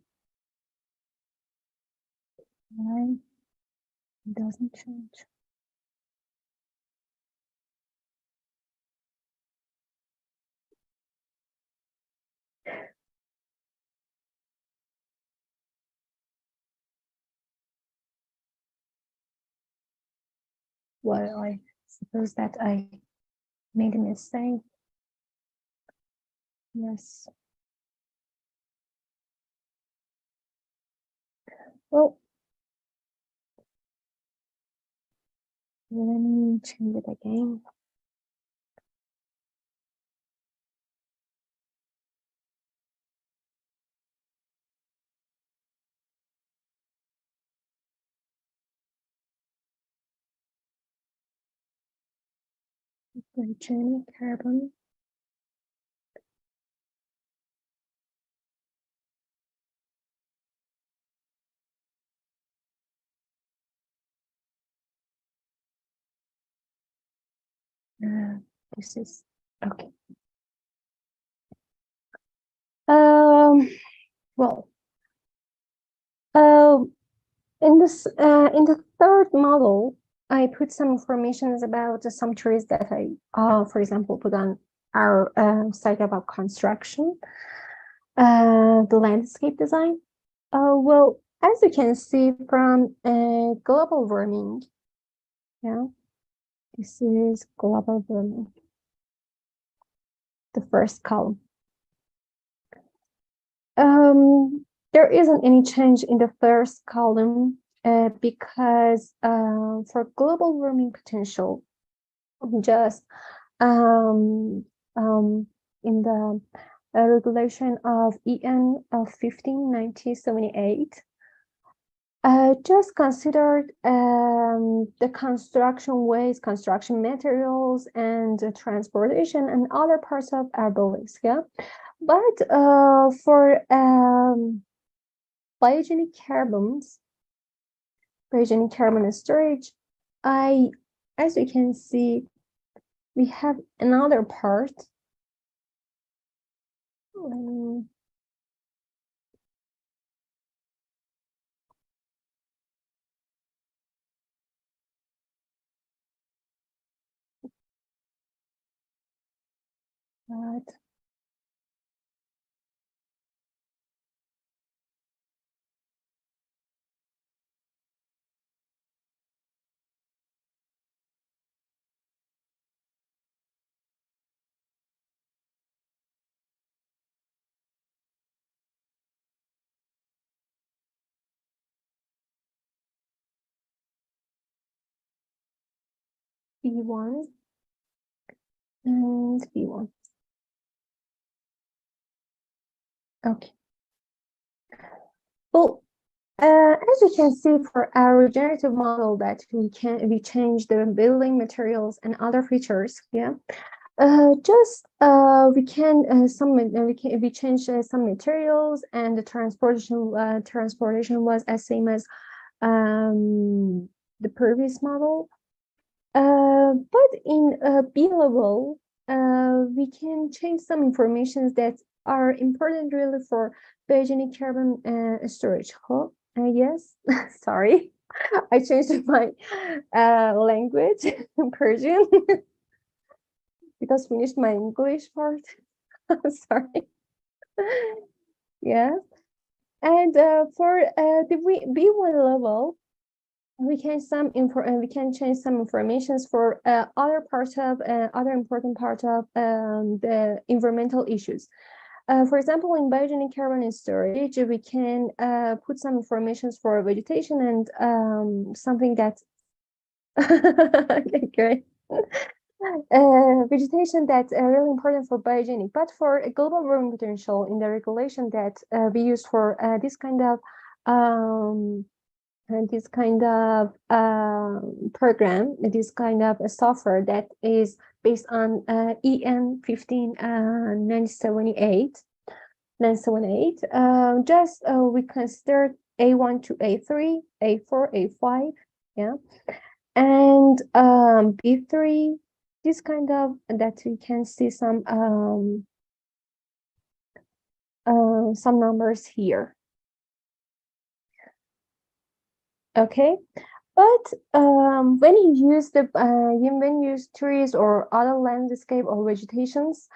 it doesn't change? Well, I suppose that I made a mistake. Yes. Well, let me change it again. Organic carbon. This is okay. Well, in the third model, I put some information about some trees that I, for example, put on our site about construction, the landscape design. Well, as you can see from global warming, yeah, this is global warming, the first column. There isn't any change in the first column because for global warming potential, just in the regulation of EN of 15/1978, just considered the construction waste, construction materials, and transportation and other parts of our buildings. Yeah, but for biogenic carbons, biogenic carbon storage, as you can see, we have another part. But B1 and B1. Okay. Well, as you can see for our regenerative model that we change the building materials and other features. Yeah. We change some materials, and the transportation was as same as the previous model. But in B level, we can change some informations that are important really for biogenic carbon storage. Oh, yes, sorry, I changed my language Persian because finished my English part. Sorry. Yeah, and for the B1 level, we can change some informations for other parts of other important part of the environmental issues. For example, in biogenic carbon storage, we can put some informations for vegetation and something that okay, great. Vegetation that's really important for biogenic, but for a global warming potential in the regulation that we use for this kind of program, this kind of a software that is based on EN 15/978. Just we consider A1 to A3, A4, A5, yeah, and B3. This kind of that we can see some some numbers here. Okay, but when you use trees or other landscape or vegetations,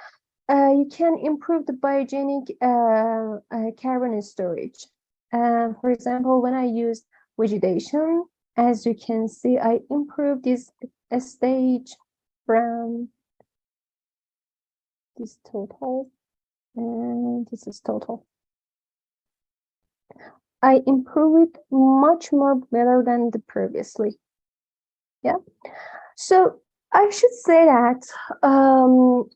you can improve the biogenic carbon storage. For example, when I use vegetation, as you can see, I improve this stage from this total, and this is total. I improve it much more better than the previously. Yeah. So I should say that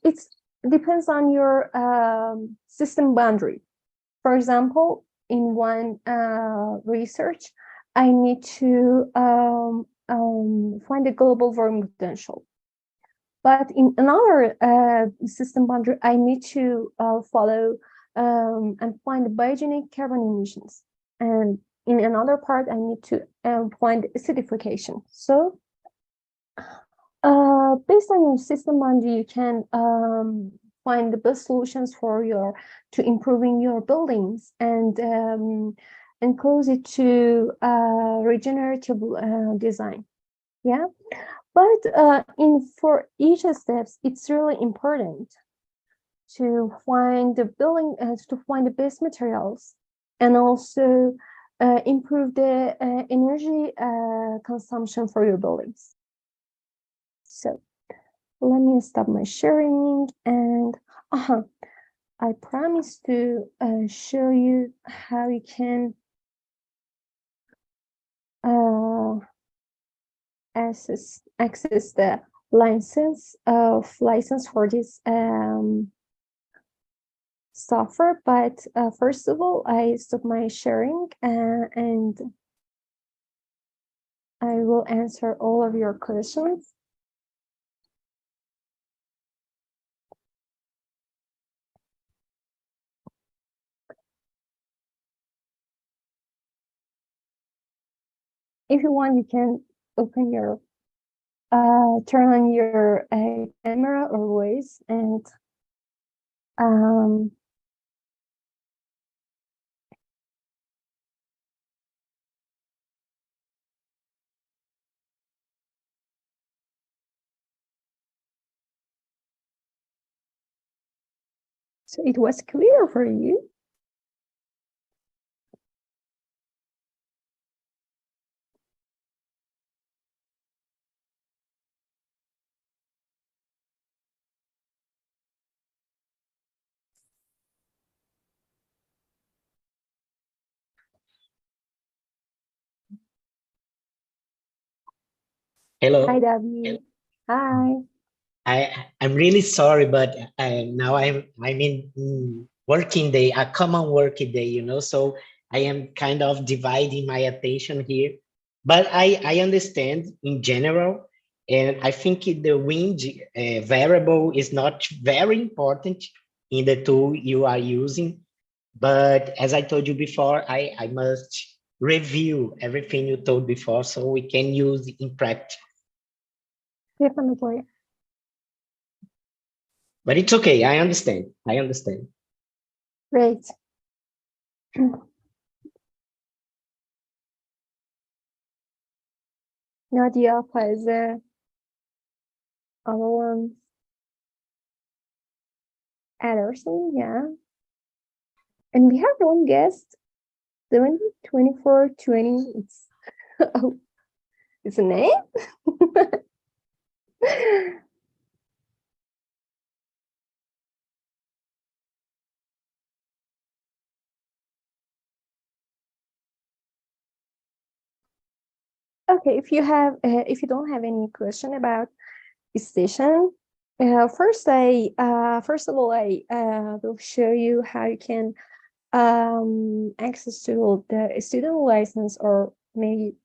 it depends on your system boundary. For example, in one research, I need to find the global warming potential. But in another system boundary, I need to follow and find the biogenic carbon emissions. And in another part, I need to find acidification. So based on your system boundary, you can find the best solutions for to improving your buildings and close it to regenerative design. Yeah, but for each steps, it's really important to find to find the best materials, and also improve the energy consumption for your buildings. So let me stop my sharing, and I promise to show you how you can access the license for this software. But first of all, I stop my sharing and I will answer all of your questions. If you want, you can open your turn on your camera or voice, and so it was clear for you. Hello. Hi, David. Hi. I'm really sorry, but now I'm in working day, a common working day, so I am kind of dividing my attention here. But I understand in general, and I think the wind variable is not very important in the tool you are using. But as I told you before, I must review everything you told before so we can use it in practice. Definitely. But it's okay. I understand. Great. Nadia, Faiza, other ones. Anderson, yeah. And we have one guest, 2420. It's oh, it's a name. Okay, if you don't have any question about this session, first of all I will show you how you can access to the student license, or maybe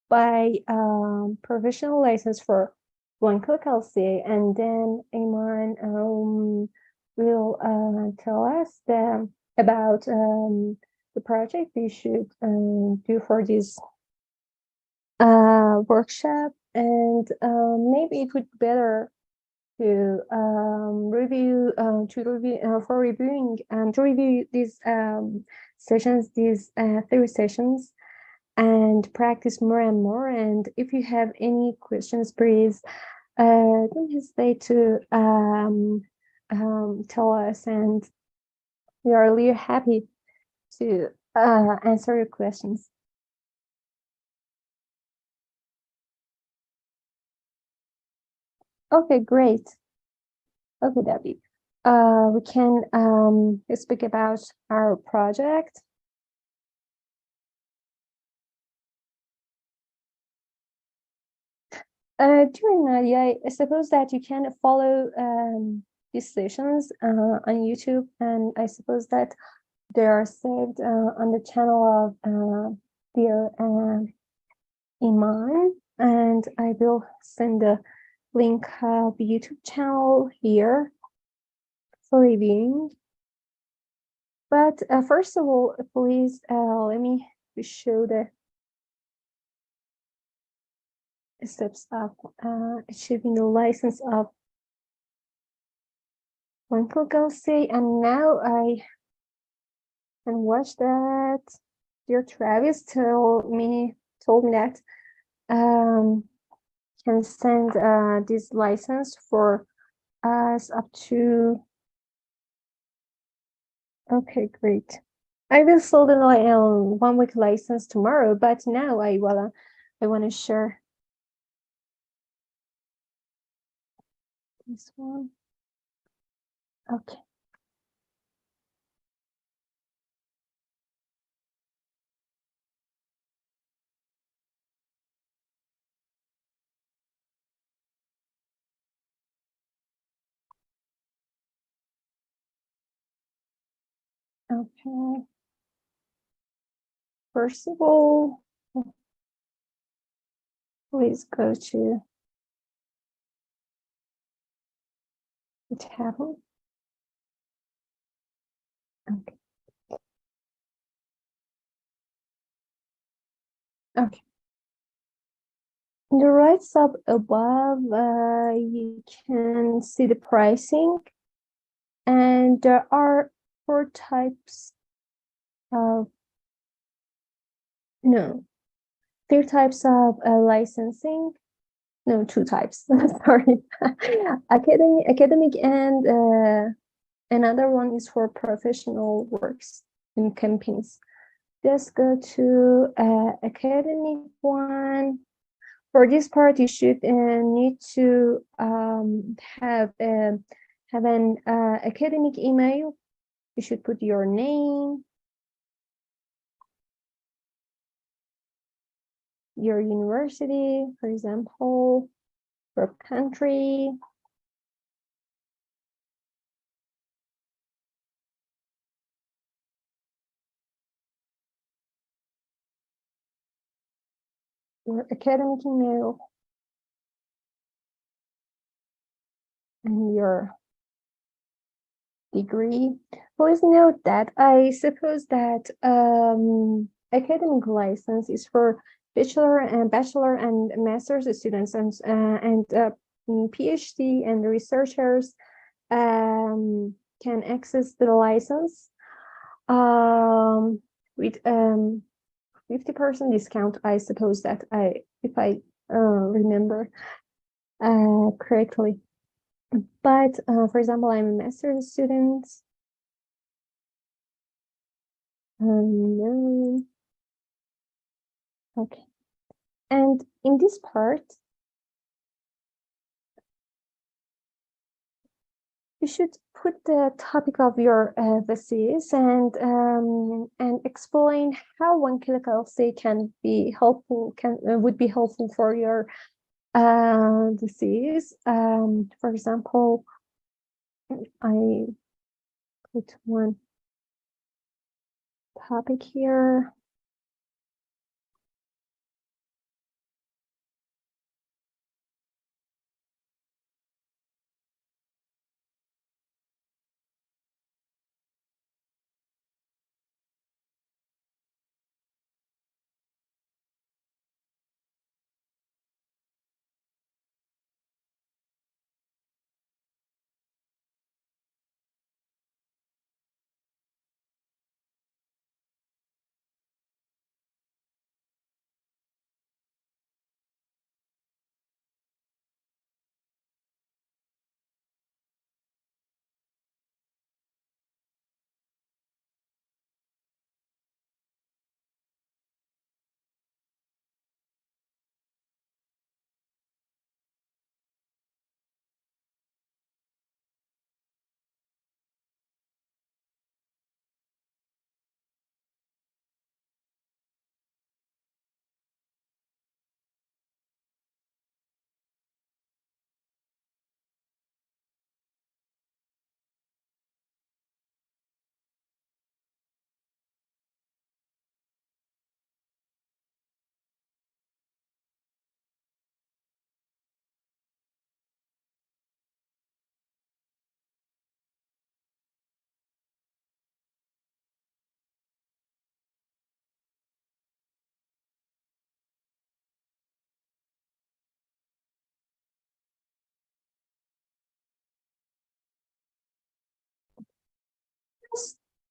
buy professional license for one click LCA, and then Iman will tell us about the project we should do for this workshop, and maybe it would be better to review for reviewing to review these sessions, these 3 sessions, and practice more and more. And if you have any questions, please don't hesitate to tell us, and we are really happy to answer your questions. Okay, great. Okay, David. We can speak about our project. During Nadia, I suppose that you can follow these sessions on YouTube, and I suppose that they are saved on the channel of dear Iman, and I will send the link of the YouTube channel here for reviewing. But first of all, please let me show the steps of achieving the license of Uncle Kelsey. And now I can watch that. Dear Travis told me that can send this license for us up to. Okay, great. I will sell the 1-week license tomorrow, but now I want to share this one. Okay. Okay. First of all, please go to the table. Okay. Okay. In the right sub above, you can see the pricing, and there are 4 types of no, 3 types of licensing. No, 2 types. Sorry, academic, and another one is for professional works and campaigns. Just go to academic one. For this part, you should need to have an academic email. You should put your name, your university, for example, your country, your academic email, and your degree. Please note that I suppose that academic license is for bachelor and master's students, and PhD and researchers can access the license with 50% discount. I suppose that if I remember correctly. But for example, I'm a master's student. No. Okay. And in this part, you should put the topic of your thesis and explain how 1 kilocalorie can be helpful, would be helpful for your thesis. For example, I put one topic here.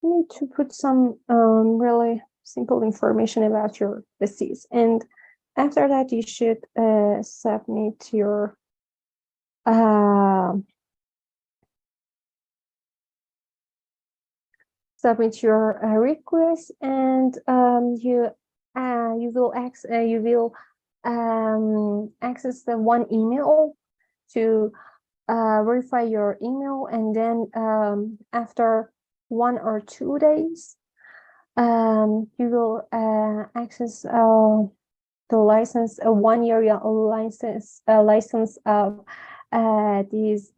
you need to put some really simple information about your disease, and after that you should submit your request, and you will access the one email to verify your email, and then after 1 or 2 days you will access the license, a 1-year license of this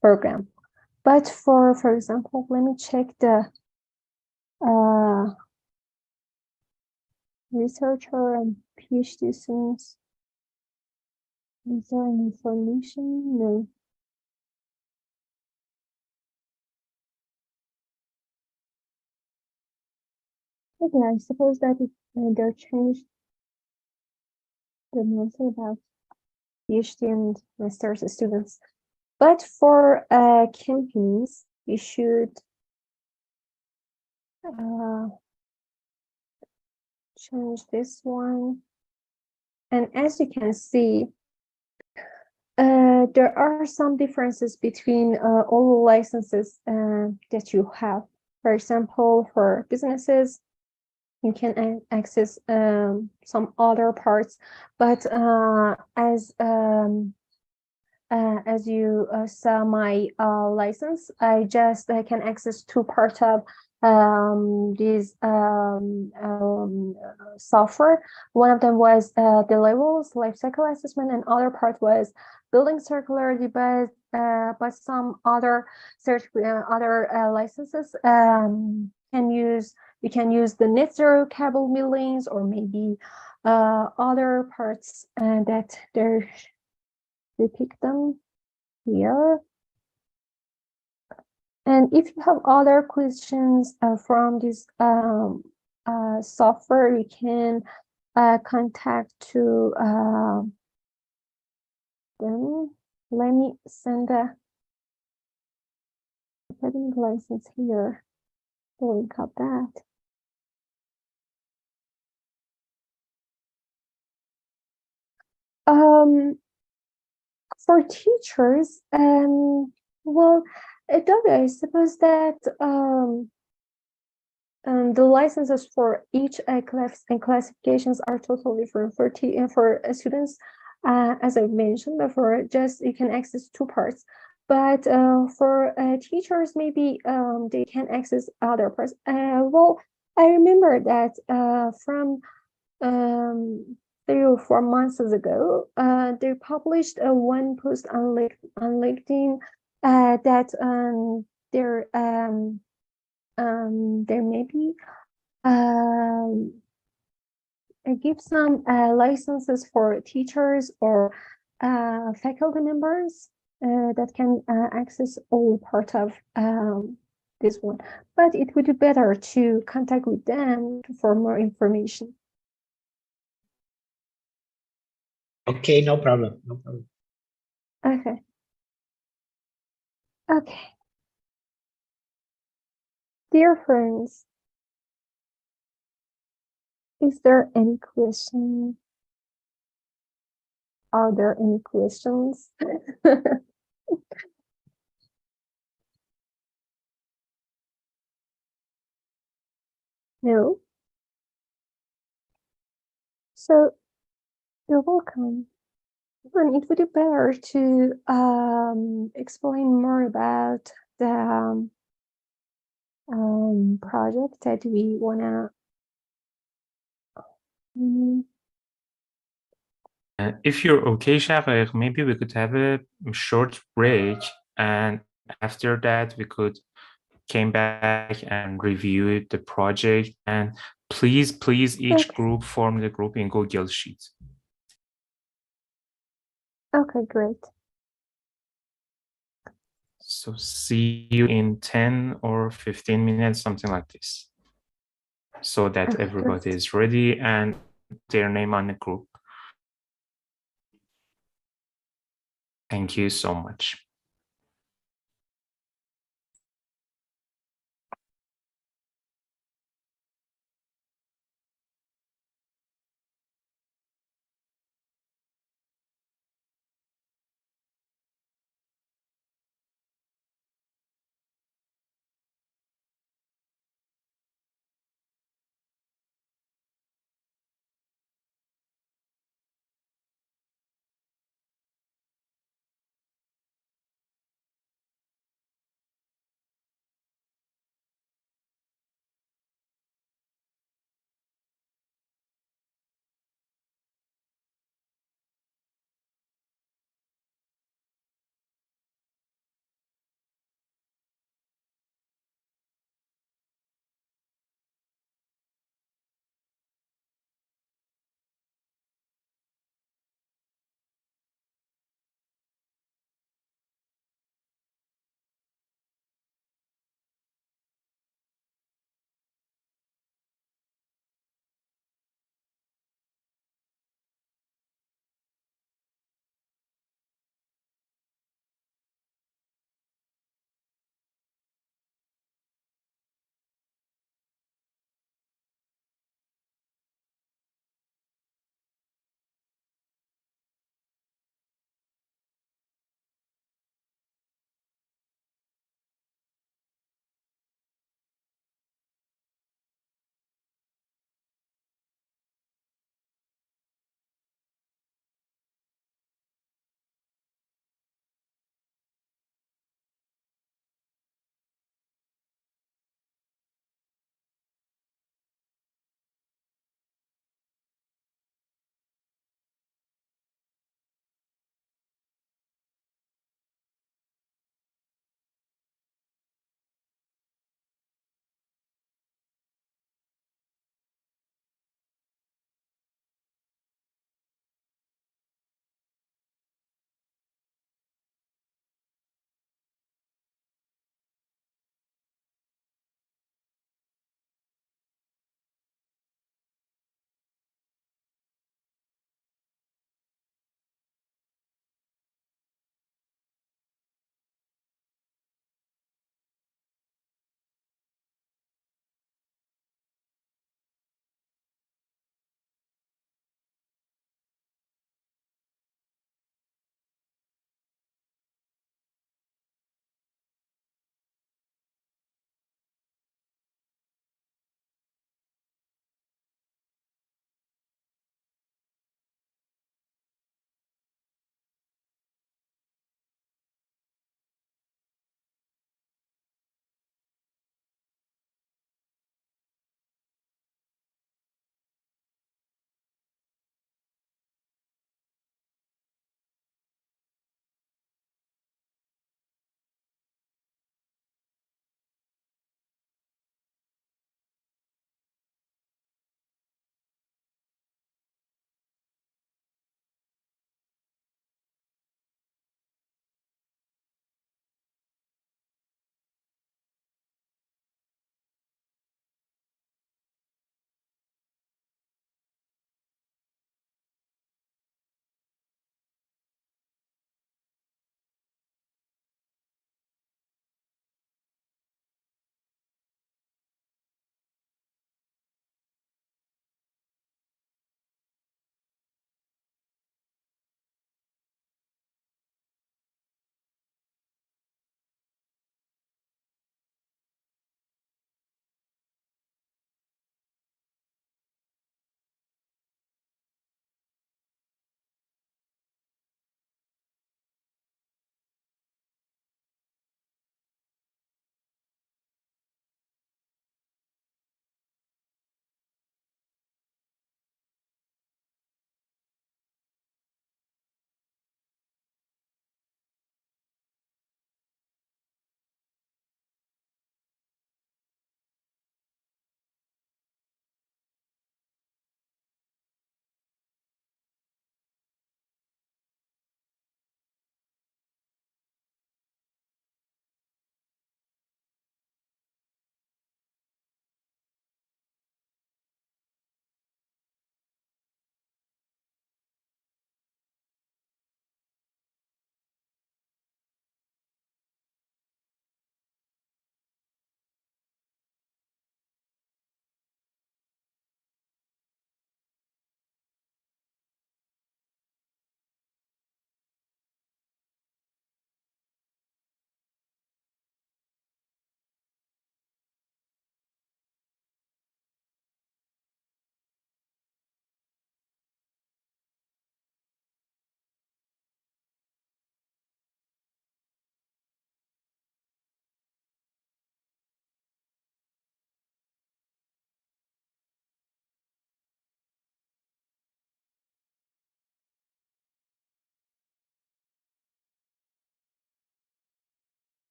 program. But for example, let me check the researcher and PhD students. Is there any information? No. Okay, I suppose that they changed the mention about PhD and master's students. But for companies, you should change this one. And as you can see, there are some differences between all the licenses that you have. For example, for businesses, you can access some other parts, but as you saw my license, I can access 2 parts of this software. One of them was the labels, life cycle assessment, and other part was building circularity, but some other licenses you can use the net zero cable millings, or maybe other parts that they pick them here. And if you have other questions from this software, you can contact to them. Let me send the setting license here, the link of that. For teachers, well, I suppose that the licenses for each classifications are totally different. For students, as I mentioned before, just you can access 2 parts. But for teachers, maybe they can access other parts. Well, I remember that from 3 or 4 months ago, they published one post on LinkedIn that there maybe give some licenses for teachers or faculty members that can access all part of this one. But it would be better to contact with them for more information. Okay, no problem, no problem. Okay. Okay. Dear friends, is there any question? Are there any questions? No? So you're welcome. And it would be better to explain more about the project that we wanna. If you're okay, Shafaq, maybe we could have a short break, and after that we could came back and review the project. And please, each group form the group in Google Sheets. Okay, great. So see you in 10 or 15 minutes, something like this, so that Okay, everybody great. is ready and their name on the group. Thank you so much.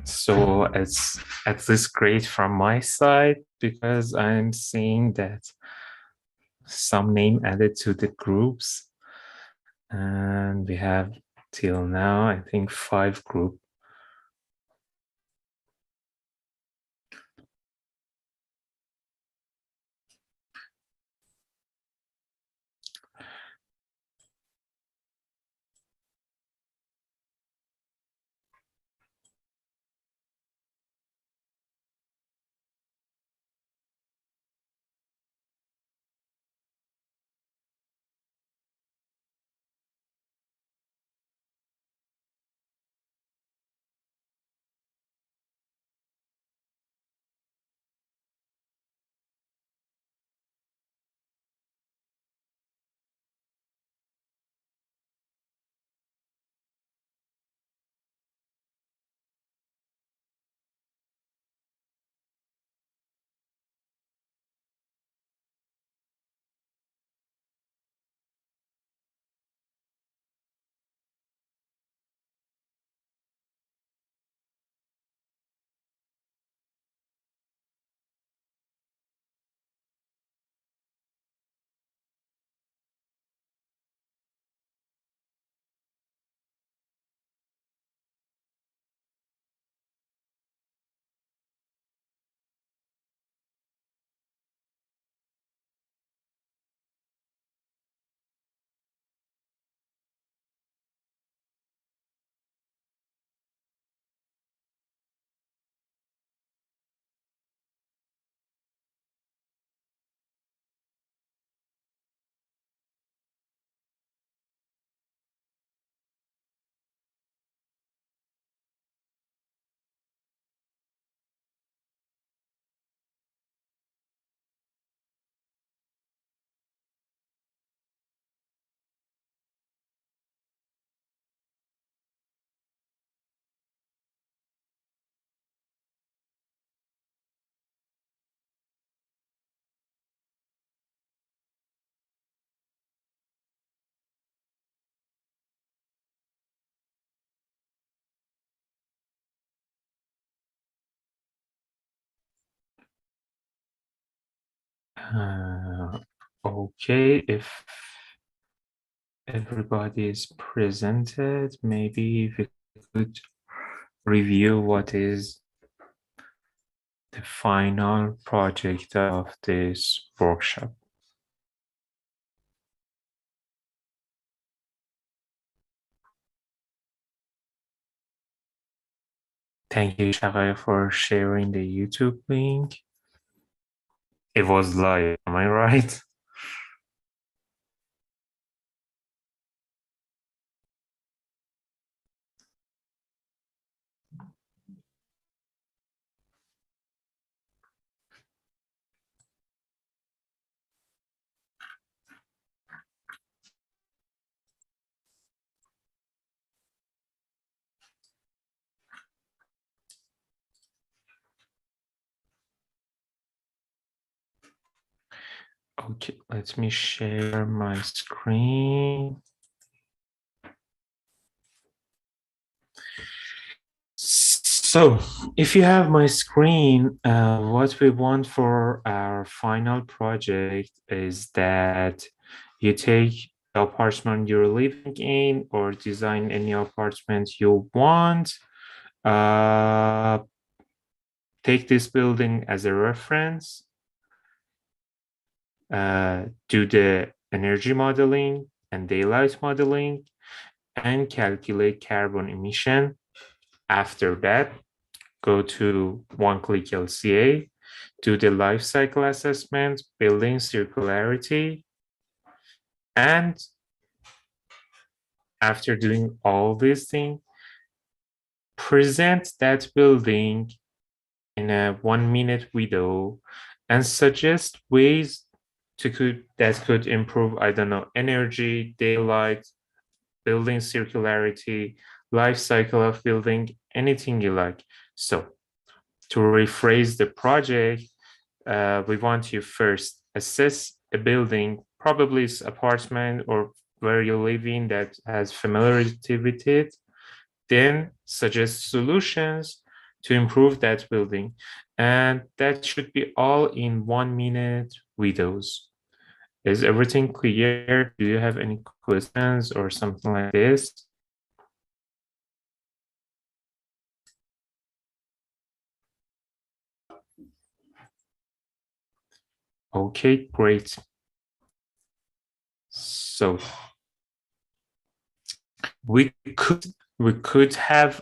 So it's at least great from my side because I'm seeing that some name added to the groups, and we have till now, I think 5 group. Okay, if everybody is presented, maybe we could review what is the final project of this workshop. Thank you, Shagaya, for sharing the YouTube link. It was live, am I right? Okay, let me share my screen. So if you have my screen, what we want for our final project is that you take the apartment you're living in or design any apartment you want. Take this building as a reference, do the energy modeling and daylight modeling, and calculate carbon emission. After that, go to one-click LCA, do the life cycle assessment, building circularity, and after doing all these things, present that building in a 1-minute video and suggest ways that could improve, I don't know, energy, daylight, building circularity, life cycle of building, anything you like. So to rephrase the project, we want you first assess a building, probably it's apartment or where you live in that has familiarity with it, then suggest solutions to improve that building. And that should be all in 1 minute videos. Is everything clear? Do you have any questions or something like this? Okay, great. So we could have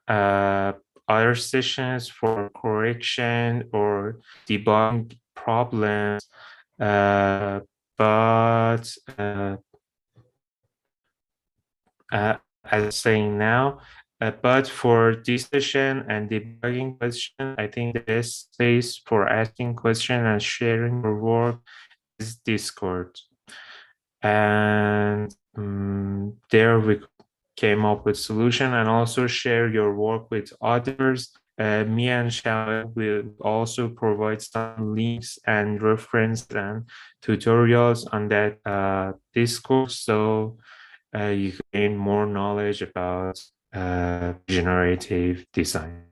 other sessions for correction or debugging problems, but as I'm saying now, but for this session and debugging question, I think the best space for asking question and sharing your work is Discord. And there we came up with solution, and also share your work with others. Me and Xiao will also provide some links and reference and tutorials on that Discord, so you gain more knowledge about generative design.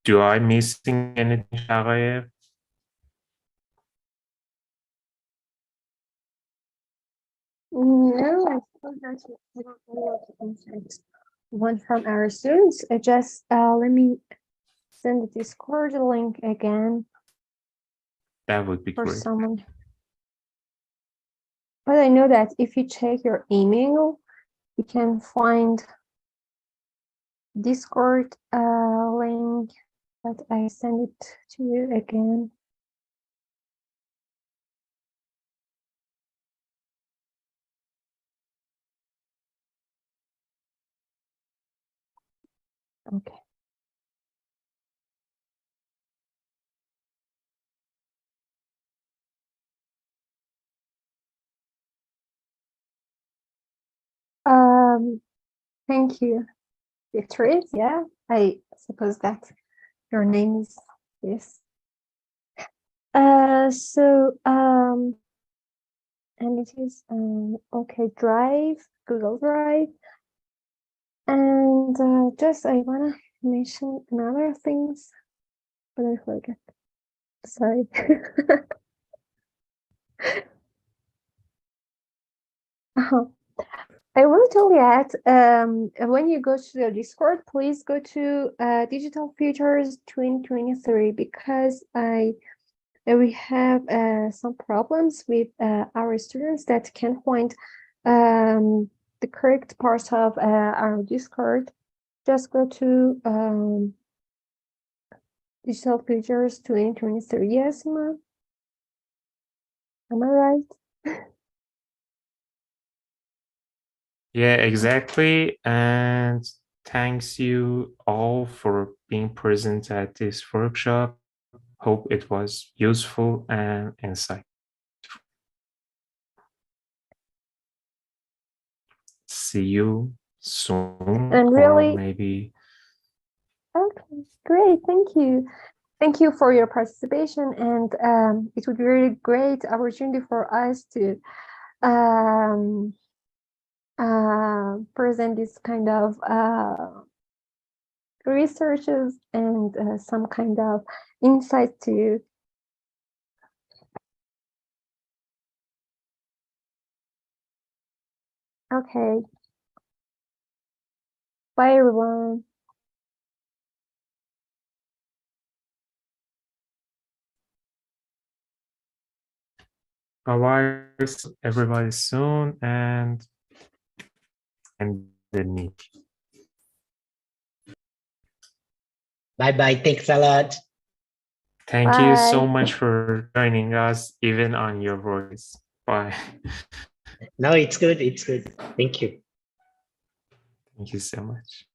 Do I missing anything, Shaghayev? No, I suppose that's one from our students. Just let me send the Discord link again That would be for great. someone. But I know that if you check your email, you can find Discord link, but I send it to you again. Okay. Thank you, Beatrice. Yeah, I suppose that your name is this. And it is okay, Drive, Google Drive. And just I wanna mention another things, but I forget. Sorry. I will tell you that when you go to the Discord, please go to Digital Futures 2023, because we have some problems with our students that can't find the correct part of our Discord. Just go to Digital Futures 2023. Yes, Ima? Am I right? Yeah, exactly. And thanks you all for being present at this workshop. Hope it was useful and insightful. See you soon, And or really, maybe. okay, great. Thank you. Thank you for your participation. And it would be really great opportunity for us to present this kind of researches and some kind of insight to you. Okay. Bye, everyone. Bye-bye, everybody soon, and the meet. Bye-bye. Thanks a lot. Thank you so Bye. much for joining us, even on your voice. Bye. No, it's good. It's good. Thank you. Thank you so much.